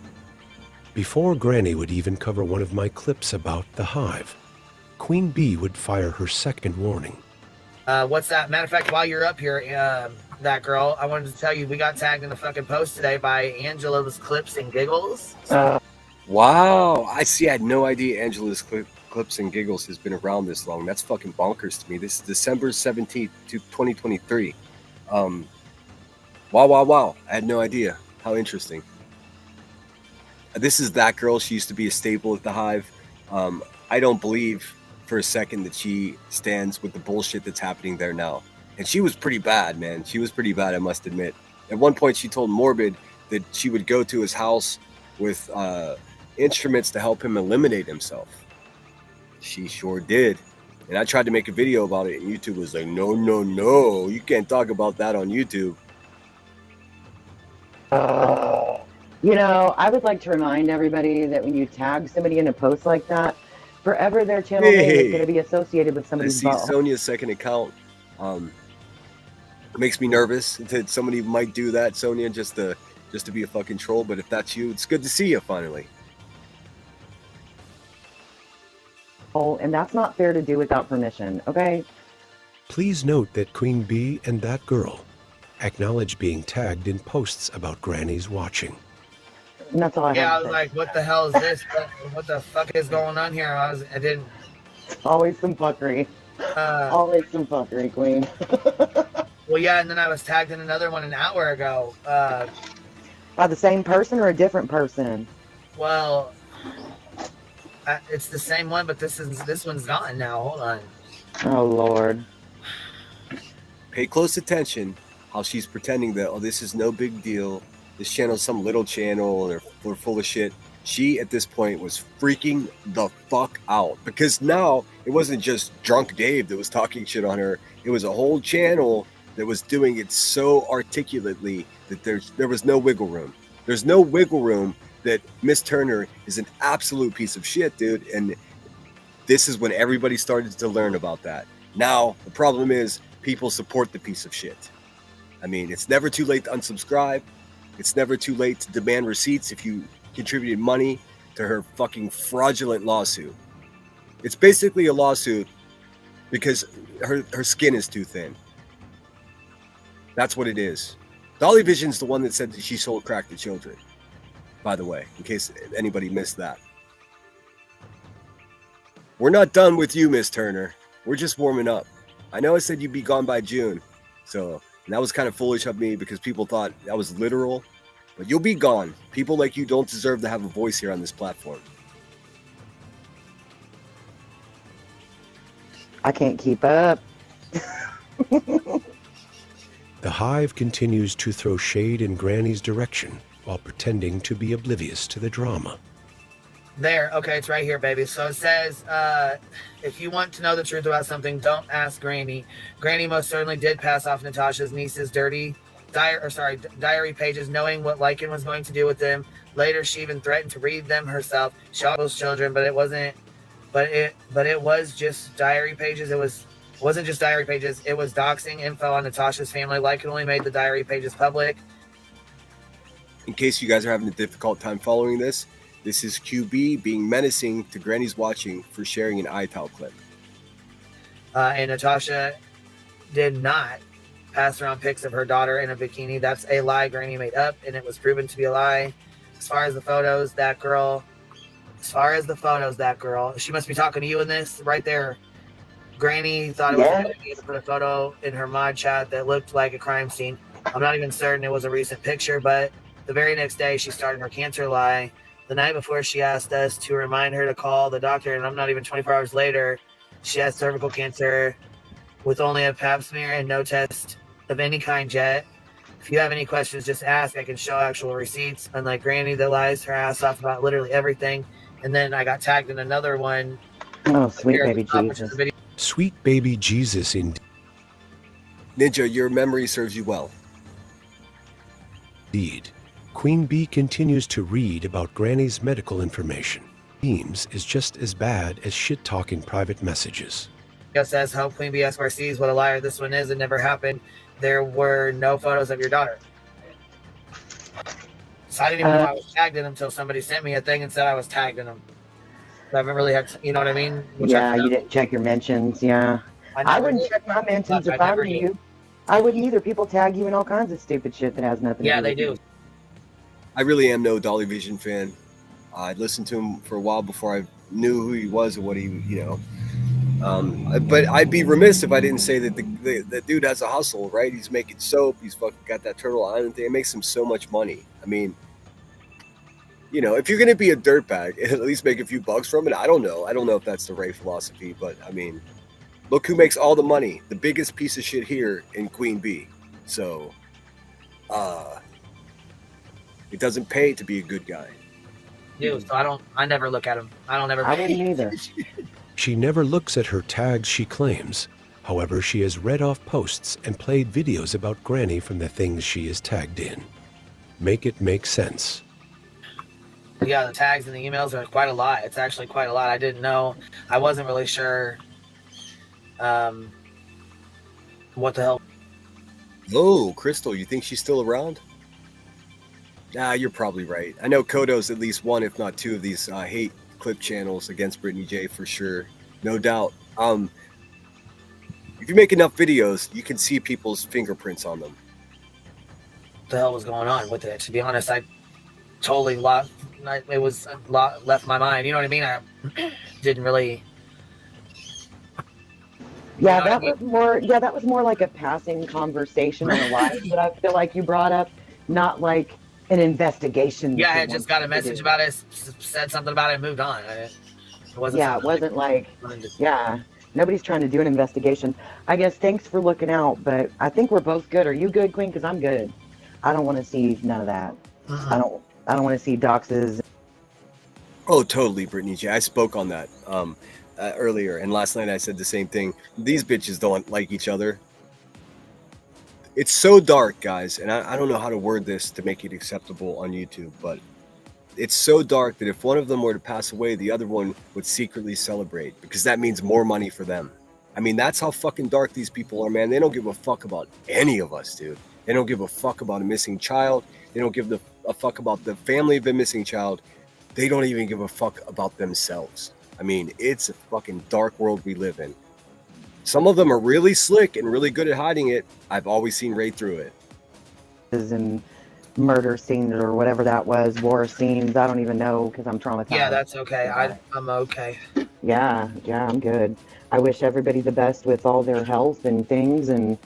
Before Granny would even cover one of my clips about The Hive, Queen Bee would fire her second warning. What's that? Matter of fact, while you're up here, that girl, I wanted to tell you, we got tagged in a fucking post today by Angela's Clips and Giggles. Wow. I had no idea Angela's Clips and Giggles has been around this long. That's fucking bonkers to me. This is December 17th, 2023. Wow. I had no idea. How interesting. This is that girl. She used to be a staple at the Hive. I don't believe for a second that she stands with the bullshit that's happening there now. And she was pretty bad, man. She was pretty bad, I must admit. At one point, she told Morbid that she would go to his house with instruments to help him eliminate himself. She sure did. And I tried to make a video about it, and YouTube was like, no, you can't talk about that on YouTube. I would like to remind everybody that when you tag somebody in a post like that, forever their channel name is going to be associated with I somebody's see bow. Sonia's second account. Makes me nervous that somebody might do that, Sonia, just to be a fucking troll. But if that's you, it's good to see you finally. Oh, and that's not fair to do without permission, okay? Please note that Queen Bee and that girl acknowledge being tagged in posts about Granny's Watching. And that's all I Yeah, I have was to say. like, what the hell is this? What the fuck is going on here? I didn't. Always some fuckery. Always some fuckery, Queen. Well, yeah, and then I was tagged in another one an hour ago. By the same person or a different person? Well, it's the same one, but this one's gone now. Hold on. Oh, Lord. Pay close attention how she's pretending that, oh, this is no big deal. This channel's some little channel, and they're full of shit. She, at this point, was freaking the fuck out. Because now, it wasn't just Drunk Dave that was talking shit on her. It was a whole channel that was doing it so articulately that there was no wiggle room. There's no wiggle room that Miss Turner is an absolute piece of shit, dude. And this is when everybody started to learn about that. Now, the problem is people support the piece of shit. I mean, it's never too late to unsubscribe. It's never too late to demand receipts if you contributed money to her fucking fraudulent lawsuit. It's basically a lawsuit because her skin is too thin. That's what it is. Dolly Vision's the one that said that she sold crack to children, by the way, in case anybody missed that. We're not done with you, Miss Turner. We're just warming up. I know I said you'd be gone by June, and that was kind of foolish of me because people thought that was literal. But you'll be gone. People like you don't deserve to have a voice here on this platform. I can't keep up. The Hive continues to throw shade in Granny's direction while pretending to be oblivious to the drama. There, okay, it's right here, baby. So it says, if you want to know the truth about something, don't ask Granny. Granny most certainly did pass off Natasha's niece's diary pages, knowing what Lycan was going to do with them. Later, she even threatened to read them herself. She shot those children, but it was just diary pages. It wasn't just diary pages. It was doxing info on Natasha's family. Lycan only made the diary pages public. In case you guys are having a difficult time following this, this is QB being menacing to Granny's watching for sharing an iTowel clip. And Natasha did not pass around pics of her daughter in a bikini. That's a lie Granny made up, and it was proven to be a lie. As far as the photos, that girl, she must be talking to you in this right there. Granny thought it was a good idea to put a photo in her mod chat that looked like a crime scene. I'm not even certain it was a recent picture, but the very next day she started her cancer lie. The night before, she asked us to remind her to call the doctor, and I'm not even 24 hours later, she has cervical cancer with only a pap smear and no test of any kind yet. If you have any questions, just ask. I can show actual receipts, unlike Granny that lies her ass off about literally everything. And then I got tagged in another one. Oh, sweet baby Jesus. Sweet baby Jesus indeed. Ninja, your memory serves you well. Indeed. Queen Bee continues to read about Granny's medical information. Memes is just as bad as shit-talking private messages. Says, help Queen Bee Esquire sees what a liar this one is. It never happened. There were no photos of your daughter. So I didn't even know I was tagged in them until somebody sent me a thing and said I was tagged in them. I haven't really had, you know what I mean? Yeah, you didn't check your mentions. Yeah, I wouldn't check my mentions if I were you. I wouldn't either. People tag you in all kinds of stupid shit that has nothing to do with they do. I really am no Dolly Vision fan. I listened to him for a while before I knew who he was or what he, but I'd be remiss if I didn't say that the dude has a hustle, right? He's making soap. He's fucking got that Turtle Island thing. It makes him so much money. I mean, if you're going to be a dirtbag, at least make a few bucks from it. I don't know. I don't know if that's the right philosophy, but I mean, look who makes all the money. The biggest piece of shit here in Queen Bee. So, it doesn't pay to be a good guy. So I never look at him. I wouldn't either. She never looks at her tags, she claims. However, she has read off posts and played videos about Granny from the things she is tagged in. Make it make sense. Yeah, the tags and the emails are quite a lot. It's actually quite a lot. I didn't know. I wasn't really sure what the hell. Oh, Crystal, you think she's still around? Nah, you're probably right. I know Kodo's at least one, if not two, of these hate clip channels against Brittany J for sure. No doubt. If you make enough videos, you can see people's fingerprints on them. What the hell was going on with it? To be honest, I totally left my mind. You know what I mean? I didn't really. Yeah, that was more. Yeah, that was more like a passing conversation on a live that I feel like you brought up, not like an investigation. Yeah, I had just got a message about it, said something about it, and moved on. It wasn't like. Yeah, nobody's trying to do an investigation. I guess thanks for looking out, but I think we're both good. Are you good, Queen? Because I'm good. I don't want to see none of that. I don't want to see doxes. Oh, totally, Brittany J. I spoke on that earlier, and last night I said the same thing. These bitches don't like each other. It's so dark, guys, and I don't know how to word this to make it acceptable on YouTube, but it's so dark that if one of them were to pass away, the other one would secretly celebrate because that means more money for them. I mean, that's how fucking dark these people are, man. They don't give a fuck about any of us, dude. They don't give a fuck about a missing child. They don't give a fuck about the family of a missing child. They don't even give a fuck about themselves. I mean, it's a fucking dark world we live in. Some of them are really slick and really good at hiding it. I've always seen right through it. And murder scenes or whatever that was, war scenes. I don't even know because I'm traumatized. Yeah, that's okay. I'm okay. Yeah, I'm good. I wish everybody the best with all their health and things. And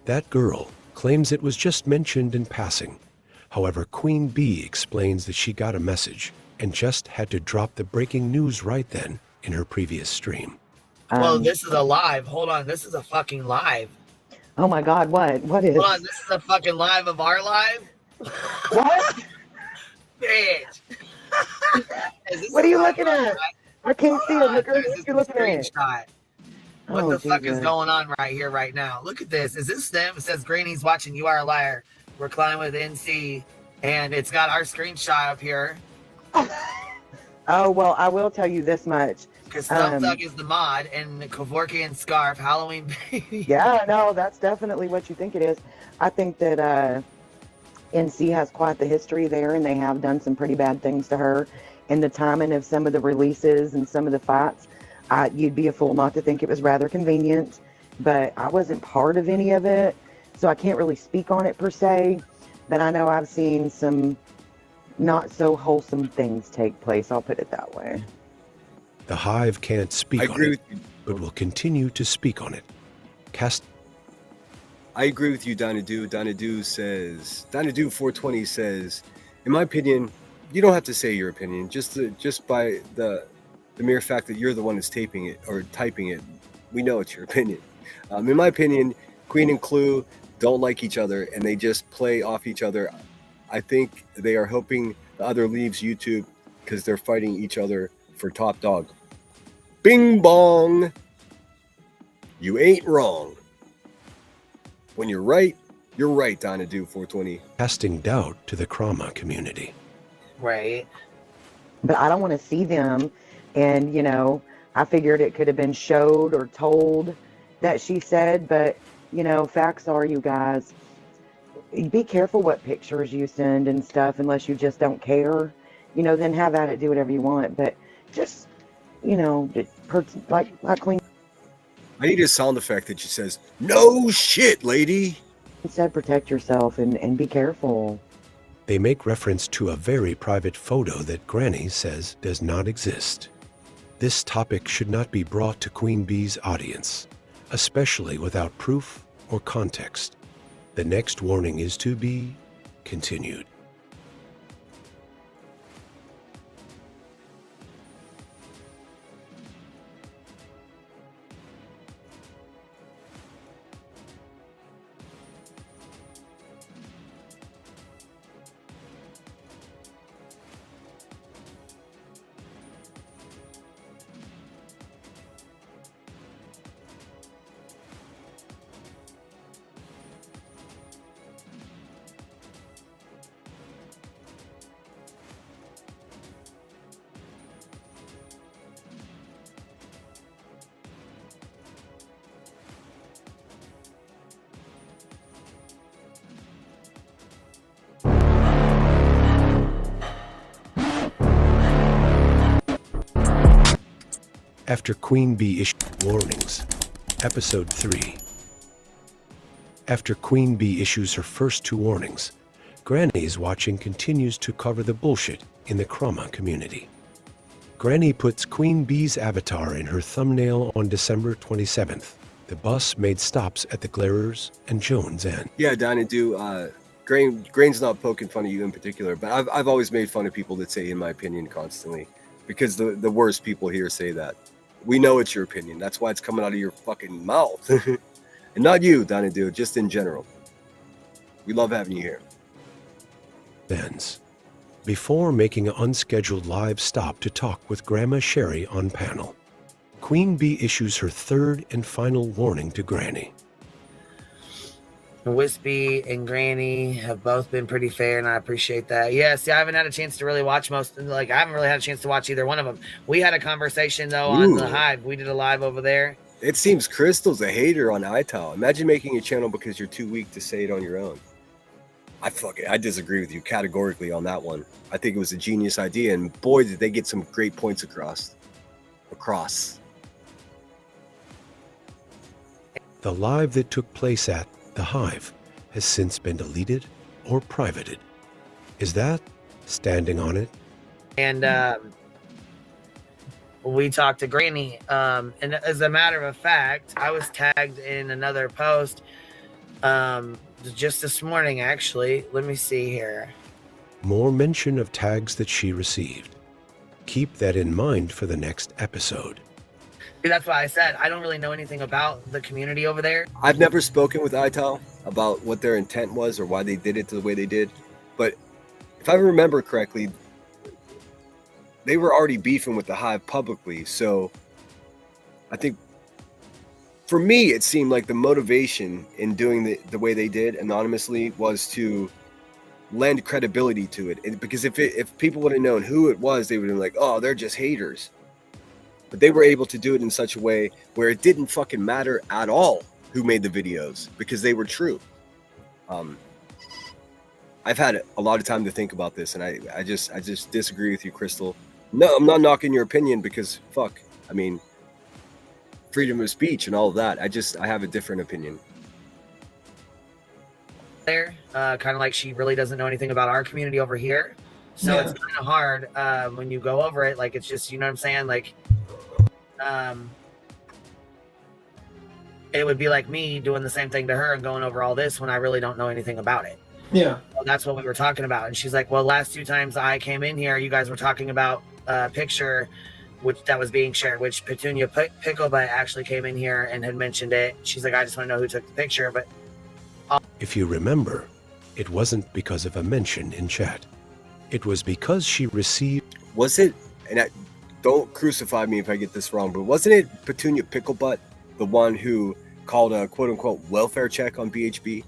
that girl claims it was just mentioned in passing. However, Queen Bee explains that she got a message and just had to drop the breaking news right then in her previous stream. Well, this is a live. Hold on. This is a fucking live. Oh my God, what? What is? Hold on. This is a fucking live of our live? What? Bitch. What are you looking at? I can't see it. Look, This what is you're a looking at. screenshot. What Oh, the fuck is Jesus. going on right here, right now? Look at this. Is this them? It says Granny's watching You Are a Liar. Recline with NC. And it's got our screenshot up here. Oh, well, I will tell you this much. Because Thumb Thug is the mod and the Kevorkian Scarf, Halloween Baby. Yeah, no, that's definitely what you think it is. I think that NC has quite the history there, and they have done some pretty bad things to her. And the timing of some of the releases and some of the fights, you'd be a fool not to think it was rather convenient. But I wasn't part of any of it, so I can't really speak on it per se. But I know I've seen some not so wholesome things take place. I'll put it that way. The Hive can't speak on it, but will continue to speak on it. I agree with you, Donadoo. Donadoo 420 says, in my opinion, you don't have to say your opinion. Just by the mere fact that you're the one that's taping it or typing it, we know it's your opinion. In my opinion, Queen and Clue don't like each other, and they just play off each other. I think they are hoping the other leaves YouTube because they're fighting each other for top dog. Bing bong! You ain't wrong. When you're right, Donadoo 420. Casting doubt to the Krama community. Right. But I don't want to see them. And, I figured it could have been showed or told that she said. But, facts are, you guys, be careful what pictures you send and stuff unless you just don't care. Then have at it, do whatever you want. But just, like Queen. I need a sound effect that just says, "No shit, lady." Instead, protect yourself and be careful. They make reference to a very private photo that Granny says does not exist. This topic should not be brought to Queen Bee's audience, especially without proof or context. The next warning is to be continued. After Queen Bee issued warnings, Episode 3. After Queen Bee issues her first 2 warnings, Granny's Watching continues to cover the bullshit in the Krama community. Granny puts Queen Bee's avatar in her thumbnail on December 27th. The bus made stops at the Leurs and Jones End. Yeah, Donadoo, Grain's not poking fun at you in particular, but I've always made fun of people that say, in my opinion, constantly, because the worst people here say that. We know it's your opinion. That's why it's coming out of your fucking mouth. And not you, Donadoo, just in general. We love having you here. Ends. Before making an unscheduled live stop to talk with Grandma Sherry on panel, Queen Bee issues her third and final warning to Granny. Wispy and Granny have both been pretty fair, and I appreciate that. Yeah, see, I haven't had a chance to really watch I haven't really had a chance to watch either one of them. We had a conversation, though, on the Hive. We did a live over there. It seems Crystal's a hater on iTal. Imagine making a channel because you're too weak to say it on your own. I disagree with you categorically on that one. I think it was a genius idea, and boy, did they get some great points across. The live that took place at The Hive has since been deleted or privated. Is that standing on it? And we talked to Granny. And as a matter of fact, I was tagged in another post just this morning, actually. Let me see here. more mention of tags that she received. Keep that in mind for the next episode. That's why I said I don't really know anything about the community over there. I've never spoken with ITAL about what their intent was or why they did it the way they did. But if I remember correctly, they were already beefing with the Hive publicly. So I think for me, it seemed like the motivation in doing the way they did anonymously was to lend credibility to it. Because if people would have known who it was, they would have been like, oh, they're just haters. But they were able to do it in such a way where it didn't fucking matter at all who made the videos because they were true. I've had a lot of time to think about this, and I just disagree with you, Crystal. No, I'm not knocking your opinion because fuck. I mean, freedom of speech and all of that. I have a different opinion. There, kind of like she really doesn't know anything about our community over here. So it's kind of hard when you go over it. Like, it's just, you know what I'm saying? Like, it would be like me doing the same thing to her and going over all this when I really don't know anything about it. Yeah. Well, that's what we were talking about. And she's like, well, last 2 times I came in here, you guys were talking about a picture that was being shared, which Petunia Picklebutt actually came in here and had mentioned it. She's like, I just want to know who took the picture. But if you remember, it wasn't because of a mention in chat. It was because she received... Was it, and don't crucify me if I get this wrong, but wasn't it Petunia Picklebutt, the one who called a quote-unquote welfare check on BHB?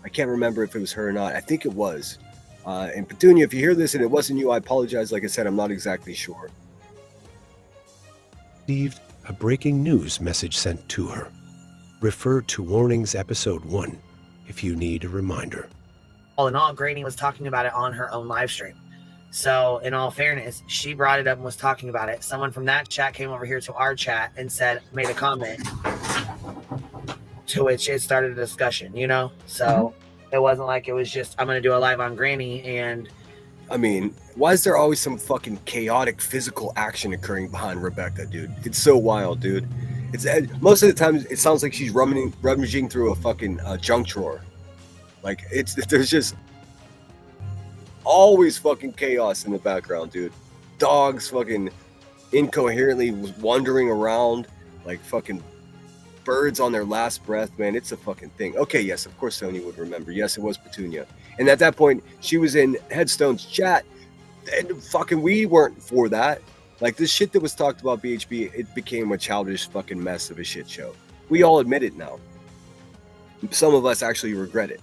I can't remember if it was her or not. I think it was. And Petunia, if you hear this and it wasn't you, I apologize. Like I said, I'm not exactly sure. Received a breaking news message sent to her. Refer to Warnings Episode 1 if you need a reminder. all in all, Granny was talking about it on her own live stream. So in all fairness, she brought it up and was talking about it. Someone from that chat came over here to our chat and made a comment, to which it started a discussion, you know? So it wasn't like it was just, I'm going to do a live on Granny. And I mean, why is there always some fucking chaotic physical action occurring behind Rebecca, dude? It's so wild, dude. It's most of the time it sounds like she's rummaging through a fucking junk drawer. Like there's just always fucking chaos in the background, dude. Dogs fucking incoherently wandering around like fucking birds on their last breath, man. It's a fucking thing. Okay, yes, of course Sony would remember. Yes, it was Petunia. And at that point, she was in Headstone's chat, and fucking we weren't for that. Like, this shit that was talked about BHB, it became a childish fucking mess of a shit show. We all admit it now. Some of us actually regret it.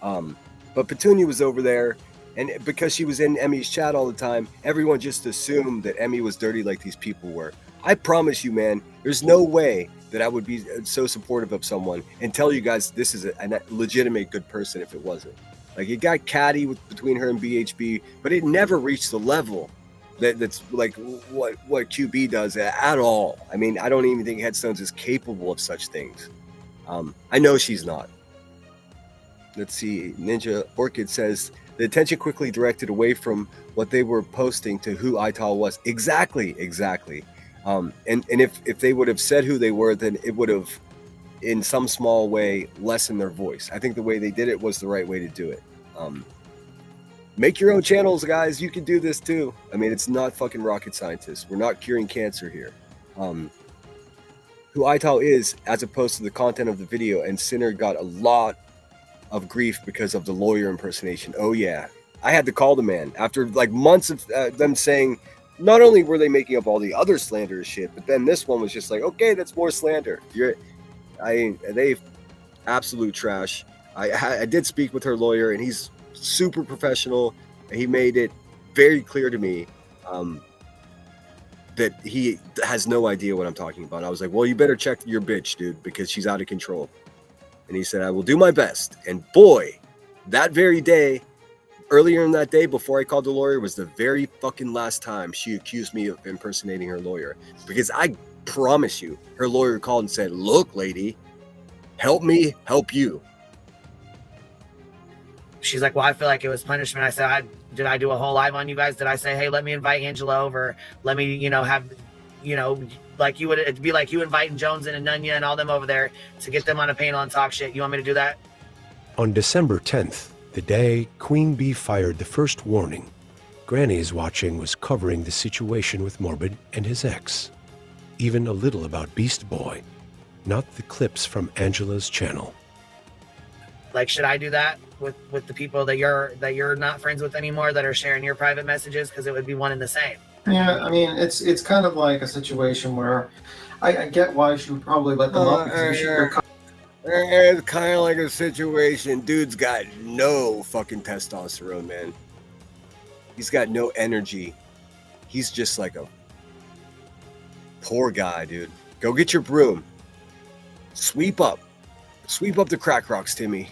But Petunia was over there, and because she was in Emmy's chat all the time, everyone just assumed that Emmy was dirty like these people were. I promise you, man, there's no way that I would be so supportive of someone and tell you guys this is a legitimate good person if it wasn't. Like, it got catty between her and BHB, but it never reached the level that's like what QB does at all. I mean, I don't even think Headstones is capable of such things. I know she's not. Let's see. Ninja Orchid says the attention quickly directed away from what they were posting to who Ital was. Exactly. And if they would have said who they were, then it would have, in some small way, lessened their voice. I think the way they did it was the right way to do it. Make your own channels, guys. You can do this too. I mean, it's not fucking rocket scientists. We're not curing cancer here. Who Ital is, as opposed to the content of the video, and Sinner got a lot of grief because of the lawyer impersonation. Oh yeah, I had to call the man after like months of them saying not only were they making up all the other slanderous shit, but then this one was just like, okay, that's more slander. They absolute trash. I did speak with her lawyer, and he's super professional. He made it very clear to me that he has no idea what I'm talking about. I was like, well, you better check your bitch, dude, because she's out of control. And he said, I will do my best. And boy, that very day, earlier in that day, before I called the lawyer, was the very fucking last time she accused me of impersonating her lawyer. Because I promise you, her lawyer called and said, look, lady, help me help you. she's like, well, I feel like it was punishment. I said, did I do a whole live on you guys? Did I say, hey, let me invite Angela over? Let me, like you would, it'd be like you inviting Jones and Nunya and all them over there to get them on a panel and talk shit. You want me to do that? On December 10th, The day Queen Bee fired the first warning, Granny's watching was covering the situation with Morbid and his ex. Even a little about Beast Boy, not the clips from Angela's channel. Like, should I do that with the people that you're not friends with anymore that are sharing your private messages? Because it would be one and the same. Yeah, I mean, it's kind of like a situation where I get why she would probably let them up because it's kind of like a situation. Dude's got no fucking testosterone, man. He's got no energy. He's just like a poor guy, dude. Go get your broom. Sweep up the crack rocks, Timmy.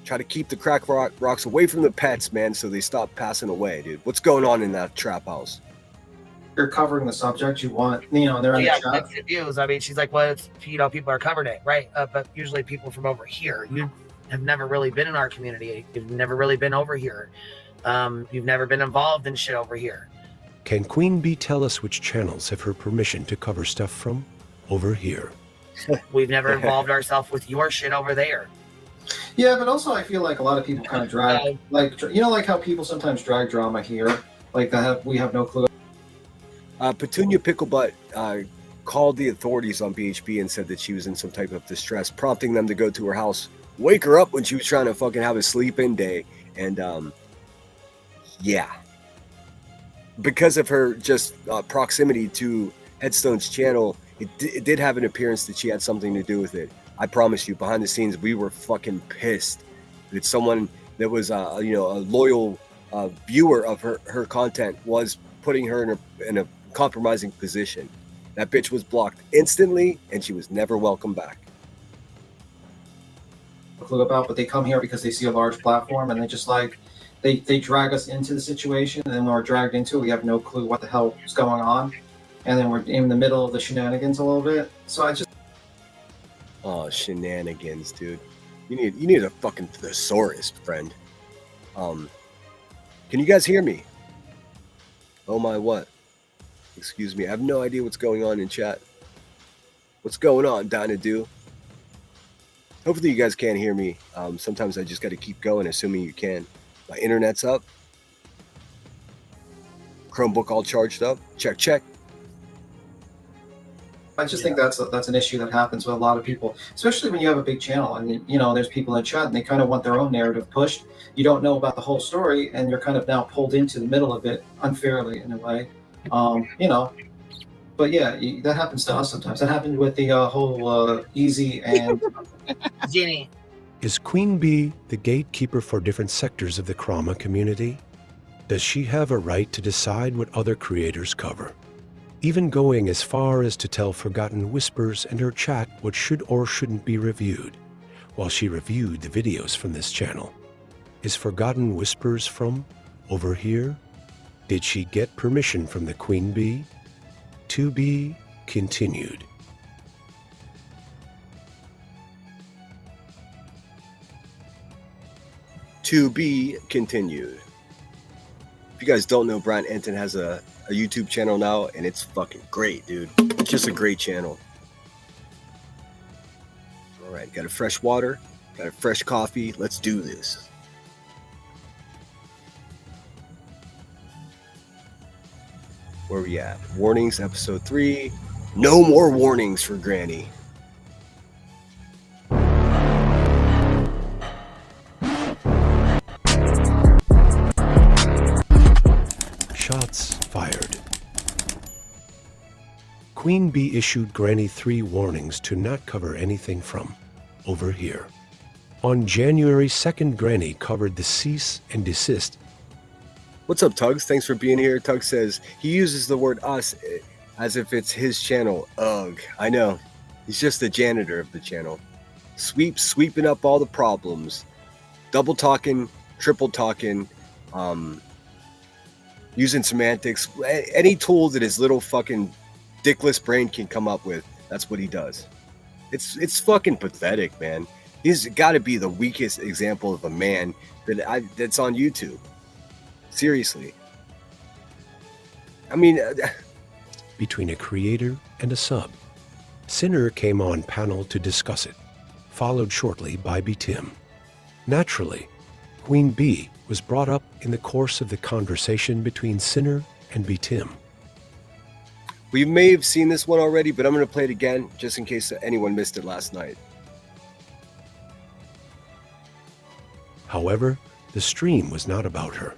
Try to keep the crack rocks away from the pets, man, so they stop passing away, dude. What's going on in that trap house? You're covering the subject you want, they're in the chat. Mixed views. I mean, she's like, well, it's, people are covering it, right? But usually people from over here, you have never really been in our community. You've never really been over here. You've never been involved in shit over here. Can Queen Bee tell us which channels have her permission to cover stuff from over here? We've never involved ourselves with your shit over there. Yeah, but also I feel like a lot of people kind of drag, like how people sometimes drag drama here, like we have no clue. Petunia Picklebutt called the authorities on BHB and said that she was in some type of distress, prompting them to go to her house, wake her up when she was trying to fucking have a sleep-in day, and yeah, because of her just proximity to Headstone's channel, it did have an appearance that she had something to do with it. I promise you, behind the scenes, we were fucking pissed that someone that was a loyal viewer of her content was putting her in a compromising position. That bitch was blocked instantly, and she was never welcome back. Clue about, but they come here because they see a large platform, and they just like they drag us into the situation, and then when we're dragged into it, we have no clue what the hell is going on, and then we're in the middle of the shenanigans a little bit. So I just shenanigans, dude. You need a fucking thesaurus, friend. Can you guys hear me? Oh my what? Excuse me, I have no idea what's going on in chat. What's going on, Dinah-Do? Hopefully you guys can't hear me. Sometimes I just got to keep going, assuming you can. My internet's up. Chromebook all charged up. Check. I just think that's an issue that happens with a lot of people, especially when you have a big channel and there's people in chat and they kind of want their own narrative pushed. You don't know about the whole story, and you're kind of now pulled into the middle of it unfairly in a way. But yeah, that happens to us sometimes. That happened with the whole Easy and Jenny. Is Queen Bee the gatekeeper for different sectors of the Krama community? Does she have a right to decide what other creators cover? Even going as far as to tell Forgotten Whispers and her chat what should or shouldn't be reviewed, while she reviewed the videos from this channel. Is Forgotten Whispers from over here? Did she get permission from the Queen Bee? To be continued. To be continued. If you guys don't know, Brian Enton has a YouTube channel now, and it's fucking great, dude. It's just a great channel. All right, got a fresh water, got a fresh coffee. Let's do this. Where we at? Warnings, episode 3. No more warnings for Granny. Shots fired. Queen Bee issued Granny 3 warnings to not cover anything from over here. On January 2nd, Granny covered the cease and desist. What's up, Tugs? Thanks for being here. Tug says he uses the word us as if it's his channel. Ugh, I know. He's just the janitor of the channel. Sweeping up all the problems. Double talking, triple talking, using semantics. Any tool that his little fucking dickless brain can come up with, that's what he does. It's fucking pathetic, man. He's got to be the weakest example of a man that's on YouTube. Seriously. I mean... between a creator and a sub. Sinner came on panel to discuss it, followed shortly by B. Tim. Naturally, Queen Bee was brought up in the course of the conversation between Sinner and B. Tim. We may have seen this one already, but I'm going to play it again just in case anyone missed it last night. However, the stream was not about her.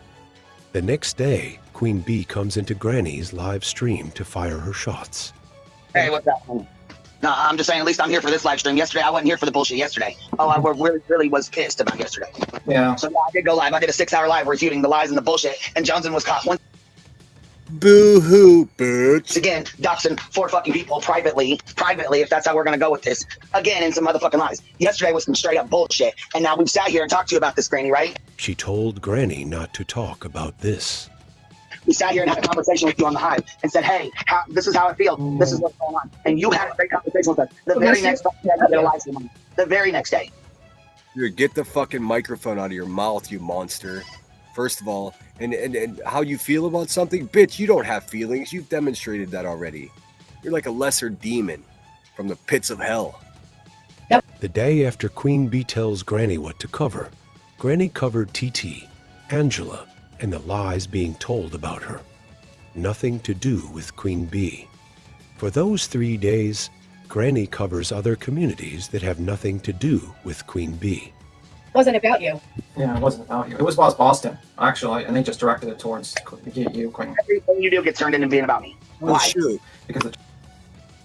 The next day, Queen Bee comes into Granny's live stream to fire her shots. Hey, what's up? No, I'm just saying, at least I'm here for this live stream. Yesterday, I wasn't here for the bullshit yesterday. Oh, I really was pissed about yesterday. Yeah. So, yeah, I did go live. I did a 6-hour live refuting the lies and the bullshit, and Johnson was caught once Boo-hoo, bitch. again, doxing 4 fucking people privately, if that's how we're going to go with this. Again, in some motherfucking lies. Yesterday was some straight up bullshit, and now we've sat here and talked to you about this, Granny, right? She told Granny not to talk about this. We sat here and had a conversation with you on the hive and said, hey, this is how I feel. This is what's going on. And you had a great conversation with us. The very next day, I did a live stream on it. The very next day. Dude, get the fucking microphone out of your mouth, you monster. First of all, and how you feel about something? Bitch, you don't have feelings. You've demonstrated that already. You're like a lesser demon from the pits of hell. The day after Queen Bee tells Granny what to cover, Granny covered TT, Angela, and the lies being told about her. Nothing to do with Queen Bee. For those 3 days, Granny covers other communities that have nothing to do with Queen Bee. Wasn't about you. Yeah, it wasn't about you. It was about Boston, actually, and they just directed it towards you, Queen. Everything you do gets turned into being about me. Oh, shoot. Because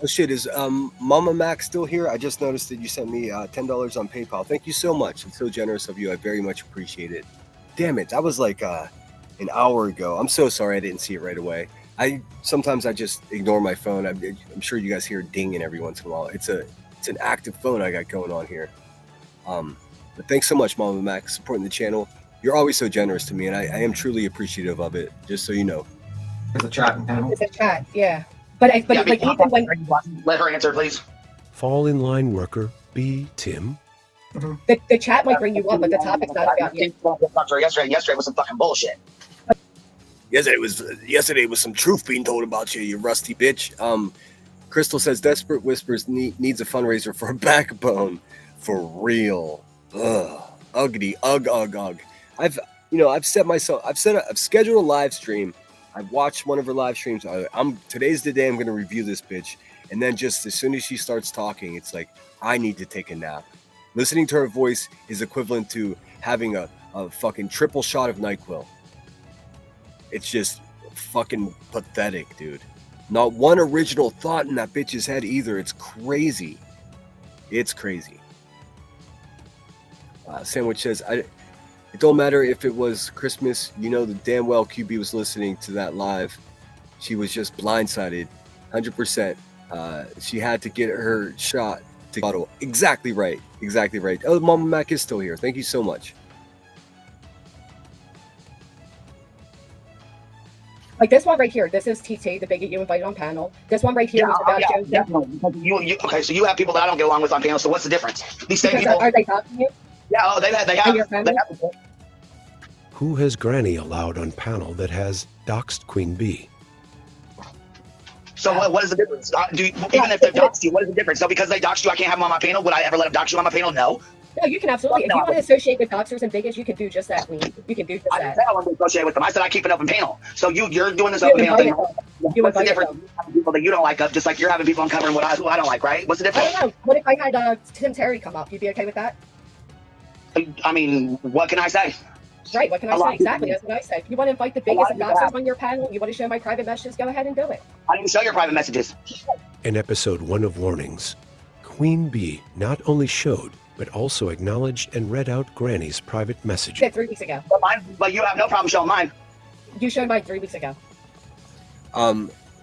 Oh, shit. Is Mama Mac still here? I just noticed that you sent me $10 on PayPal. Thank you so much. It's so generous of you. I very much appreciate it. Damn it. That was like an hour ago. I'm so sorry I didn't see it right away. Sometimes I just ignore my phone. I'm sure you guys hear it dinging every once in a while. It's an active phone I got going on here. But thanks so much, Mama Mac, supporting the channel. You're always so generous to me, and I am truly appreciative of it, just so you know. It's a chat panel. It's a chat, yeah. But Yeah, like even when let her answer, please. Fall in line worker B. Tim. the chat might bring you up, but the topic's not about you. Yesterday was some fucking bullshit. Yesterday was some truth being told about you, you rusty bitch. Crystal says Desperate Whispers needs a fundraiser for a backbone. For real. Ugh. Ugly. Ugh. I've scheduled a live stream. I've watched one of her live streams. Today's the day I'm gonna review this bitch. And then just as soon as she starts talking, it's like I need to take a nap. Listening to her voice is equivalent to having a fucking triple shot of NyQuil. It's just fucking pathetic, dude. Not one original thought in that bitch's head either. It's crazy. It's crazy. Sandwich says, it don't matter if it was Christmas. You know the damn well QB was listening to that live. She was just blindsided. 100%. She had to get her shot to bottle. Exactly right. Oh, Mama Mac is still here. Thank you so much. Like this one right here, this is TT, the bigot you invited on panel. This one right here was about Joe. Definitely. Okay, so you have people that I don't get along with on panel. So what's the difference? These same people. Are they talking to you? Yeah, they have. Who has Granny allowed on panel that has doxed Queen Bee? So what is the difference? Even if they doxed you, what is the difference? So because they doxed you, I can't have them on my panel? Would I ever let them dox you on my panel? No. No, you can absolutely. If you want to associate with doxers and bigots, you can do just that, Queen. You can do just I that. didn't say I want to associate with them. I said I keep an open panel. So you're doing this open panel thing. What's the difference? People that you don't like, just like you're having people uncovering who I don't like, right? What's the difference? I don't know. What if I had Tim Terry come up? You'd be okay with that? I mean, what can I say? Right, what can I say? Exactly, that's what I said. You want to invite the biggest and doxers on your panel? You want to show my private messages? Go ahead and do it. I didn't show your private messages. In episode 1 of Warnings, Queen Bee not only showed, but also acknowledged and read out Granny's private message. 3 weeks ago. But you have no problem showing mine. You showed mine 3 weeks ago.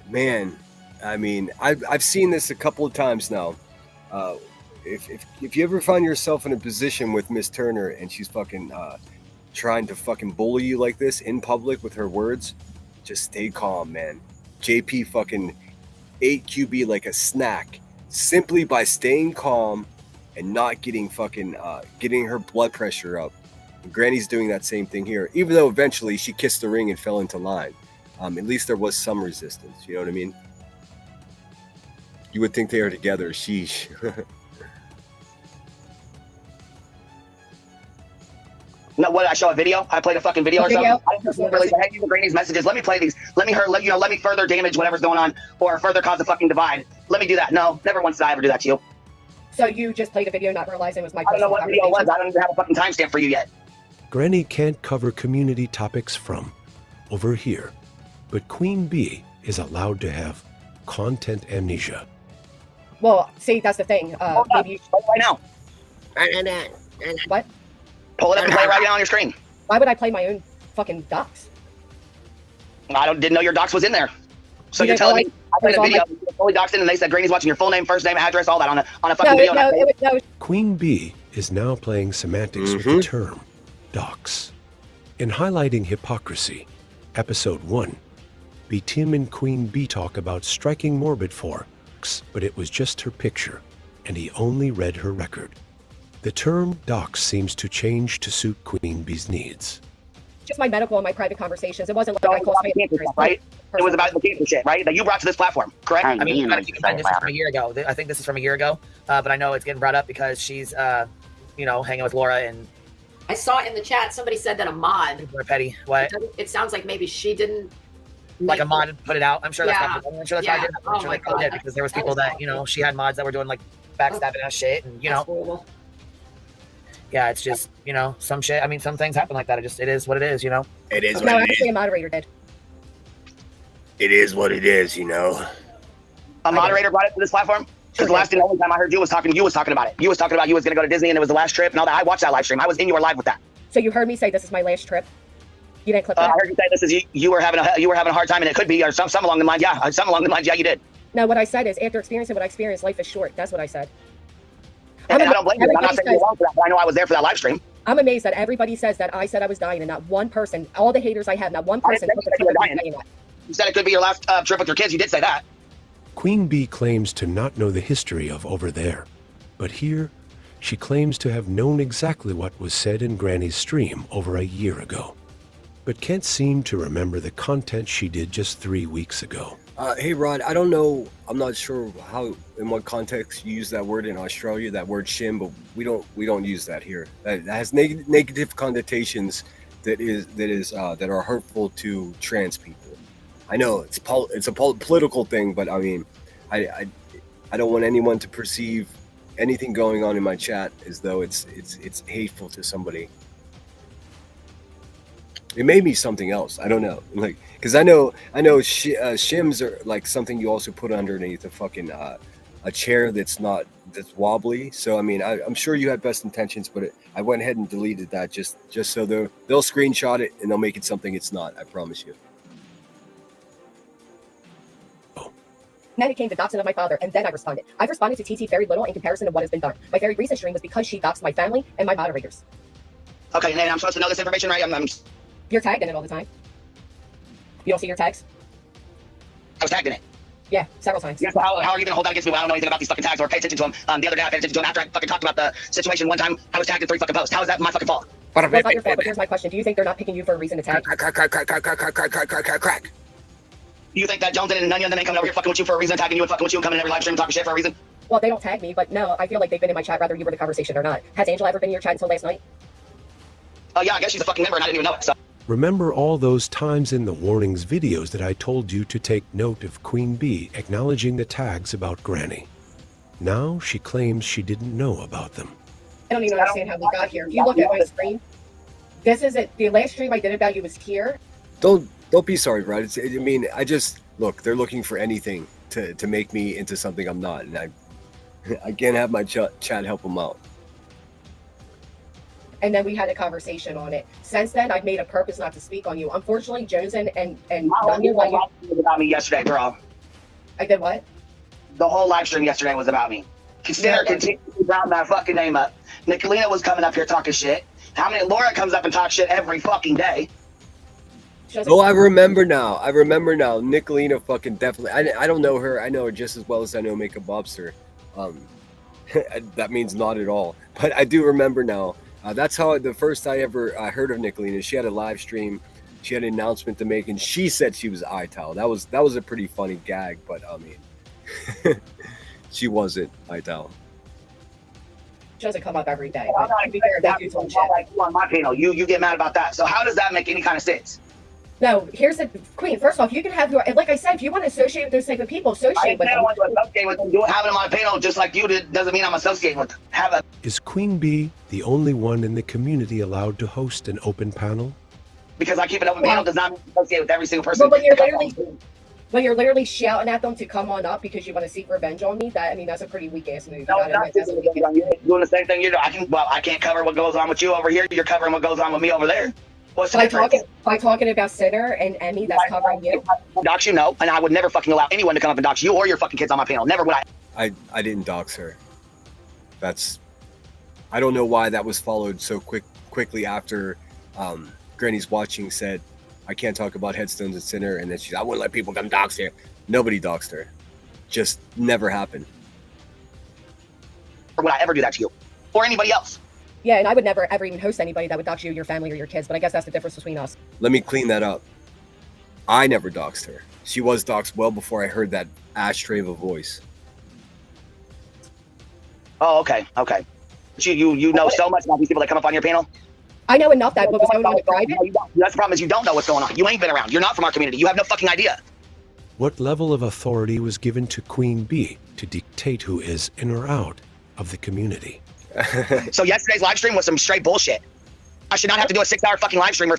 Man, I mean, I've seen this a couple of times now. If you ever find yourself in a position with Miss Turner and she's fucking trying to fucking bully you like this in public with her words, just stay calm, man. JP fucking ate QB like a snack simply by staying calm and not getting fucking getting her blood pressure up. And Granny's doing that same thing here, even though eventually she kissed the ring and fell into line. At least there was some resistance, you know what I mean? You would think they are together, sheesh. No, what did I show a video? I played a fucking video or something. I didn't really say, hey, these are Granny's messages. Let me play these. Let me further damage whatever's going on or further cause a fucking divide. Let me do that. No, never once did I ever do that to you. So you just played a video not realizing it was my I don't know personal what video it was. conversation? I don't even have a fucking timestamp for you yet. Granny can't cover community topics from over here, but Queen Bee is allowed to have content amnesia. Well, see, that's the thing. Maybe you... right now. What? Pull it up and play it right now on your screen. Why would I play my own fucking docs? Didn't know your docs was in there. So you're telling me I played a video, fully doxed in, and they said Granny's watching your full name, first name, address, all that on a fucking video. No. Queen Bee is now playing semantics with the term dox. In highlighting hypocrisy, episode 1, B. Tim and Queen Bee talk about striking morbid for dox, but it was just her picture, and he only read her record. The term dox seems to change to suit Queen Bee's needs. Just my medical and my private conversations. It wasn't like I closed my ears, right? It was about the cancer shit, right? That you brought to this platform, correct? I mean, keep in mind, this is from a year ago. I think this is from a year ago, but I know it's getting brought up because she's, hanging with Laura and. I saw in the chat somebody said that a mod. Petty. What? It sounds like maybe she didn't. Like a mod put it out. I'm sure that's Yeah. not. I'm sure that's Yeah. not good. I'm Oh sure my they called God. it because there was people that she had mods that were doing like backstabbing us shit, and That's horrible. yeah, it's just some shit. I mean, some things happen like that. It is what it is. It is No, what it actually, is. a moderator did. It is what it is, A moderator brought it to this platform? Because the only time I heard you was talking about it. You was talking about you was going to go to Disney and it was the last trip and all that. I watched that live stream. I was in your live with that. So you heard me say this is my last trip? You didn't clip that? I heard you say this is you were having a hard time, and it could be or some along the lines. Yeah, some along the lines. Yeah, you did. No, what I said is after experiencing what I experienced, life is short. That's what I said. And I don't blame you. I'm not saying you're wrong for that, but I know I was there for that live stream. I'm amazed that everybody says that I said I was dying, and not one person, all the haters I have, not one person took the time to saying that. You said it could be your last trip with your kids. You did say that. Queen Bee claims to not know the history of over there, but here she claims to have known exactly what was said in Granny's stream over a year ago, but can't seem to remember the content she did just 3 weeks ago. Hey Rod, I don't know. I'm not sure in what context you use that word in Australia, that word shim, but we don't use that here. That has negative connotations that are hurtful to trans people. I know it's a political thing, but I mean, I don't want anyone to perceive anything going on in my chat as though it's hateful to somebody. It may be something else. I don't know. Like, because I know shims are like something you also put underneath a fucking a chair that's wobbly. So I mean, I'm sure you had best intentions, but I went ahead and deleted that just so they'll screenshot it and they'll make it something it's not. I promise you. Then it came the doxing of my father, and then I responded. I've responded to TT very little in comparison to what has been done. My very recent stream was because she doxed my family and my moderators. Okay, Nate, I'm supposed to know this information, right? You're tagged in it all the time. You don't see your tags? I was tagged in it. Yeah, several times. Yeah, so how are you going to hold that against me when I don't know anything about these fucking tags or pay attention to them? The other day I paid attention to them after I fucking talked about the situation one time. I was tagged in 3 fucking posts. How is that my fucking fault? Well, it's not your fault, but here's my question. Do you think they're not picking you for a reason to tag? Crack. You think that Jones and none of them ain't coming over here fucking with you for a reason, tagging you and fucking with you and coming in every live stream talking shit for a reason? Well, they don't tag me, but no, I feel like they've been in my chat whether you were in the conversation or not. Has Angela ever been in your chat until last night? Oh yeah, I guess she's a fucking member and I didn't even know it, so. Remember all those times in the warnings videos that I told you to take note of Queen Bee acknowledging the tags about Granny? Now she claims she didn't know about them. I don't even understand how we got here. If you look at my screen, this is it. The last stream I did about you was here. Don't be sorry, Brad. Look, they're looking for anything to make me into something I'm not, and I can't have my chat help them out. And then we had a conversation on it. Since then, I've made a purpose not to speak on you. Unfortunately, Jones and you was about me yesterday, girl. I did what? The whole live stream yesterday was about me. Consider continuing to round that fucking name up. Nicolina was coming up here talking shit. Laura comes up and talks shit every fucking day. Oh, I remember now. Nicolina fucking definitely. I don't know her. I know her just as well as I know Makeup Bobster. That means not at all. But I do remember now. That's how the first I ever heard of Nicolina. She had a live stream. She had an announcement to make, and she said she was ITAL. That was a pretty funny gag, but I mean, she wasn't ITAL. doesn't come up every day. I'm But not to be fair, they do that's talk shit. like you on my panel. You get mad about that. So how does that make any kind of sense? No, here's the Queen. First off, you can have your, like I said, if you want to associate with those type of people, I associate with don't them. want to associate with them. Having them on a panel just like you did doesn't mean I'm associating with them. Have a Is Queen Bee the only one in the community allowed to host an open panel? because I keep an open panel does not mean associate with every single person. Well, when you're literally shouting at them to come on up because you want to seek revenge on me, that, I mean, that's a pretty weak ass move. No, it's not just you're doing the same thing you do. I can't cover what goes on with you over here. You're covering what goes on with me over there. What's the difference? By talking about Sinner and Emmy, that's covering you. Dox you, no, and I would never fucking allow anyone to come up and dox you or your fucking kids on my panel. Never would I. I didn't dox her. I don't know why that was followed so quickly after Granny's Watching said, I can't talk about headstones and Sinner, and then I wouldn't let people come dox her. Nobody doxed her. Just never happened. Or would I ever do that to you? Or anybody else? Yeah, and I would never ever even host anybody that would dox you, your family, or your kids, but I guess that's the difference between us. Let me clean that up. I never doxed her. She was doxed well before I heard that ashtray of a voice. Oh, okay. But you know so much about these people that come up on your panel? I know enough that what was going on in private. That's the problem is you don't know what's going on. You ain't been around. You're not from our community. You have no fucking idea. What level of authority was given to Queen Bee to dictate who is in or out of the community? So yesterday's live stream was some straight bullshit. I should not have to do a 6-hour fucking live stream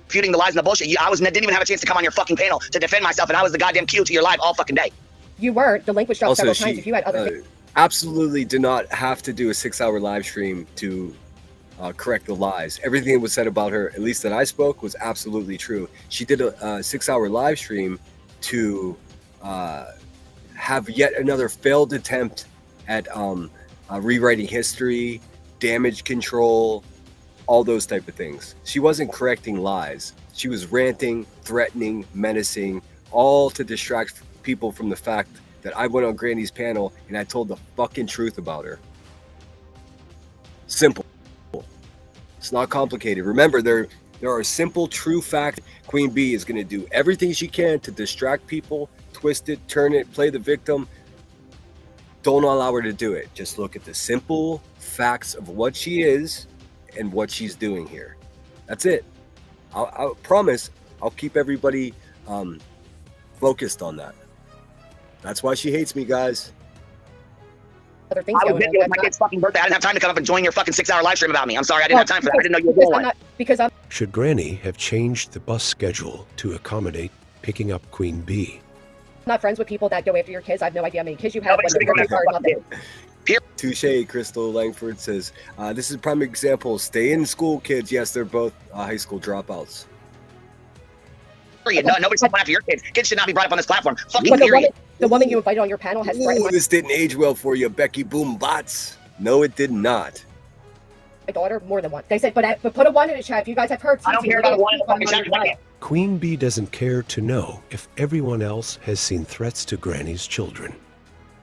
refuting the lies and the bullshit. Didn't even have a chance to come on your fucking panel to defend myself, and I was the goddamn cue to your live all fucking day. You weren't. The link was dropped Also, several times. If you had other absolutely did not have to do a 6-hour live stream to correct the lies. Everything that was said about her, at least that I spoke, was absolutely true. She did a 6-hour live stream to have yet another failed attempt at rewriting history, damage control, all those type of things. She wasn't correcting lies. She was ranting, threatening, menacing, all to distract people from the fact that I went on Granny's panel and I told the fucking truth about her. Simple. It's not complicated. Remember, there are simple, true facts. Queen Bee is going to do everything she can to distract people, twist it, turn it, play the victim. Don't allow her to do it. Just look at the simple facts of what she is and what she's doing here. That's it. I promise I'll keep everybody focused on that. That's why she hates me, guys. other things I was going busy with my kid's fucking birthday. I didn't have time to come up and join your fucking 6-hour live stream about me. I'm sorry, I didn't have time for that. I didn't know you were doing one. Because I'm Should Granny have changed the bus schedule to accommodate picking up Queen Bee? not friends with people that go after your kids. I have no idea how many kids you have. Touche. Crystal Langford says, this is a prime example. Stay in school, kids. Yes, they're both high school dropouts. Period. No, nobody's going after your kids. Kids should not be brought up on this platform. Fucking But period. the woman you invited on your panel has threatened Ooh, this didn't age well for you, Becky Boom Bots. No, it did not. my daughter more than once. They said, but put a one in the chat if you guys have heard. I don't care about a one in the fucking chat. I can't. Queen Bee doesn't care to know if everyone else has seen threats to Granny's children.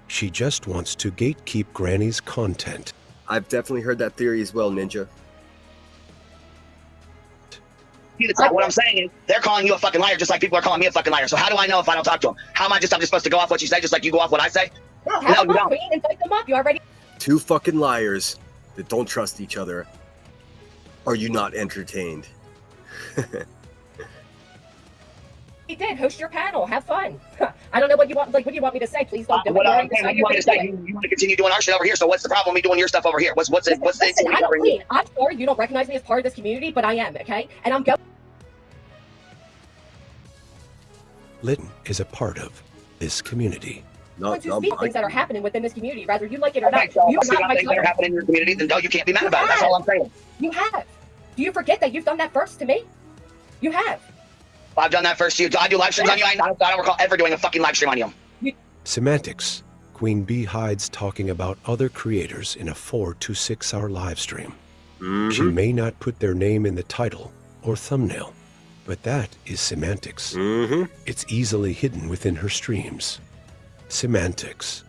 She just wants to gatekeep Granny's content. I've definitely heard that theory as well, Ninja. What I'm saying is, they're calling you a fucking liar just like people are calling me a fucking liar. So how do I know if I don't talk to them? How am I just supposed to go off what you say just like you go off what I say? No, No, you don't. Queen, invite them up. You already. Two fucking liars that don't trust each other. Are you not entertained? You did host your panel. Have fun. I don't know what you want. Like, what do you want me to say? Please don't do What it. do you want me to say? You want to continue doing our shit over here. So what's the problem with me doing your stuff over here? What's Listen, I'm sorry you don't recognize me as part of this community, but I am. Okay, and I'm going. Lytton is a part of this community. To speak things that are happening within this community, whether you like it or Okay, not. so You if are you not got my things that are child. happening in your community, then no, you can't be mad about it. That's all I'm saying. You have. Do you forget that you've done that first to me? You have. I've done that first to you. I do live streams on you. I don't recall ever doing a fucking live stream on you. Semantics. Queen Bee hides talking about other creators in a 4 to 6 hour live stream. She may not put their name in the title or thumbnail, but that is semantics. It's easily hidden within her streams. Semantics.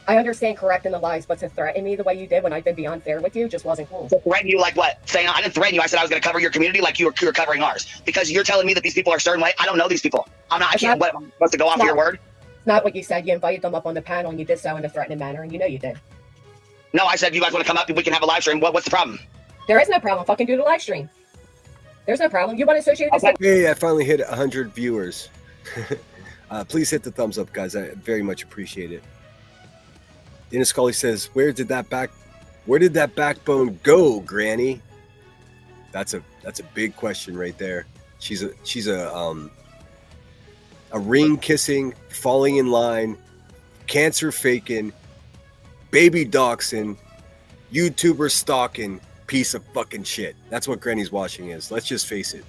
I understand correcting the lies, but to threaten me the way you did when I've been beyond fair with you just wasn't cool. To threaten you like what? Saying I didn't threaten you. I said I was going to cover your community like you were covering ours. Because you're telling me that these people are a certain way. I don't know these people. I'm not. I can't. What, I'm supposed to go off your word? It's not what you said. You invited them up on the panel and you did so in a threatening manner, and you know you did. No, I said you guys want to come up and we can have a live stream. What's the problem? There is no problem. Fucking do the live stream. There's no problem. You want to associate this? Hey, I finally hit 100 viewers. Please hit the thumbs up, guys. I very much appreciate it. Dana Scully says, "Where did that backbone go, Granny?" That's a big question right there. She's a ring kissing, falling in line, cancer faking, baby doxing, YouTuber stalking piece of fucking shit. That's what Granny's washing is. Let's just face it.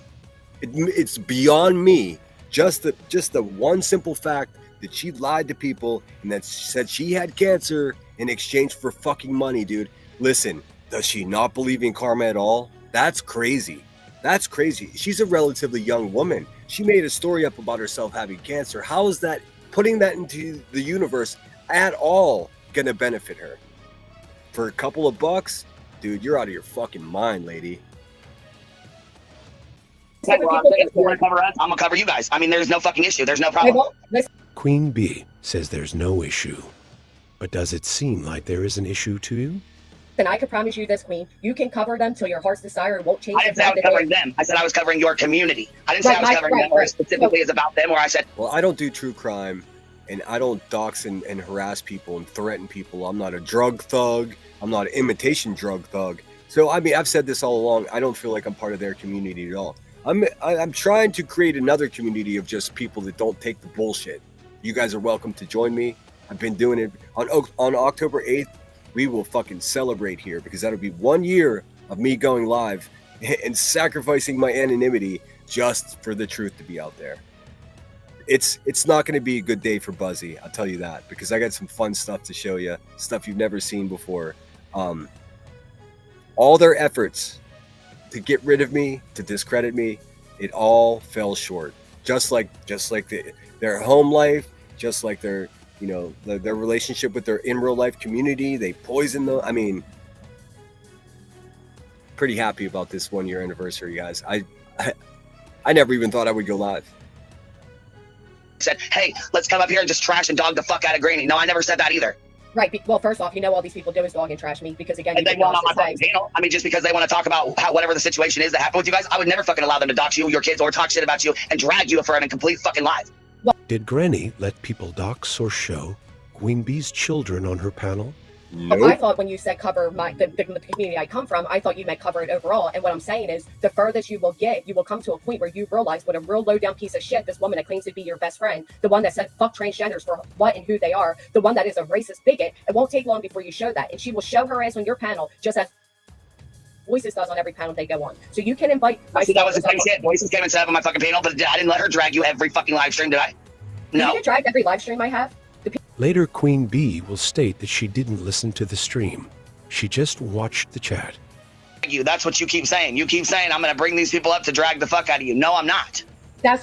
It's beyond me. Just the one simple fact that she lied to people and that said she had cancer in exchange for fucking money, dude. Listen, does she not believe in karma at all? That's crazy. That's crazy. She's a relatively young woman. She made a story up about herself having cancer. How is that, putting that into the universe at all, gonna benefit her? For a couple of bucks? Dude, you're out of your fucking mind, lady. If you want to cover us, I'm gonna cover you guys. I mean, there's no fucking issue. There's no problem. Queen Bee says there's no issue. But does it seem like there is an issue to you? And I can promise you this, Queen. You can cover them till your heart's desire. It won't change. I didn't say I was covering them. I said I was covering your community. I didn't say I was covering them, or specifically is about them, or I said. Well, I don't do true crime, and I don't dox and harass people and threaten people. I'm not a drug thug. I'm not an imitation drug thug. So, I mean, I've said this all along. I don't feel like I'm part of their community at all. I'm trying to create another community of just people that don't take the bullshit. You guys are welcome to join me. I've been doing it on October 8th. We will fucking celebrate here because that'll be 1 year of me going live and sacrificing my anonymity just for the truth to be out there. It's not going to be a good day for Buzzy, I'll tell you that, because I got some fun stuff to show you, stuff you've never seen before. All their efforts to get rid of me, to discredit me, it all fell short. Just like their home life, just like their their relationship with their in real life community, they poisoned them. I mean, pretty happy about this 1 year anniversary, guys. I never even thought I would go live. Said, hey, let's come up here and just trash and dog the fuck out of Granny. No, I never said that either. Right. Well, first off, all these people do is dog and trash me because again, And they want on my fucking panel. I mean, just because they want to talk about how whatever the situation is that happened with you guys, I would never fucking allow them to dox you, your kids, or talk shit about you and drag you for a complete fucking lie. Did Granny let people dox or show Queen Bee's children on her panel? Nope. I thought when you said cover the community I come from, I thought you meant cover it overall. And what I'm saying is, the furthest you will get, you will come to a point where you realize what a real low down piece of shit this woman that claims to be your best friend, the one that said fuck transgenders for what and who they are, the one that is a racist bigot. It won't take long before you show that, and she will show her ass on your panel just as Voices does on every panel they go on. So you can invite. So that was the same shit. Voices came and set up on my fucking panel, but I didn't let her drag you every fucking live stream, did I? No. You get dragged every live stream I have. Later, Queen Bee will state that she didn't listen to the stream. She just watched the chat. That's what you keep saying. You keep saying I'm going to bring these people up to drag the fuck out of you. No, I'm not.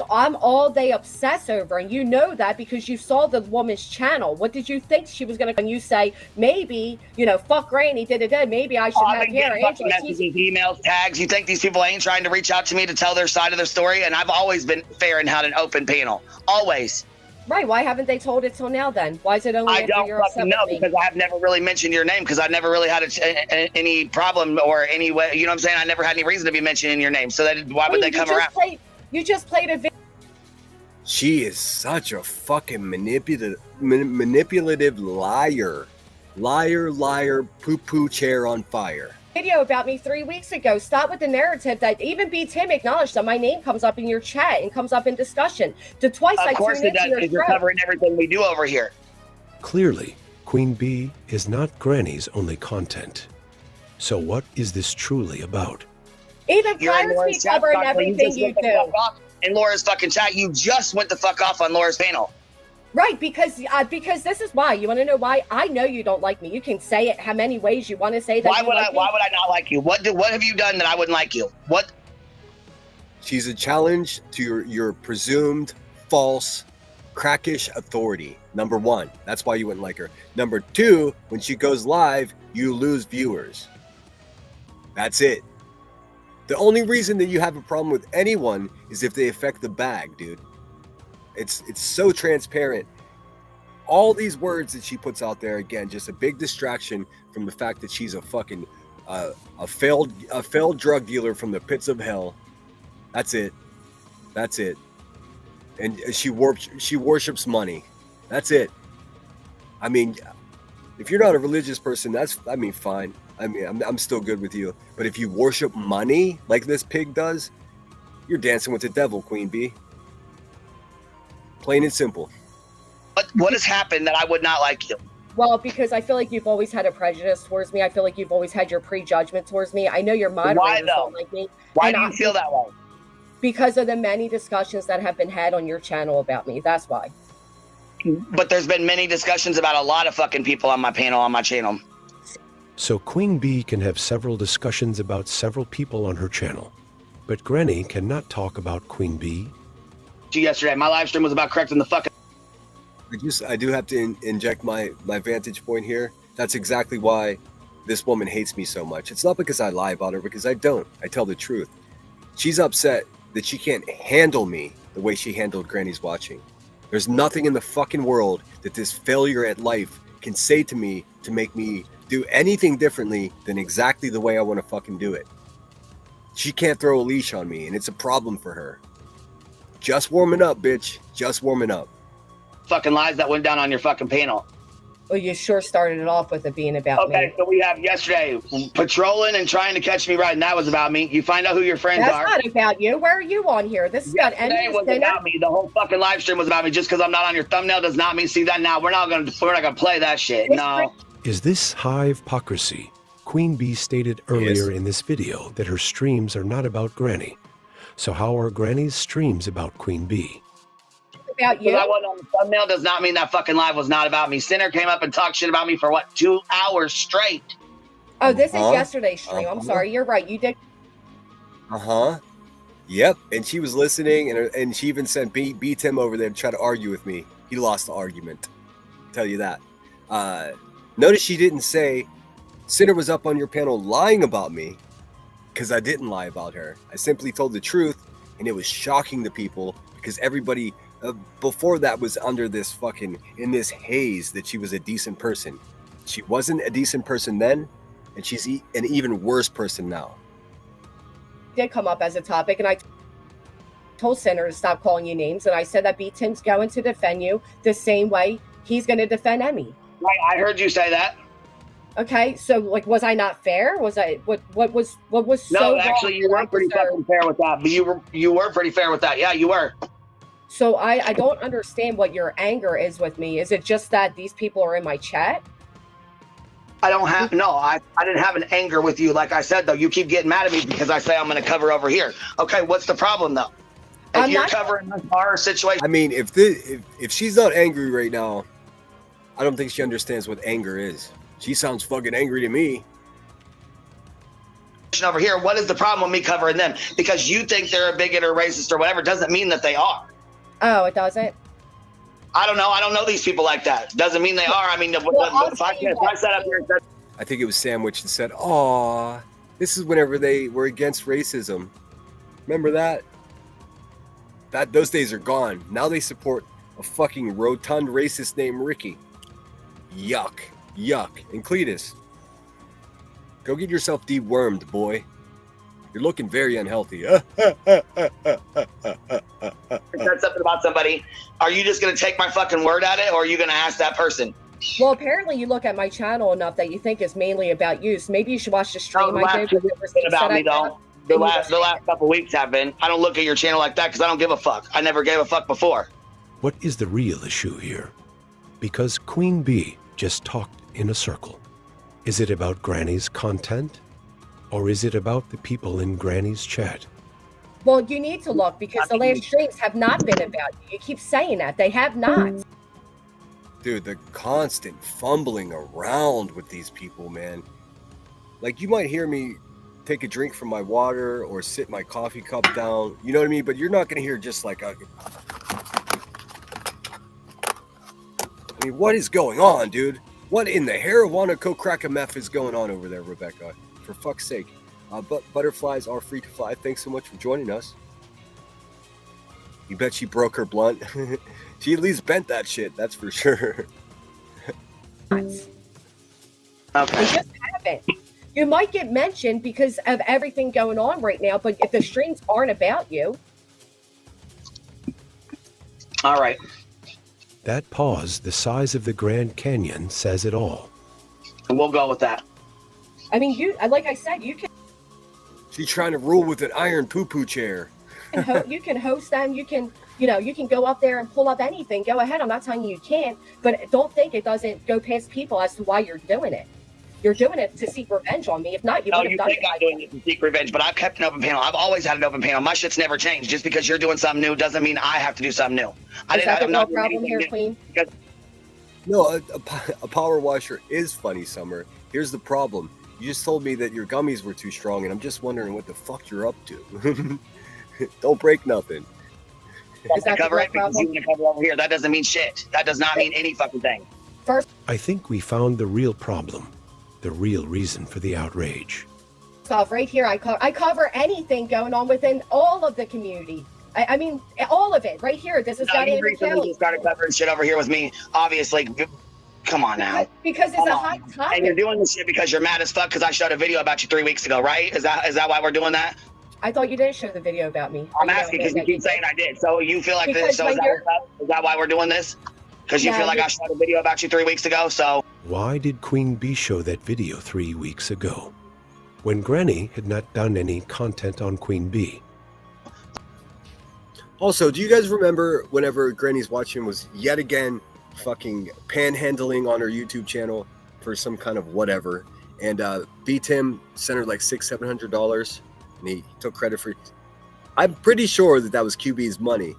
I'm all they obsess over, and you know that because you saw the woman's channel. What did you think she was going to? And you say maybe fuck Granny, maybe I should have hair. Messages, emails, tags. You think these people ain't trying to reach out to me to tell their side of their story? And I've always been fair and had an open panel. Always. Right. Why haven't they told it till now then? Why is it only I don't fucking know because I have never really mentioned your name because I never really had any problem or any way. You know what I'm saying? I never had any reason to be mentioning your name. So why would they come around? You just played a video. She is such a fucking manipulative liar. Liar, poo-poo chair on fire. Video about me 3 weeks ago. Stop with the narrative that even B. Tim acknowledged that my name comes up in your chat and comes up in discussion. The twice I tuned into your show. You're covering everything we do over here. Clearly, Queen Bee is not Granny's only content. So what is this truly about? Even prior to me covering everything you do. In Laura's fucking chat, you just went the fuck off on Laura's panel. Right, because this is why. You want to know why? I know you don't like me. You can say it how many ways you want to say that. Why would I not like you? What have you done that I wouldn't like you? What? She's a challenge to your presumed false, crackish authority. Number one, that's why you wouldn't like her. Number two, when she goes live, you lose viewers. That's it. The only reason that you have a problem with anyone is if they affect the bag, dude. It's so transparent. all these words that she puts out there, again, just a big distraction from the fact that she's a fucking a failed drug dealer from the pits of hell. That's it. That's it. And she worships money. That's it. I mean, if you're not a religious person, fine. I mean, I'm still good with you. But if you worship money like this pig does, you're dancing with the devil, Queen Bee. Plain and simple. What has happened that I would not like you? Well, because I feel like you've always had a prejudice towards me. I feel like you've always had your prejudgment towards me. I know your moderators Why though? don't like me. Why do you feel that way? Because of the many discussions that have been had on your channel about me. That's why. But there's been many discussions about a lot of fucking people on my panel, on my channel. So Queen Bee can have several discussions about several people on her channel, but Granny cannot talk about Queen Bee. Yesterday, my live stream was about correcting the fucking... I do have to inject my vantage point here. That's exactly why this woman hates me so much. It's not because I lie about her, because I don't. I tell the truth. She's upset that she can't handle me the way she handled Granny's watching. There's nothing in the fucking world that this failure at life can say to me to make me do anything differently than exactly the way I want to fucking do it. She can't throw a leash on me, and it's a problem for her. Just warming up, bitch. Just warming up. Fucking lies that went down on your fucking panel. Well, you sure started it off with it being about me. Okay, so we have yesterday patrolling and trying to catch me riding. That was about me. You find out who your friends are. That's not about you. Where are you on here? This is about Yesterday was about me. The whole fucking live stream was about me. Just because I'm not on your thumbnail does not mean see that now. We're not gonna play that shit. No. Is this hive-pocracy? Queen Bee stated earlier in this video that her streams are not about Granny. So how are Granny's streams about Queen Bee? About you. Because I wasn't on the thumbnail does not mean that fucking live was not about me. Sinner came up and talked shit about me for what, 2 hours straight. Oh, this is yesterday's stream. I'm sorry. You're right. You did. Yep. And she was listening, and she even sent B Tim over there to try to argue with me. He lost the argument. I'll tell you that. Notice she didn't say Sinner was up on your panel lying about me, because I didn't lie about her. I simply told the truth, and it was shocking to people because everybody before that was under this fucking in this haze that she was a decent person. She wasn't a decent person then, and she's an even worse person now. Did come up as a topic, and I told Sinner to stop calling you names, and I said that B Tim's going to defend you the same way he's going to defend Emmy. Right, I heard you say that. Okay, so like, was I not fair? Was I what was so No, wrong actually, you were pretty fucking fair with that. But you were pretty fair with that. Yeah, you were. So I don't understand what your anger is with me. Is it just that these people are in my chat? I don't have I didn't have an anger with you. Like I said though, you keep getting mad at me because I say I'm going to cover over here. Okay, what's the problem though? If you're covering our situation, I mean, if she's not angry right now, I don't think she understands what anger is. She sounds fucking angry to me. Over here, what is the problem with me covering them? Because you think they're a bigot or racist or whatever doesn't mean that they are. Oh, it doesn't? I don't know. I don't know these people like that. Doesn't mean they are. I mean, if I sat up here and said, I think it was Sandwich that said, "Aw, this is whenever they were against racism." Remember that? Those days are gone. Now they support a fucking rotund racist named Ricky. Yuck. Yuck. And Cletus, go get yourself dewormed, boy. You're looking very unhealthy. said something about somebody. Are you just going to take my fucking word at it, or are you going to ask that person? Well, apparently you look at my channel enough that you think it's mainly about you. So maybe you should watch the stream I did. About me though. The last couple weeks have been. I don't look at your channel like that because I don't give a fuck. I never gave a fuck before. What is the real issue here? Because Queen Bee just talked in a circle. Is it about Granny's content? Or is it about the people in Granny's chat? Well, you need to look because the last streams have not been about you. You keep saying that. They have not. Dude, the constant fumbling around with these people, man. Like, you might hear me take a drink from my water or sit my coffee cup down. You know what I mean? But you're not going to hear just like a... I mean, what is going on, dude? What in the marijuana co-crack meth is going on over there, Rebecca? For fuck's sake. But butterflies are free to fly. Thanks so much for joining us. You bet she broke her blunt. She at least bent that shit, that's for sure. They just haven't. You might get mentioned because of everything going on right now, but if the streams aren't about you. All right. That pause, the size of the Grand Canyon, says it all. We'll go with that. I mean, you, like I said, you can. She's trying to rule with an iron poo-poo chair. You can host them. You can, you can go up there and pull up anything. Go ahead. I'm not telling you can't, but don't think it doesn't go past people as to why you're doing it. You're doing it to seek revenge on me. If not, you would have done it. I'm doing it to seek revenge, but I've kept an open panel. I've always had an open panel. My shit's never changed. Just because you're doing something new doesn't mean I have to do something new. Is that the real problem here, Queen? No, a power washer is funny, Summer. Here's the problem. You just told me that your gummies were too strong, and I'm just wondering what the fuck you're up to. Don't break nothing. Is that the real problem? You cover over here. That doesn't mean shit. That does not mean any fucking thing. First, I think we found the real problem, the real reason for the outrage. off, right here, I cover anything going on within all of the community. I mean, all of it, right here. This is not you recently just started covering shit over here with me. Obviously, come on now. Because it's a hot topic. And you're doing this shit because you're mad as fuck because I showed a video about you 3 weeks ago, right? Is that why we're doing that? I thought you didn't show the video about me. I'm asking because you keep saying I did. So you feel like this? So is that why we're doing this? Because you feel like I shot a video about you 3 weeks ago? So why did Queen Bee show that video 3 weeks ago, when Granny had not done any content on Queen Bee? Also, do you guys remember whenever Granny's watching was yet again fucking panhandling on her YouTube channel for some kind of whatever, and B Tim sent her like $600-700, and he took credit for it. I'm pretty sure that was QB's money,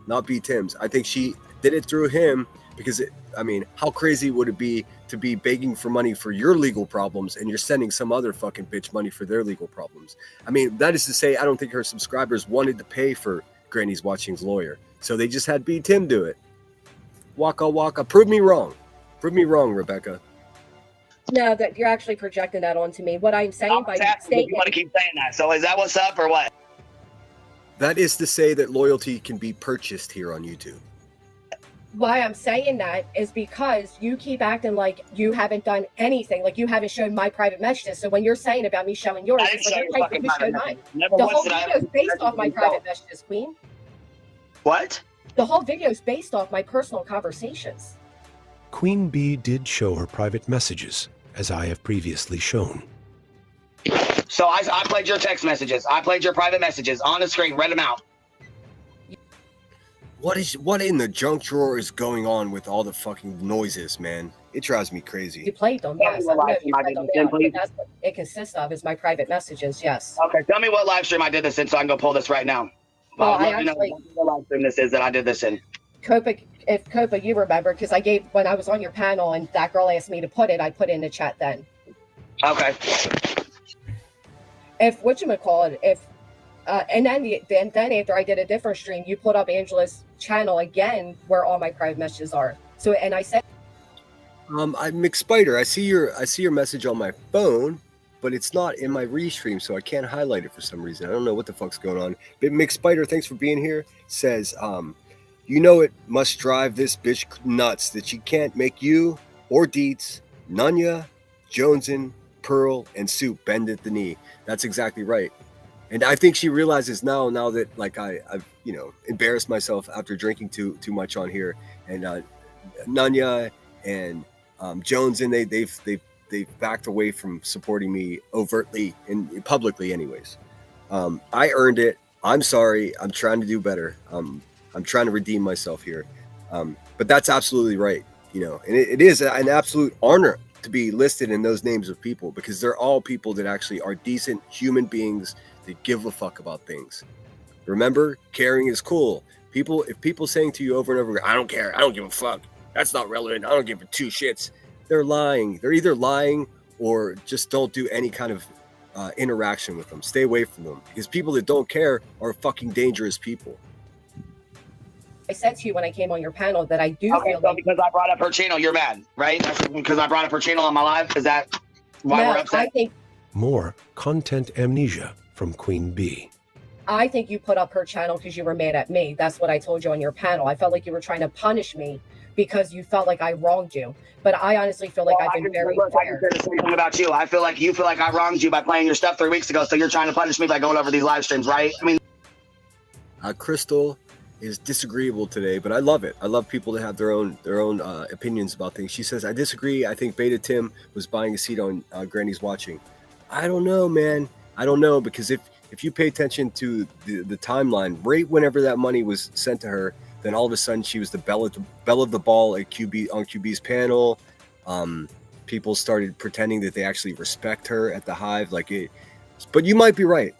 not B Tim's. I think she did it through him because I mean, how crazy would it be to be begging for money for your legal problems and you're sending some other fucking bitch money for their legal problems? I mean, that is to say, I don't think her subscribers wanted to pay for Granny's Watching's lawyer, so they just had B Tim do it. Waka waka. Prove me wrong. Prove me wrong, Rebecca. No, that you're actually projecting that onto me. What I'm saying by statement. You want to keep saying that. So is that what's up or what? That is to say that loyalty can be purchased here on YouTube. Why I'm saying that is because you keep acting like you haven't done anything, like you haven't shown my private messages. So when you're saying about me showing yours, I didn't show your fucking private messages. The whole video is based off my private messages, Queen. What? The whole video is based off my personal conversations. Queen Bee did show her private messages, as I have previously shown. So I played your text messages. I played your private messages on the screen. Read them out. What in the junk drawer is going on with all the fucking noises, man? It drives me crazy. You played them, yes. I don't know if you played them down, but that's what it consists of, is my private messages, yes. Okay, tell me what live stream I did this in so I can go pull this right now. Well, I let me know actually, what live stream this is that I did this in. Copa, if Copa, you remember, because I gave, when I was on your panel and that girl asked me to put it, I put it in the chat then. Okay. If, whatchamacallit, if, and then after I did a different stream, you put up Angela's channel again where all my private messages are. So, and I said, I'm McSpider. I see your message on my phone, but it's not in my restream, so I can't highlight it for some reason. I don't know what the fuck's going on. But McSpider, thanks for being here. Says, you know it must drive this bitch nuts that she can't make you or Deets, Nunya, Jonesin, Pearl, and Soup bend at the knee. That's exactly right. And I think she realizes now that like I've embarrassed myself after drinking too much on here, and Nunya and Jones, and they've backed away from supporting me overtly and publicly anyways. I earned it. I'm sorry. I'm trying to do better. I'm trying to redeem myself here. But that's absolutely right. And it is an absolute honor to be listed in those names of people, because they're all people that actually are decent human beings that give a fuck about things. Remember, caring is cool. If people saying to you over and over, I don't care, I don't give a fuck, that's not relevant, I don't give a two shits, they're lying. They're either lying or just don't do any kind of interaction with them. Stay away from them, because people that don't care are fucking dangerous people. I said to you when I came on your panel that I do Okay, feel so like, because I brought up her channel, you're mad, right? That's because I brought up her channel on my live? Is that why we're upset? I think More content amnesia from Queen Bee. I think you put up her channel because you were mad at me. That's what I told you on your panel. I felt like you were trying to punish me because you felt like I wronged you. But I honestly feel like I've been very I fair. can say the same thing about you. I feel like you feel like I wronged you by playing your stuff 3 weeks ago, so you're trying to punish me by going over these live streams, right? I mean, Crystal is disagreeable today, but I love it. I love people that have their own opinions about things. She says, I disagree. I think Beta Tim was buying a seat on Granny's Watching. I don't know, man. I don't know, because if you pay attention to the timeline, right whenever that money was sent to her, then all of a sudden she was the belle of the ball at QB's panel. People started pretending that they actually respect her at the Hive, like it. But you might be right.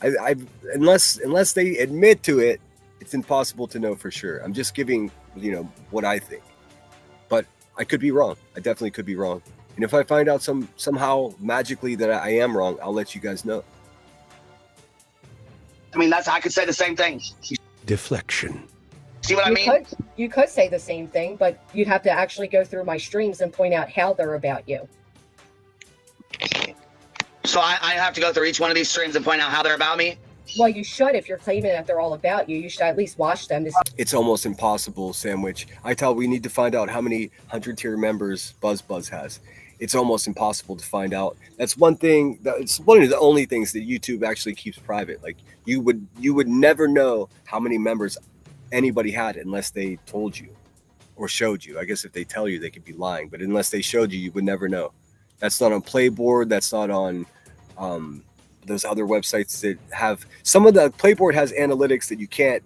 Unless they admit to it, it's impossible to know for sure. I'm just giving, what I think. But I could be wrong. I definitely could be wrong. And if I find out somehow magically that I am wrong, I'll let you guys know. I mean, I could say the same thing. Deflection. See what I mean? You could say the same thing, but you'd have to actually go through my streams and point out how they're about you. So I have to go through each one of these streams and point out how they're about me? Well, you should. If you're claiming that they're all about you, you should at least watch them. It's almost impossible, Sandwich. We need to find out how many 100-tier members Buzz has. It's almost impossible to find out. That's one thing. It's one of the only things that YouTube actually keeps private. Like you would never know how many members anybody had unless they told you or showed you. I guess if they tell you, they could be lying. But unless they showed you, you would never know. That's not on Playboard. That's not on those other websites that have some of the Playboard has analytics that you can't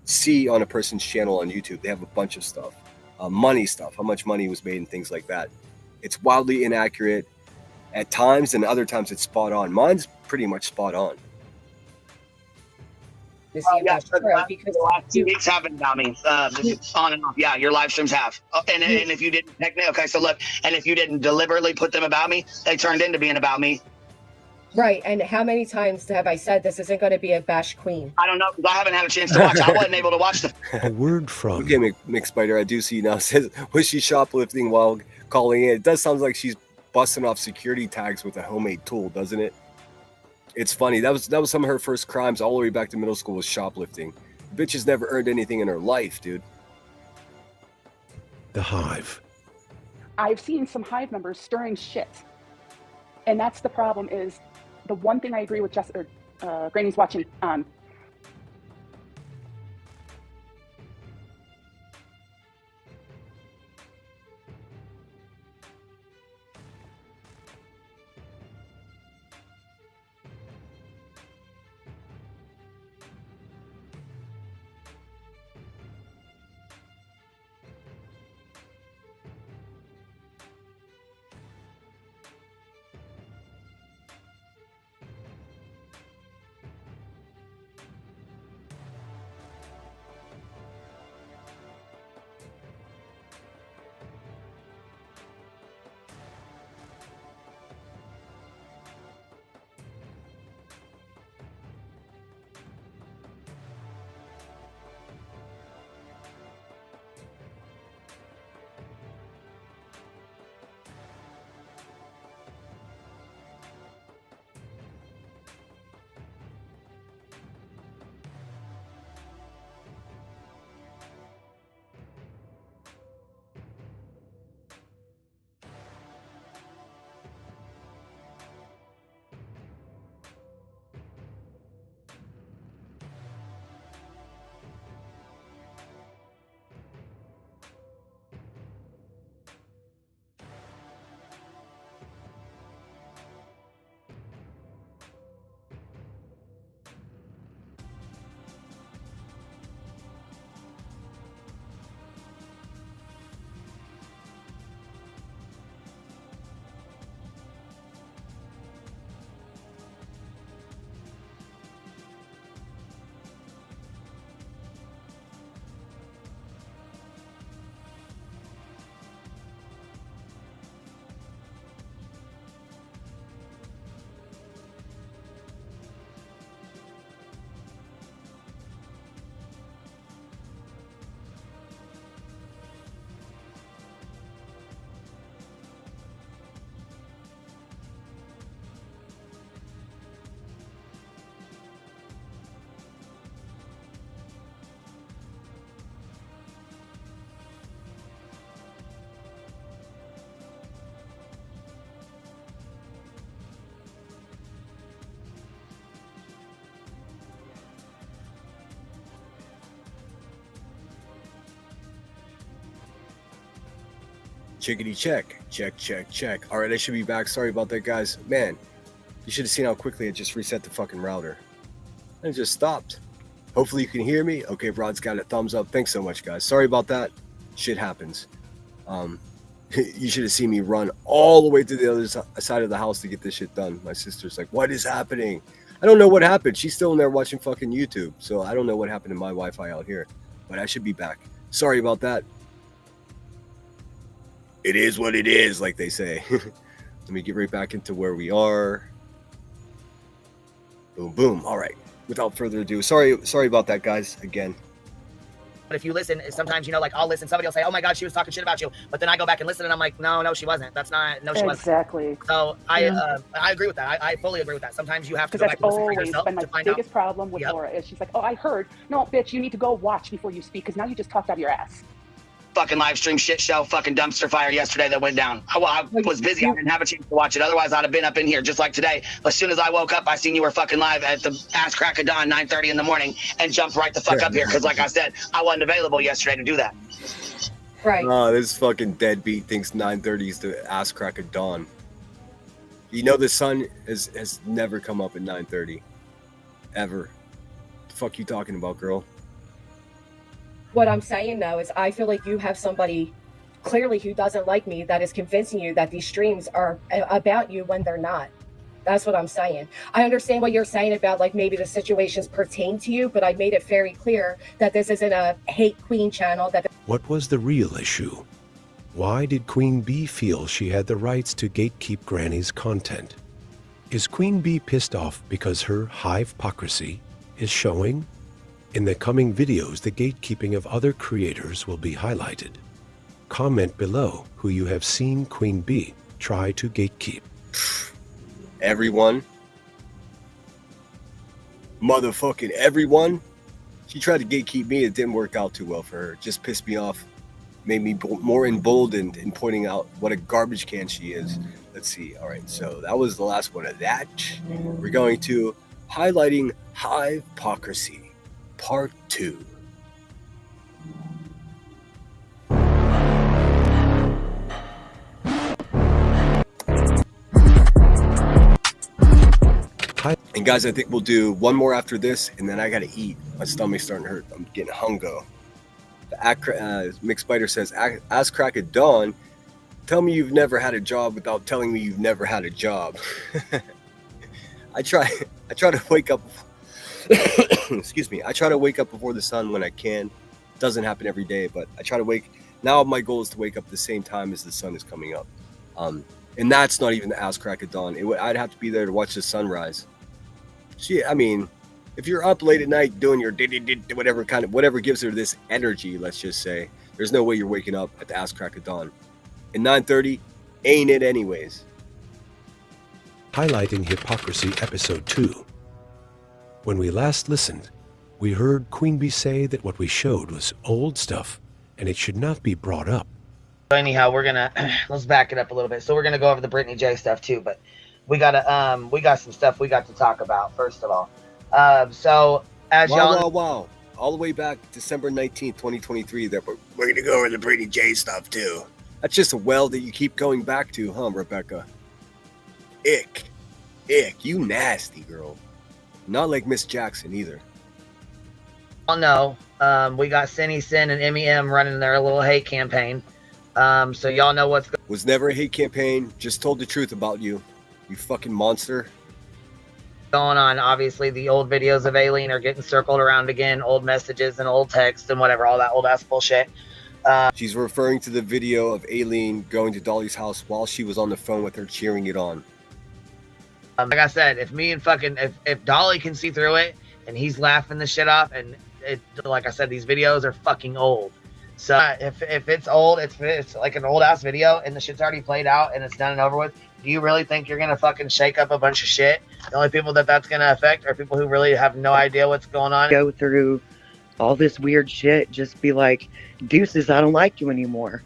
see on a person's channel on YouTube. They have a bunch of stuff, money stuff, how much money was made and things like that. It's wildly inaccurate at times, and other times it's spot on. Mine's pretty much spot on. To see if that's true, because the last 2 weeks have been about me, on and off. Yeah, your live streams have. And if you didn't, okay, so look, and if you didn't deliberately put them about me, they turned into being about me. Right, and how many times have I said this isn't going to be a Bash Queen? I don't know, because I haven't had a chance to watch. I wasn't able to watch them. A word from... Okay, McSpider, I do see now. Says, was she shoplifting while calling in? It does sound like she's busting off security tags with a homemade tool, doesn't it? It's funny. That was some of her first crimes all the way back to middle school was shoplifting. The bitch has never earned anything in her life, dude. The Hive. I've seen some Hive members stirring shit. And that's the problem is... The one thing I agree with Granny's Watching on Chickadee check. Check, check, check. All right, I should be back. Sorry about that, guys. Man, you should have seen how quickly I just reset the fucking router. And it just stopped. Hopefully you can hear me. Okay, Rod's got a thumbs up. Thanks so much, guys. Sorry about that. Shit happens. You should have seen me run all the way to the other side of the house to get this shit done. My sister's like, what is happening? I don't know what happened. She's still in there watching fucking YouTube. So I don't know what happened to my Wi-Fi out here. But I should be back. Sorry about that. It is what it is, like they say. Let me get right back into where we are. Boom, boom. All right. Without further ado, sorry about that, guys. Again. But if you listen, sometimes, you know, like I'll listen, somebody will say, oh my God, she was talking shit about you. But then I go back and listen and I'm like, no, she wasn't. That's not, no, she wasn't. Exactly. So I agree with that. I fully agree with that. Sometimes you have to go back that's and listen for always yourself been my to find biggest out. problem with Laura is she's like, oh, I heard. No, bitch, you need to go watch before you speak because now you just talked out of your ass. Fucking live stream shit show, fucking dumpster fire yesterday that went down. I was busy. I didn't have a chance to watch it. Otherwise, I'd have been up in here just like today. As soon as I woke up, I seen you were fucking live at the ass crack of dawn, 9:30 in the morning, and jumped right the fuck up here. Because like I said, I wasn't available yesterday to do that. Right. Oh, this fucking deadbeat thinks 9:30 is the ass crack of dawn. You know the sun has never come up at 9:30. Ever. The fuck you talking about, girl? What I'm saying though is I feel like you have somebody clearly who doesn't like me that is convincing you that these streams are about you when they're not. That's what I'm saying. I understand what you're saying about like maybe the situations pertain to you, but I made it very clear that this isn't a hate queen channel. What was the real issue? Why did Queen Bee feel she had the rights to gatekeep Granny's content? Is Queen Bee pissed off because her hive-pocracy is showing? In the coming videos, the gatekeeping of other creators will be highlighted. Comment below who you have seen Queen Bee try to gatekeep. Everyone. Motherfucking everyone. She tried to gatekeep me. It didn't work out too well for her. It just pissed me off. Made me more emboldened in pointing out what a garbage can she is. Let's see. All right, so that was the last one of that. We're going to highlighting hive-pocracy. Part 2. And guys, I think we'll do one more after this, and then I gotta eat. My stomach's starting to hurt. I'm getting hungo. The Mick Spider says, "Ass crack at dawn. Tell me you've never had a job without telling me you've never had a job." I try to wake up. Excuse me. I try to wake up before the sun when I can. Doesn't happen every day, but I try to wake. Now my goal is to wake up the same time as the sun is coming up. And that's not even the ass crack at dawn. I'd have to be there to watch the sunrise. I mean, if you're up late at night doing your whatever gives her this energy, let's just say, there's no way you're waking up at the ass crack of dawn. And 9:30 ain't it anyways. Highlighting Hypocrisy Episode 2. When we last listened, we heard Queen Bee say that what we showed was old stuff and it should not be brought up. Anyhow, we're gonna let's back it up a little bit. So we're gonna go over the Brittany J stuff too, but we got some stuff we got to talk about first of all. So as Wow. All the way back December 19th, 2023, that we're gonna go over the Brittany J stuff too. That's just a well that you keep going back to, huh, Rebecca? Ick, you nasty girl. Not like Miss Jackson either. Y'all know, we got Cindy Sin and MEM running their little hate campaign. So y'all know what's was never a hate campaign. Just told the truth about you, you fucking monster. Going on. Obviously, the old videos of Aileen are getting circled around again. Old messages and old text and whatever, all that old ass bullshit. She's referring to the video of Aileen going to Dolly's house while she was on the phone with her, cheering it on. Like I said, if Dolly can see through it and he's laughing the shit off, and like I said, these videos are fucking old. So if it's old, it's like an old ass video and the shit's already played out and it's done and over with. Do you really think you're gonna fucking shake up a bunch of shit? The only people that's gonna affect are people who really have no idea what's going on. Go through all this weird shit, just be like, deuces, I don't like you anymore.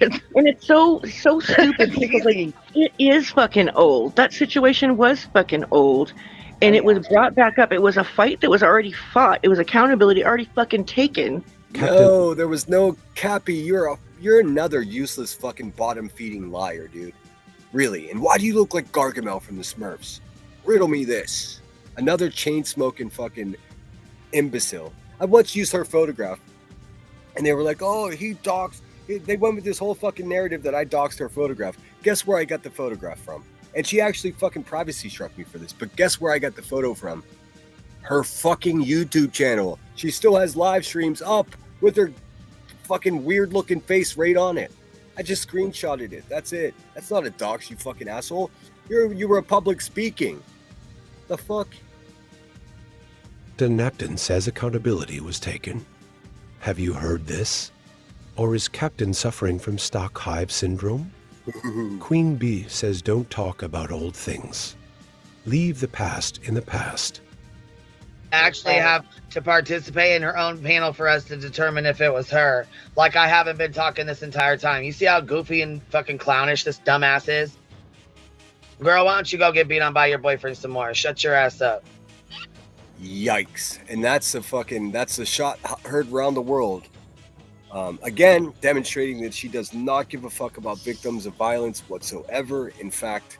And it's so stupid because like, it is fucking old. That situation was fucking old. And it was brought back up. It was a fight that was already fought. It was accountability already fucking taken. No, there was no Cappy. You're a You're another useless fucking bottom-feeding liar, dude. Really. And why do you look like Gargamel from the Smurfs? Riddle me this. Another chain-smoking fucking imbecile. I once used her photograph, and they were like, oh, he doxed. They went with this whole fucking narrative that I doxed her photograph. Guess where I got the photograph from? And she actually fucking privacy struck me for this. But guess where I got the photo from? Her fucking YouTube channel. She still has live streams up with her fucking weird looking face right on it. I just screenshotted it. That's it. That's not a dox, you fucking asshole. You were public speaking. The fuck? Captain Napton says accountability was taken. Have you heard this? Or is Captain suffering from stock hive syndrome? Queen Bee says don't talk about old things. Leave the past in the past. Actually have to participate in her own panel for us to determine if it was her. Like I haven't been talking this entire time. You see how goofy and fucking clownish this dumbass is? Girl, why don't you go get beat on by your boyfriend some more? Shut your ass up. Yikes. And that's a shot heard around the world. Again, demonstrating that she does not give a fuck about victims of violence whatsoever. In fact,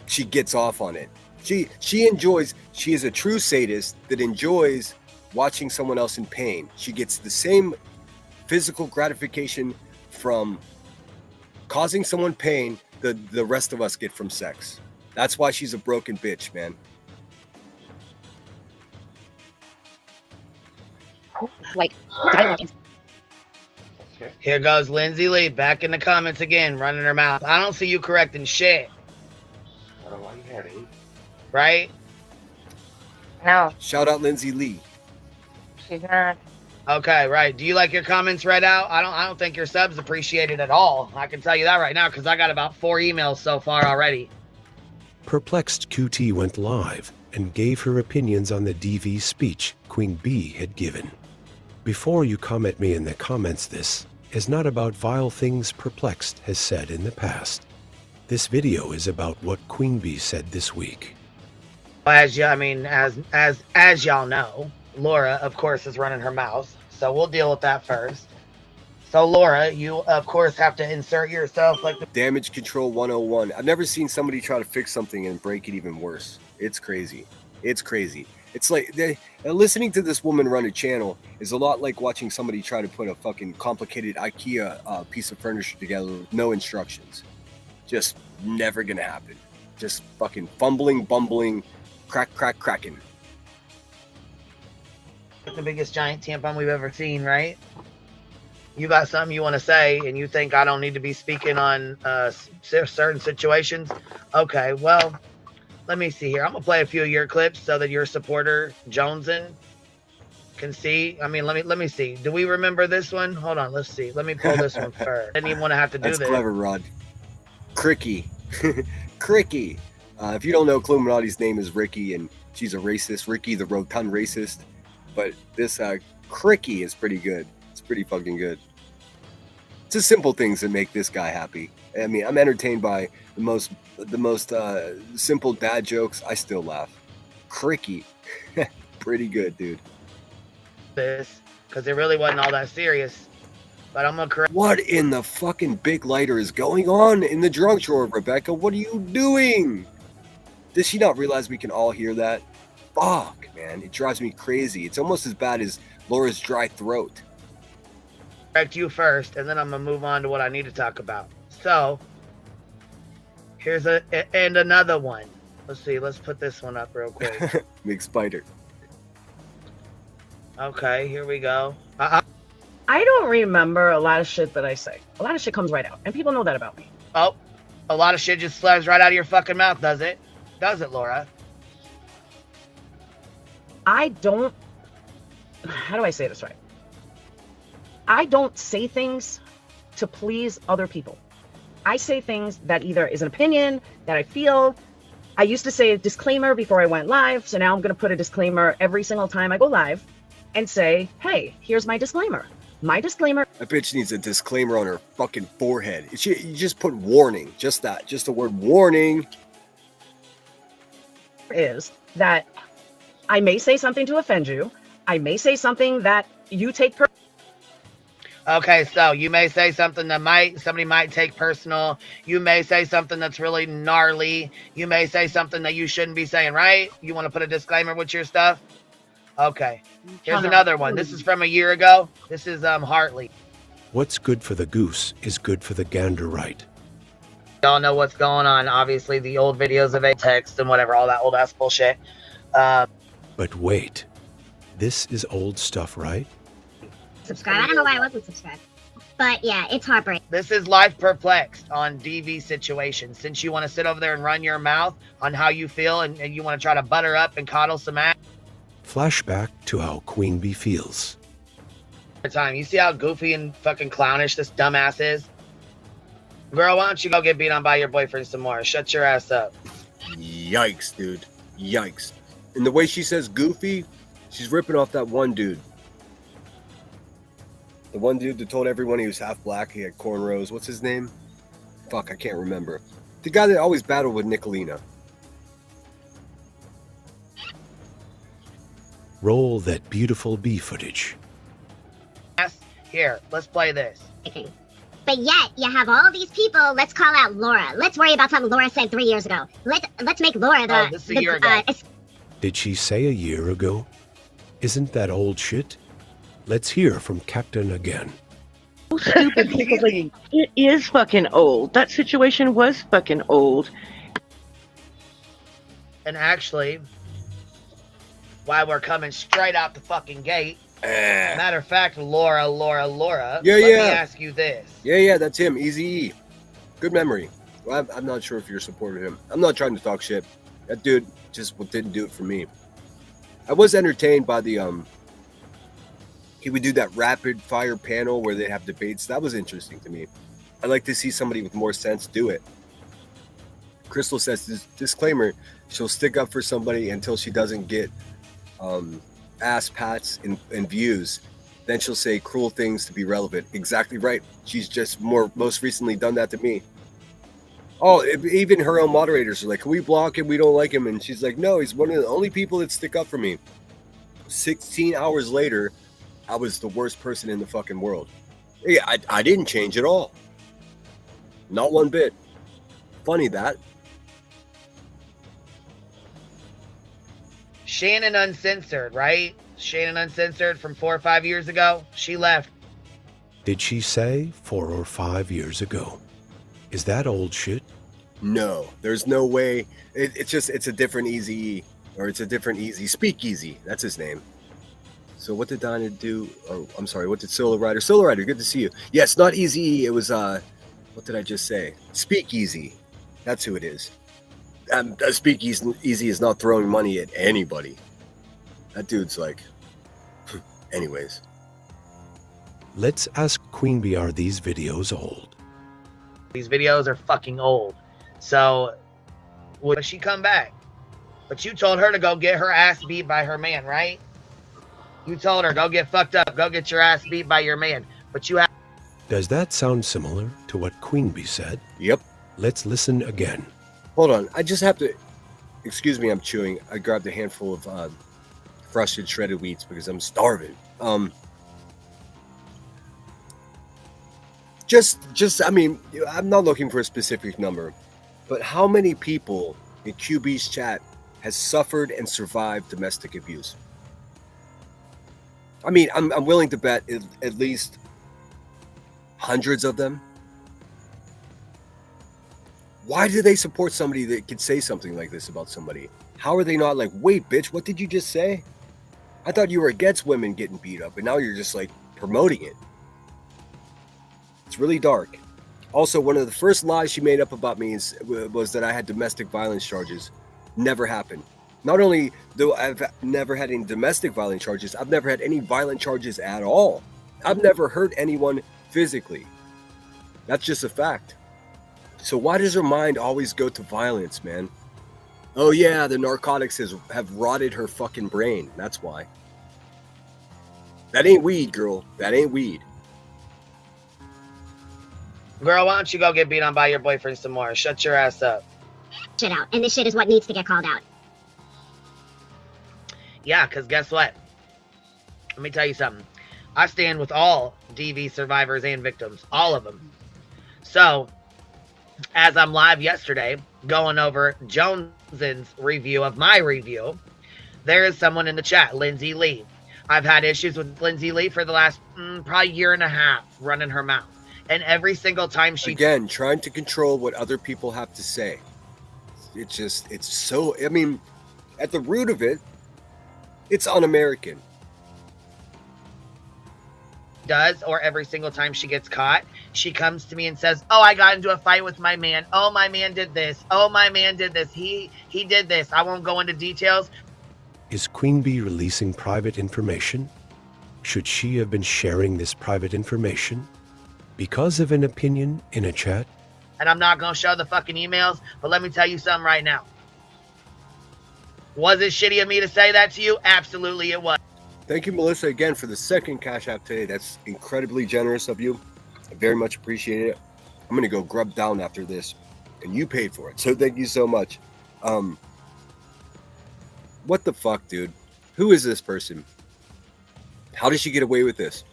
she gets off on it. She is a true sadist that enjoys watching someone else in pain. She gets the same physical gratification from causing someone pain that the rest of us get from sex. That's why she's a broken bitch, man. Like, Here goes Lindsay Lee back in the comments again, running her mouth. I don't see you correcting shit. I don't want Harry. Right? No, Shout out Lindsay Lee. she's not. Okay, right. Do you like your comments read out? I don't think your sub's appreciated at all. I can tell you that right now because I got about 4 emails so far already. Perplexed QT went live and gave her opinions on the DV speech Queen Bee had given. Before you come at me in the comments, this is not about vile things Perplexed has said in the past. This video is about what Queen Bee said this week. As y'all know, Laura, of course, is running her mouth. So we'll deal with that first. So Laura, you of course have to insert yourself like the Damage Control 101. I've never seen somebody try to fix something and break it even worse. It's crazy. It's crazy. It's like listening to this woman run a channel is a lot like watching somebody try to put a fucking complicated IKEA piece of furniture together with no instructions. Just never gonna happen. Just fucking fumbling, bumbling, cracking. the biggest giant tampon we've ever seen, right? You got something you want to say and you think I don't need to be speaking on certain situations? Okay, well, let me see here. I'm going to play a few of your clips so that your supporter, Joneson, can see. I mean, let me see. Do we remember this one? Hold on, let's see. Let me pull this one first. I didn't even want to have to do That's this. clever, Rod. Cricky. Cricky. If you don't know, Cluminati's name is Ricky, and she's a racist. Ricky, the rotund racist. But this Cricky is pretty good. It's pretty fucking good. It's the simple things that make this guy happy. I mean, I'm entertained by the most simple dad jokes. I still laugh. Cricky. Pretty good, dude. This, because it really wasn't all that serious. But I'm going to correct. What in the fucking big lighter is going on in the drunk drawer, Rebecca? What are you doing? Does she not realize we can all hear that? Fuck, man. It drives me crazy. It's almost as bad as Laura's dry throat. Correct you first, and then I'm going to move on to what I need to talk about. So, here's another one. Let's see. Let's put this one up real quick. Big spider. Okay, here we go. I don't remember a lot of shit that I say. A lot of shit comes right out, and people know that about me. Oh, a lot of shit just slides right out of your fucking mouth, does it? Does it, Laura? I don't... How do I say this right? I don't say things to please other people. I say things that either is an opinion, that I feel. I used to say a disclaimer before I went live, so now I'm going to put a disclaimer every single time I go live and say, hey, here's my disclaimer. My disclaimer. That bitch needs a disclaimer on her fucking forehead. You just put warning. Just that. Just the word warning. Is that I may say something to offend you. I may say something that you take Okay, so you may say something that somebody might take personal. You may say something that's really gnarly. You may say something that you shouldn't be saying, right? You want to put a disclaimer with your stuff? Okay. Here's another one. This is from a year ago. This is Hartley. What's good for the goose is good for the gander right. Y'all know what's going on. Obviously, the old videos of a text and whatever, all that old ass bullshit. But wait, this is old stuff, right? Subscribe. I don't know why I wasn't subscribed. But yeah, it's heartbreaking. This is Life Perplexed on DV Situation. Since you want to sit over there and run your mouth on how you feel and you want to try to butter up and coddle some ass. Flashback to how Queen Bee feels. Time. You see how goofy and fucking clownish this dumbass is? Girl, why don't you go get beat on by your boyfriend some more? Shut your ass up. Yikes, dude. Yikes. And the way she says goofy, she's ripping off that one dude. The one dude that told everyone he was half black, he had cornrows. What's his name? Fuck, I can't remember. The guy that always battled with Nicolina. Roll that beautiful bee footage. Here, let's play this. But yet, you have all these people. Let's call out Laura. Let's worry about something Laura said 3 years ago. Let's make Laura the... this is a year ago. Did she say a year ago? Isn't that old shit? Let's hear from Captain again. So stupid because like, it is fucking old. That situation was fucking old. And actually, while we're coming straight out the fucking gate, matter of fact, Laura, let me ask you this. Yeah, that's him, Eazy-E. Good memory. Well, I'm not sure if you're supporting him. I'm not trying to talk shit. That dude just didn't do it for me. I was entertained by the, he would do that rapid fire panel where they have debates. That was interesting to me. I like to see somebody with more sense do it. Crystal says, this disclaimer, she'll stick up for somebody until she doesn't get, ass pats and views, then she'll say cruel things to be relevant. Exactly right. She's just most recently done that to me. Oh, even her own moderators are like, can we block him? We don't like him. And she's like, no, he's one of the only people that stick up for me. 16 hours later, I was the worst person in the fucking world. Yeah, I didn't change at all. Not one bit. Funny that. Shannon Uncensored, right? Shannon Uncensored from 4 or 5 years ago. She left. Did she say 4 or 5 years ago? Is that old shit? No, there's no way. It's a different Eazy-E, or it's a different Easy. Speakeasy, that's his name. So what did Donna do? Oh, I'm sorry, what did Solo Rider? Solo Rider, good to see you. Yes, not Eazy-E, it was, what did I just say? Speakeasy. That's who it is. Speakeasy is not throwing money at anybody. That dude's like, anyways. Let's ask Queen Bee, are these videos old? These videos are fucking old. So, would she come back? But you told her to go get her ass beat by her man, right? You told her, go get fucked up, go get your ass beat by your man. But you have... Does that sound similar to what Queen Bee said? Yep. Let's listen again. Hold on, I just have to... Excuse me, I'm chewing. I grabbed a handful of frosted shredded wheats because I'm starving. I mean, I'm not looking for a specific number, but how many people in QB's chat has suffered and survived domestic abuse? I mean, I'm willing to bet at least hundreds of them. Why do they support somebody that could say something like this about somebody? How are they not like, wait, bitch, what did you just say? I thought you were against women getting beat up, and now you're just like promoting it. It's really dark. Also, one of the first lies she made up about me was that I had domestic violence charges. Never happened. Not only though I've never had any domestic violence charges, I've never had any violent charges at all. I've never hurt anyone physically. That's just a fact. So why does her mind always go to violence, man? Oh yeah, the narcotics have rotted her fucking brain. That's why. That ain't weed, girl. That ain't weed. Girl, why don't you go get beat on by your boyfriend some more? Shut your ass up. Shit out. And this shit is what needs to get called out. Yeah, because guess what? Let me tell you something. I stand with all DV survivors and victims, all of them. So, as I'm live yesterday, going over Jones's review of my review, there is someone in the chat, Lindsay Lee. I've had issues with Lindsay Lee for the last probably year and a half, running her mouth. And every single time she... Again, trying to control what other people have to say. It's so, I mean, at the root of it, it's un-American. Does, or every single time she gets caught, she comes to me and says, oh, I got into a fight with my man. Oh, my man did this. Oh, my man did this. He did this. I won't go into details. Is Queen Bee releasing private information? Should she have been sharing this private information because of an opinion in a chat? And I'm not going to show the fucking emails, but let me tell you something right now. Was it shitty of me to say that to you? Absolutely it was. Thank you, Melissa, again for the second Cash App today. That's incredibly generous of you. I very much appreciate it. I'm going to go grub down after this, and you paid for it, so thank you so much. What the fuck, dude? Who is this person? How did she get away with this?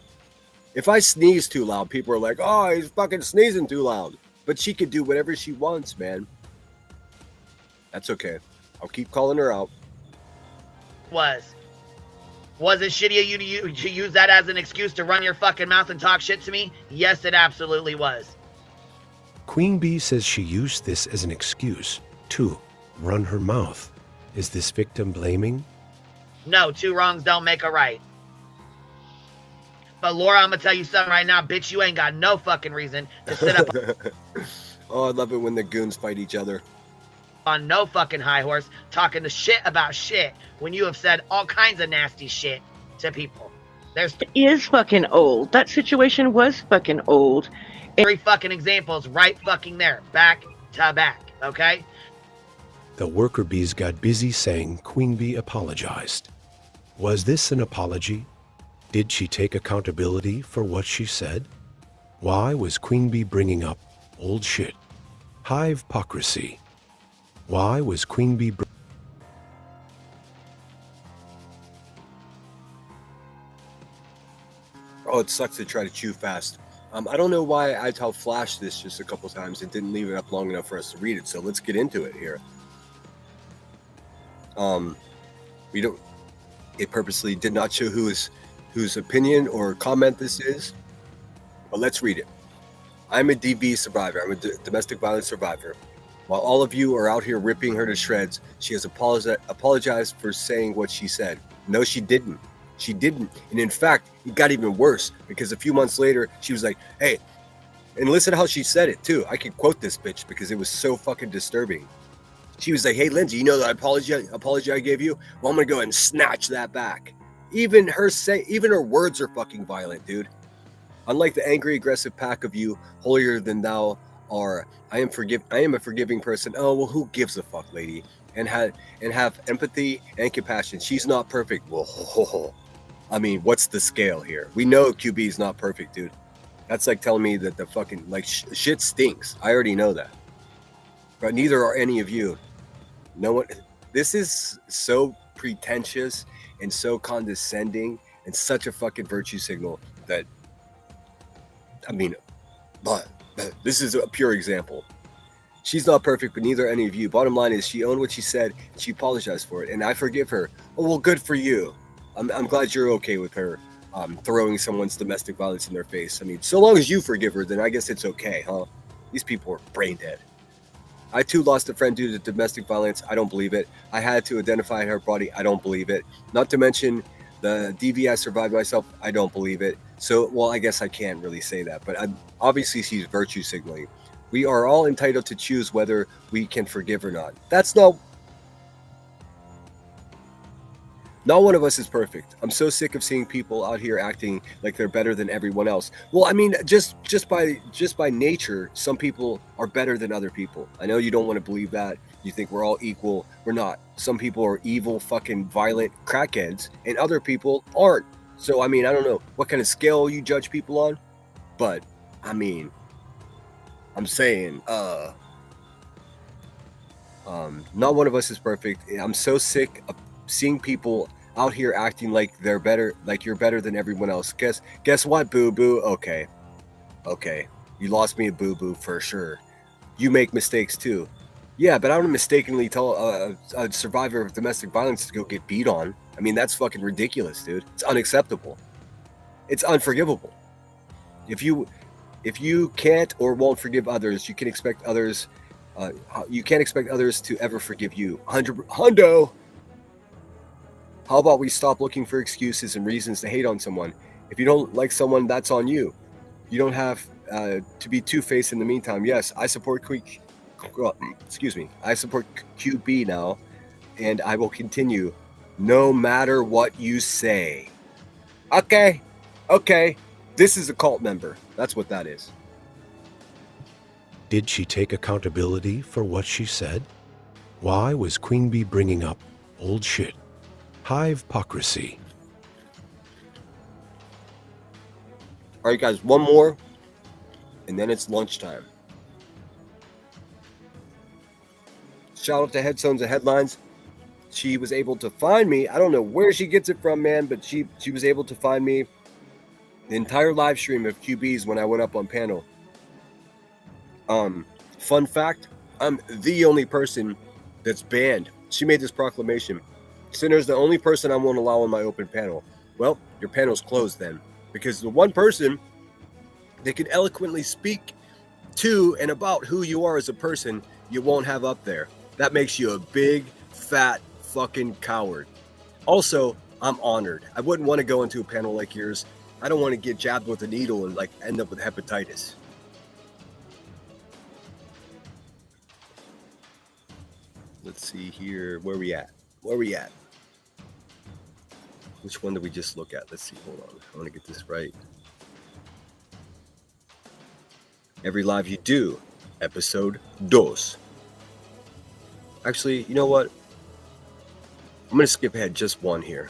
If I sneeze too loud, people are like, oh, he's fucking sneezing too loud. But she could do whatever she wants, man. That's okay. I'll keep calling her out. Was it shitty of you to use that as an excuse to run your fucking mouth and talk shit to me? Yes, it absolutely was. Queen Bee says she used this as an excuse to run her mouth. Is this victim blaming? No, two wrongs don't make a right. But Laura, I'm gonna tell you something right now, bitch, you ain't got no fucking reason to sit up Oh, I love it when the goons fight each other. On no fucking high horse talking the shit about shit when you have said all kinds of nasty shit to people. It is fucking old. That situation was fucking old. 3 fucking examples right fucking there, back to back, okay? The worker bees got busy saying Queen Bee apologized. Was this an apology? Did she take accountability for what she said? Why was Queen Bee bringing up old shit? Hive-pocracy. Why was Queen Bee... Oh, it sucks to try to chew fast. I don't know why ITAL flashed this just a couple times and didn't leave it up long enough for us to read it, so let's get into it here. It purposely did not show whose opinion or comment this is, but let's read it. I'm a DV survivor. I'm a domestic violence survivor. While all of you are out here ripping her to shreds, she has apologized for saying what she said. No, she didn't. She didn't. And in fact, it got even worse because a few months later, she was like, hey, and listen to how she said it too. I can quote this bitch because it was so fucking disturbing. She was like, hey, Lindsay, you know that apology I gave you? Well, I'm going to go ahead and snatch that back. Even her words are fucking violent, dude. Unlike the angry, aggressive pack of you, holier than thou are, I am a forgiving person. Oh, well, who gives a fuck, lady? And have empathy and compassion. She's not perfect. Well, I mean, what's the scale here? We know QB is not perfect, dude. That's like telling me that the fucking, like, shit stinks. I already know that. But neither are any of you. No one. This is so pretentious and so condescending and such a fucking virtue signal that, I mean, but this is a pure example. She's not perfect, but neither are any of you. Bottom line is she owned what she said and she apologized for it, and I forgive her. Oh, well, good for you. I'm glad you're okay with her throwing someone's domestic violence in their face. I mean, so long as you forgive her, then I guess it's okay, huh? These people are brain dead. I too lost a friend due to domestic violence. I don't believe it. I had to identify her body. I don't believe it. Not to mention the DV I survived myself. I don't believe it. So, well, I guess I can't really say that, but obviously she's virtue signaling. We are all entitled to choose whether we can forgive or not. Not one of us is perfect. I'm so sick of seeing people out here acting like they're better than everyone else. Well, I mean, just by nature, some people are better than other people. I know you don't want to believe that. You think we're all equal. We're not. Some people are evil, fucking violent crackheads, and other people aren't. So, I mean, I don't know what kind of scale you judge people on, but I mean, I'm saying, not one of us is perfect. I'm so sick of seeing people out here acting like they're better, like you're better than everyone else. Guess what, boo boo? Okay, you lost me a boo boo for sure. You make mistakes too. Yeah, but I don't mistakenly tell a survivor of domestic violence to go get beat on. I mean, that's fucking ridiculous, dude. It's unacceptable. It's unforgivable. If you can't or won't forgive others, you can expect others. You can't expect others to ever forgive you. Hundo. How about we stop looking for excuses and reasons to hate on someone? If you don't like someone, that's on you. You don't have to be two-faced in the meantime. Yes, I support I support QB now, and I will continue no matter what you say. Okay. This is a cult member. That's what that is. Did she take accountability for what she said? Why was Queen Bee bringing up old shit? Hive-pocracy. All right, guys, one more, and then it's lunchtime. Shout out to Headstones and Headlines. She was able to find me. I don't know where she gets it from, man, but she was able to find me the entire live stream of QBs when I went up on panel. Fun fact, I'm the only person that's banned. She made this proclamation. Sinner's the only person I won't allow on my open panel. Well, your panel's closed then. Because the one person that can eloquently speak to and about who you are as a person, you won't have up there. That makes you a big, fat, fucking coward. Also, I'm honored. I wouldn't want to go into a panel like yours. I don't want to get jabbed with a needle and like end up with hepatitis. Let's see here. Where we at? Which one did we just look at? Let's see. Hold on. I want to get this right. Every live you do. Episode 2. Actually, you know what? I'm going to skip ahead just one here.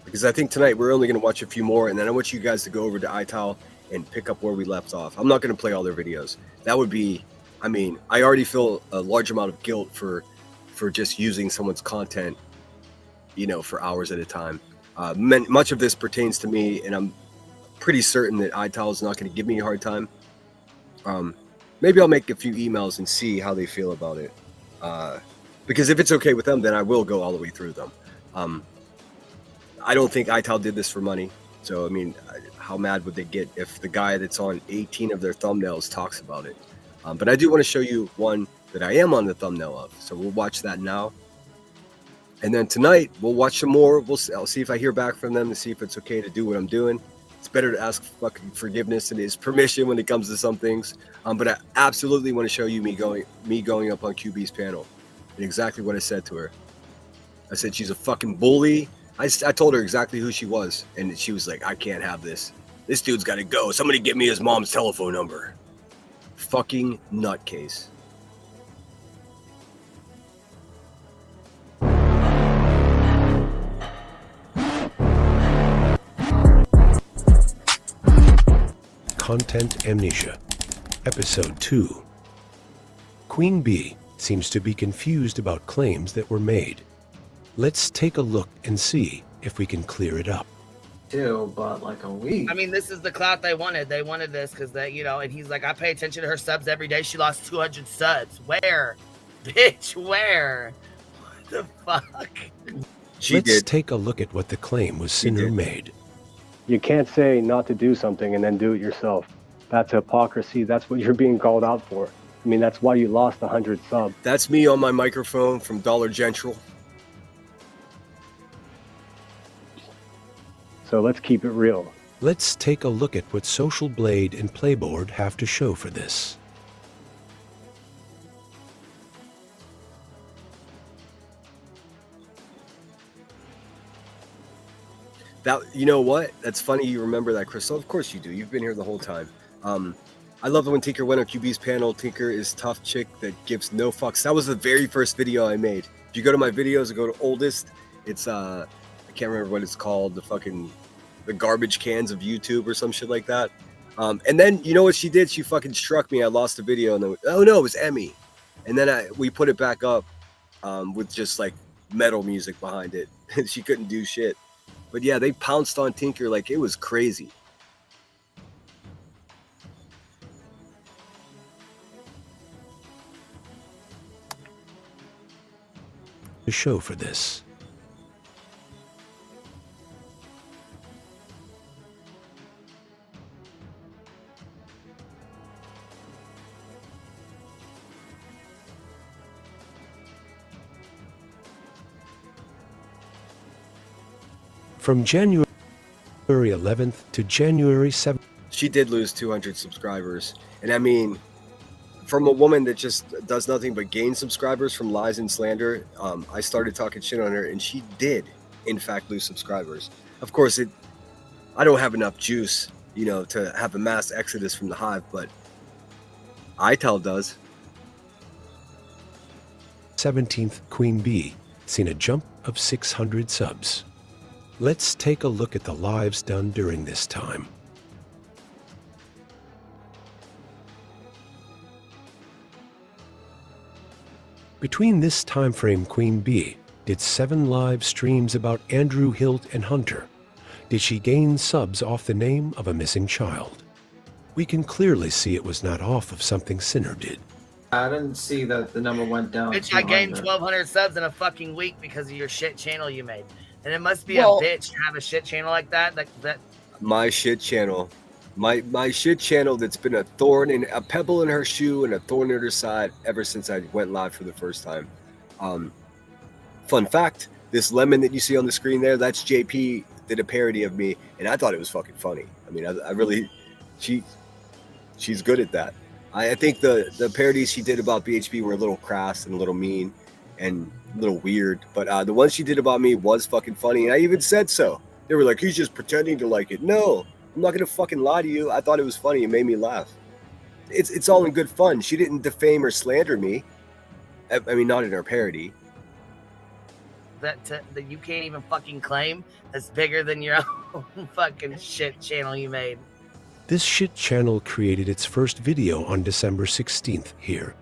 Because I think tonight we're only going to watch a few more. And then I want you guys to go over to iTal and pick up where we left off. I'm not going to play all their videos. That would be... I mean, I already feel a large amount of guilt for just using someone's content, for hours at a time. Much of this pertains to me, and I'm pretty certain that iTal is not going to give me a hard time. Maybe I'll make a few emails and see how they feel about it. Because if it's okay with them, then I will go all the way through them. I don't think iTal did this for money. So, I mean, how mad would they get if the guy that's on 18 of their thumbnails talks about it? But I do want to show you one that I am on the thumbnail of. So we'll watch that now. And then tonight, we'll watch some more. I'll see if I hear back from them to see if it's okay to do what I'm doing. It's better to ask fucking forgiveness and his permission when it comes to some things. But I absolutely want to show you me going up on QB's panel. And exactly what I said to her. I said she's a fucking bully. I told her exactly who she was. And she was like, I can't have this. This dude's got to go. Somebody get me his mom's telephone number. Fucking nutcase. Content Amnesia, Episode 2. Queen Bee seems to be confused about claims that were made. Let's take a look and see if we can clear it up. But like a week. I mean, this is the clout they wanted. They wanted this because they, and he's like, I pay attention to her subs every day. She lost 200 subs. Where? Bitch, where? What the fuck? Let's take a look at what the claim was Sinner made. You can't say not to do something and then do it yourself. That's hypocrisy. That's what you're being called out for. I mean, that's why you lost 100 subs. That's me on my microphone from Dollar General. So let's keep it real. Let's take a look at what Social Blade and Playboard have to show for this. That, you know what? That's funny you remember that, Crystal. Of course you do. You've been here the whole time. I love it when Tinker went on QB's panel. Tinker is tough chick that gives no fucks. That was the very first video I made. If you go to my videos and go to oldest, it's I can't remember what it's called. The garbage cans of YouTube or some shit like that. And then you know what she did? She fucking struck me. I lost the video and then oh no, it was Emmy. And then we put it back up with just like metal music behind it. She couldn't do shit. But yeah, they pounced on Tinker like it was crazy. The show for this. From January 11th to January 7th. She did lose 200 subscribers. And I mean, from a woman that just does nothing but gain subscribers from lies and slander, I started talking shit on her, and she did, in fact, lose subscribers. Of course, I don't have enough juice, you know, to have a mass exodus from the hive, but ITAL does. 17th Queen Bee, seen a jump of 600 subs. Let's take a look at the lives done during this time. Between this time frame, Queen Bee did 7 live streams about Andrew Hilt and Hunter. Did she gain subs off the name of a missing child? We can clearly see it was not off of something Sinner did. I didn't see that the number went down. Bitch, I gained 1,200 subs in a fucking week because of your shit channel you made. And it must be Well- a bitch to have a shit channel like that. My shit channel. My shit channel that's been a thorn in a pebble in her shoe and a thorn in her side ever since I went live for the first time. Fun fact, this lemon that you see on the screen there, that's JP did a parody of me, and I thought it was fucking funny. I mean, I really, she's good at that. I think the parodies she did about BHB were a little crass and a little mean and a little weird, but the one she did about me was fucking funny, and I even said so. They were like, he's just pretending to like it. No, I'm not gonna fucking lie to you. I thought it was funny. It made me laugh. It's all in good fun. She didn't defame or slander me. I mean, not in her parody. That you can't even fucking claim that's bigger than your own fucking shit channel you made. This shit channel created its first video on December 16th. Here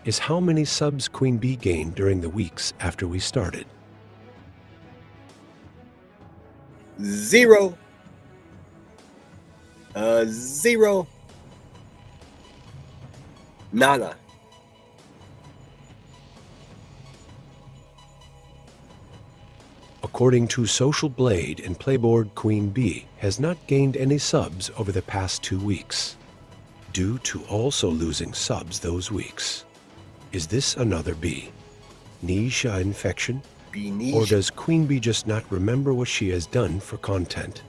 is how many subs Queen Bee gained during the weeks after we started. 0. 0. Nada. According to Social Blade and Playboard, Queen Bee has not gained any subs over the past 2 weeks, due to also losing subs those weeks. Is this another bee? Nisha infection? Or does Queen Bee just not remember what she has done for content?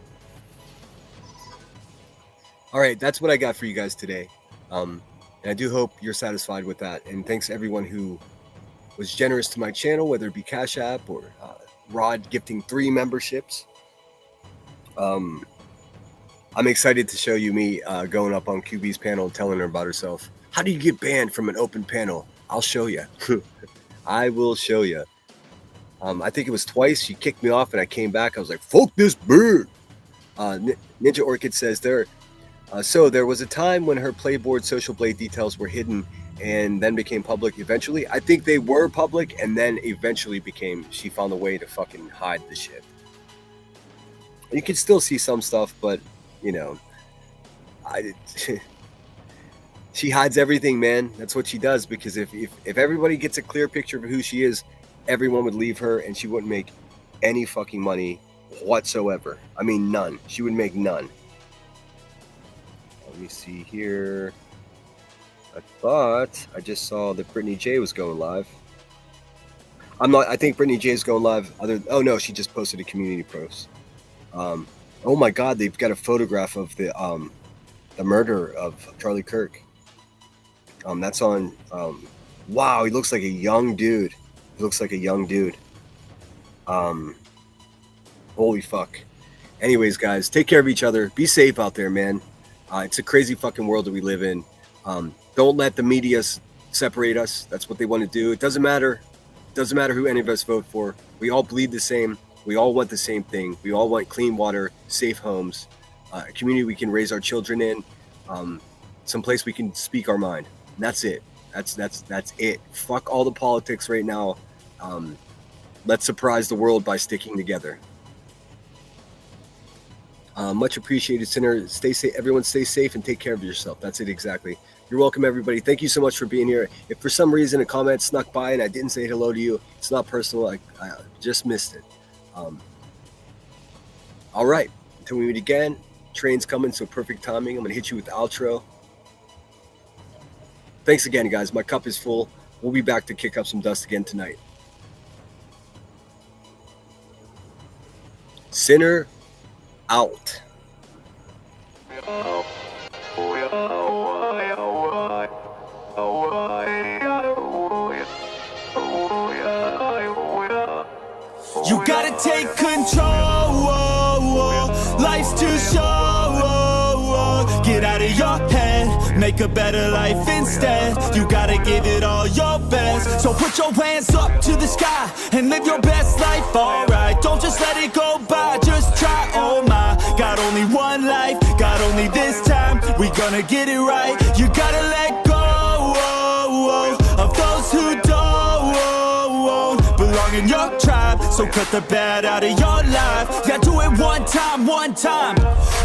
All right, that's what I got for you guys today. And I do hope you're satisfied with that. And thanks to everyone who was generous to my channel, whether it be Cash App or Rod gifting 3 memberships. I'm excited to show you me going up on QB's panel and telling her about herself. How do you get banned from an open panel? I'll show you. I will show you. I think it was twice. She kicked me off and I came back. I was like, fuck this bird. Ninja Orchid says so there was a time when her Playboard Social Blade details were hidden and then became public eventually. I think they were public and then eventually she found a way to fucking hide the shit. You can still see some stuff, but you know, she hides everything, man. That's what she does, because if everybody gets a clear picture of who she is, everyone would leave her and she wouldn't make any fucking money whatsoever. I mean, none. She would make none. Let me see here. I thought I just saw that Brittany J was going live. I think Brittany J is going live. Oh no, she just posted a community post. Oh my God, they've got a photograph of the murder of Charlie Kirk. That's on. Wow, he looks like a young dude. Holy fuck. Anyways, guys, take care of each other. Be safe out there, man. It's a crazy fucking world that we live in. Don't let the media separate us. That's what they want to do. It doesn't matter. It doesn't matter who any of us vote for. We all bleed the same. We all want the same thing. We all want clean water, safe homes, a community we can raise our children in, someplace we can speak our mind. And that's it. That's it. Fuck all the politics right now. Let's surprise the world by sticking together. Much appreciated, Sinner. Stay safe. Everyone stay safe and take care of yourself. That's it exactly. You're welcome, everybody. Thank you so much for being here. If for some reason a comment snuck by and I didn't say hello to you, it's not personal. I just missed it. All right. Until we meet again, train's coming, so perfect timing. I'm going to hit you with the outro. Thanks again, guys. My cup is full. We'll be back to kick up some dust again tonight. Sinner out. You gotta take control. Life's too short. Get out of your head, make a better life instead. You gotta give it all your best. So put your hands up to the sky and live your best life, alright. Don't just let it go by, just try, oh my. Got only one life, got only this time. We gonna get it right. You gotta let go of those who don't belong in your tribe. So cut the bad out of your life. Yeah, do it one time, one time.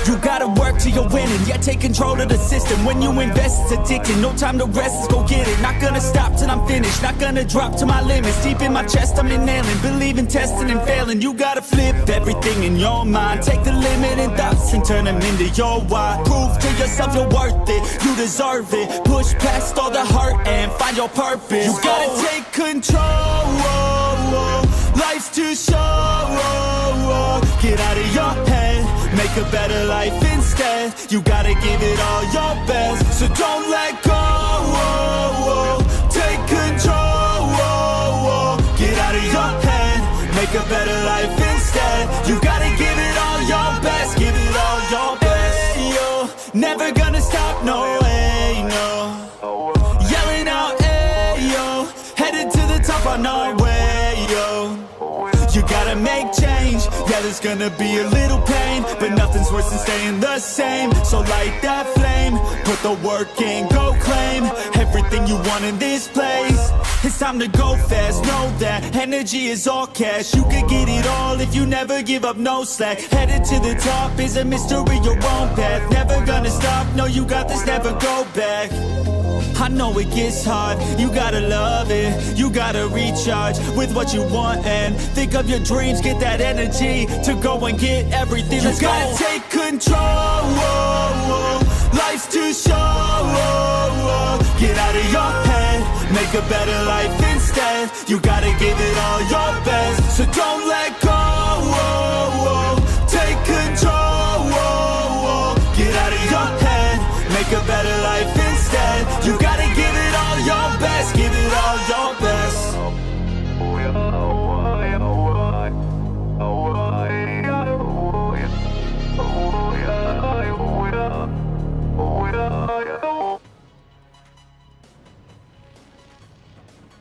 You gotta work till you're winning. Yeah, take control of the system. When you invest, it's addicting. No time to rest, let's go get it. Not gonna stop till I'm finished. Not gonna drop to my limits. Deep in my chest, I'm inhaling. Believe in testing and failing. You gotta flip everything in your mind. Take the limiting thoughts and turn them into your why. Prove to yourself you're worth it. You deserve it. Push past all the hurt and find your purpose. You gotta take control. Life's too short. Get out of your head, make a better life instead. You gotta give it all your best, so don't let go. Take control. Get out of your head, make a better life instead. You gotta give it all your best, give it all your best. Hey, yo, never gonna stop, no way, no. Yelling out, hey, yo, headed to the top on our way, yo. You gotta make change, yeah, there's gonna be a little pain, but nothing's worse than staying the same. So light that flame, put the work in, go claim everything you want in this place. It's time to go fast, know that energy is all cash. You could get it all if you never give up, no slack. Headed to the top is a mystery, your own path. Never gonna stop, no, you got this, never go back. I know it gets hard, you gotta love it. You gotta recharge with what you want and think of your dreams. Get that energy to go and get everything. You gotta take control. Life's too short. Get out of your head, make a better life instead. You gotta give it all your best, so don't let go.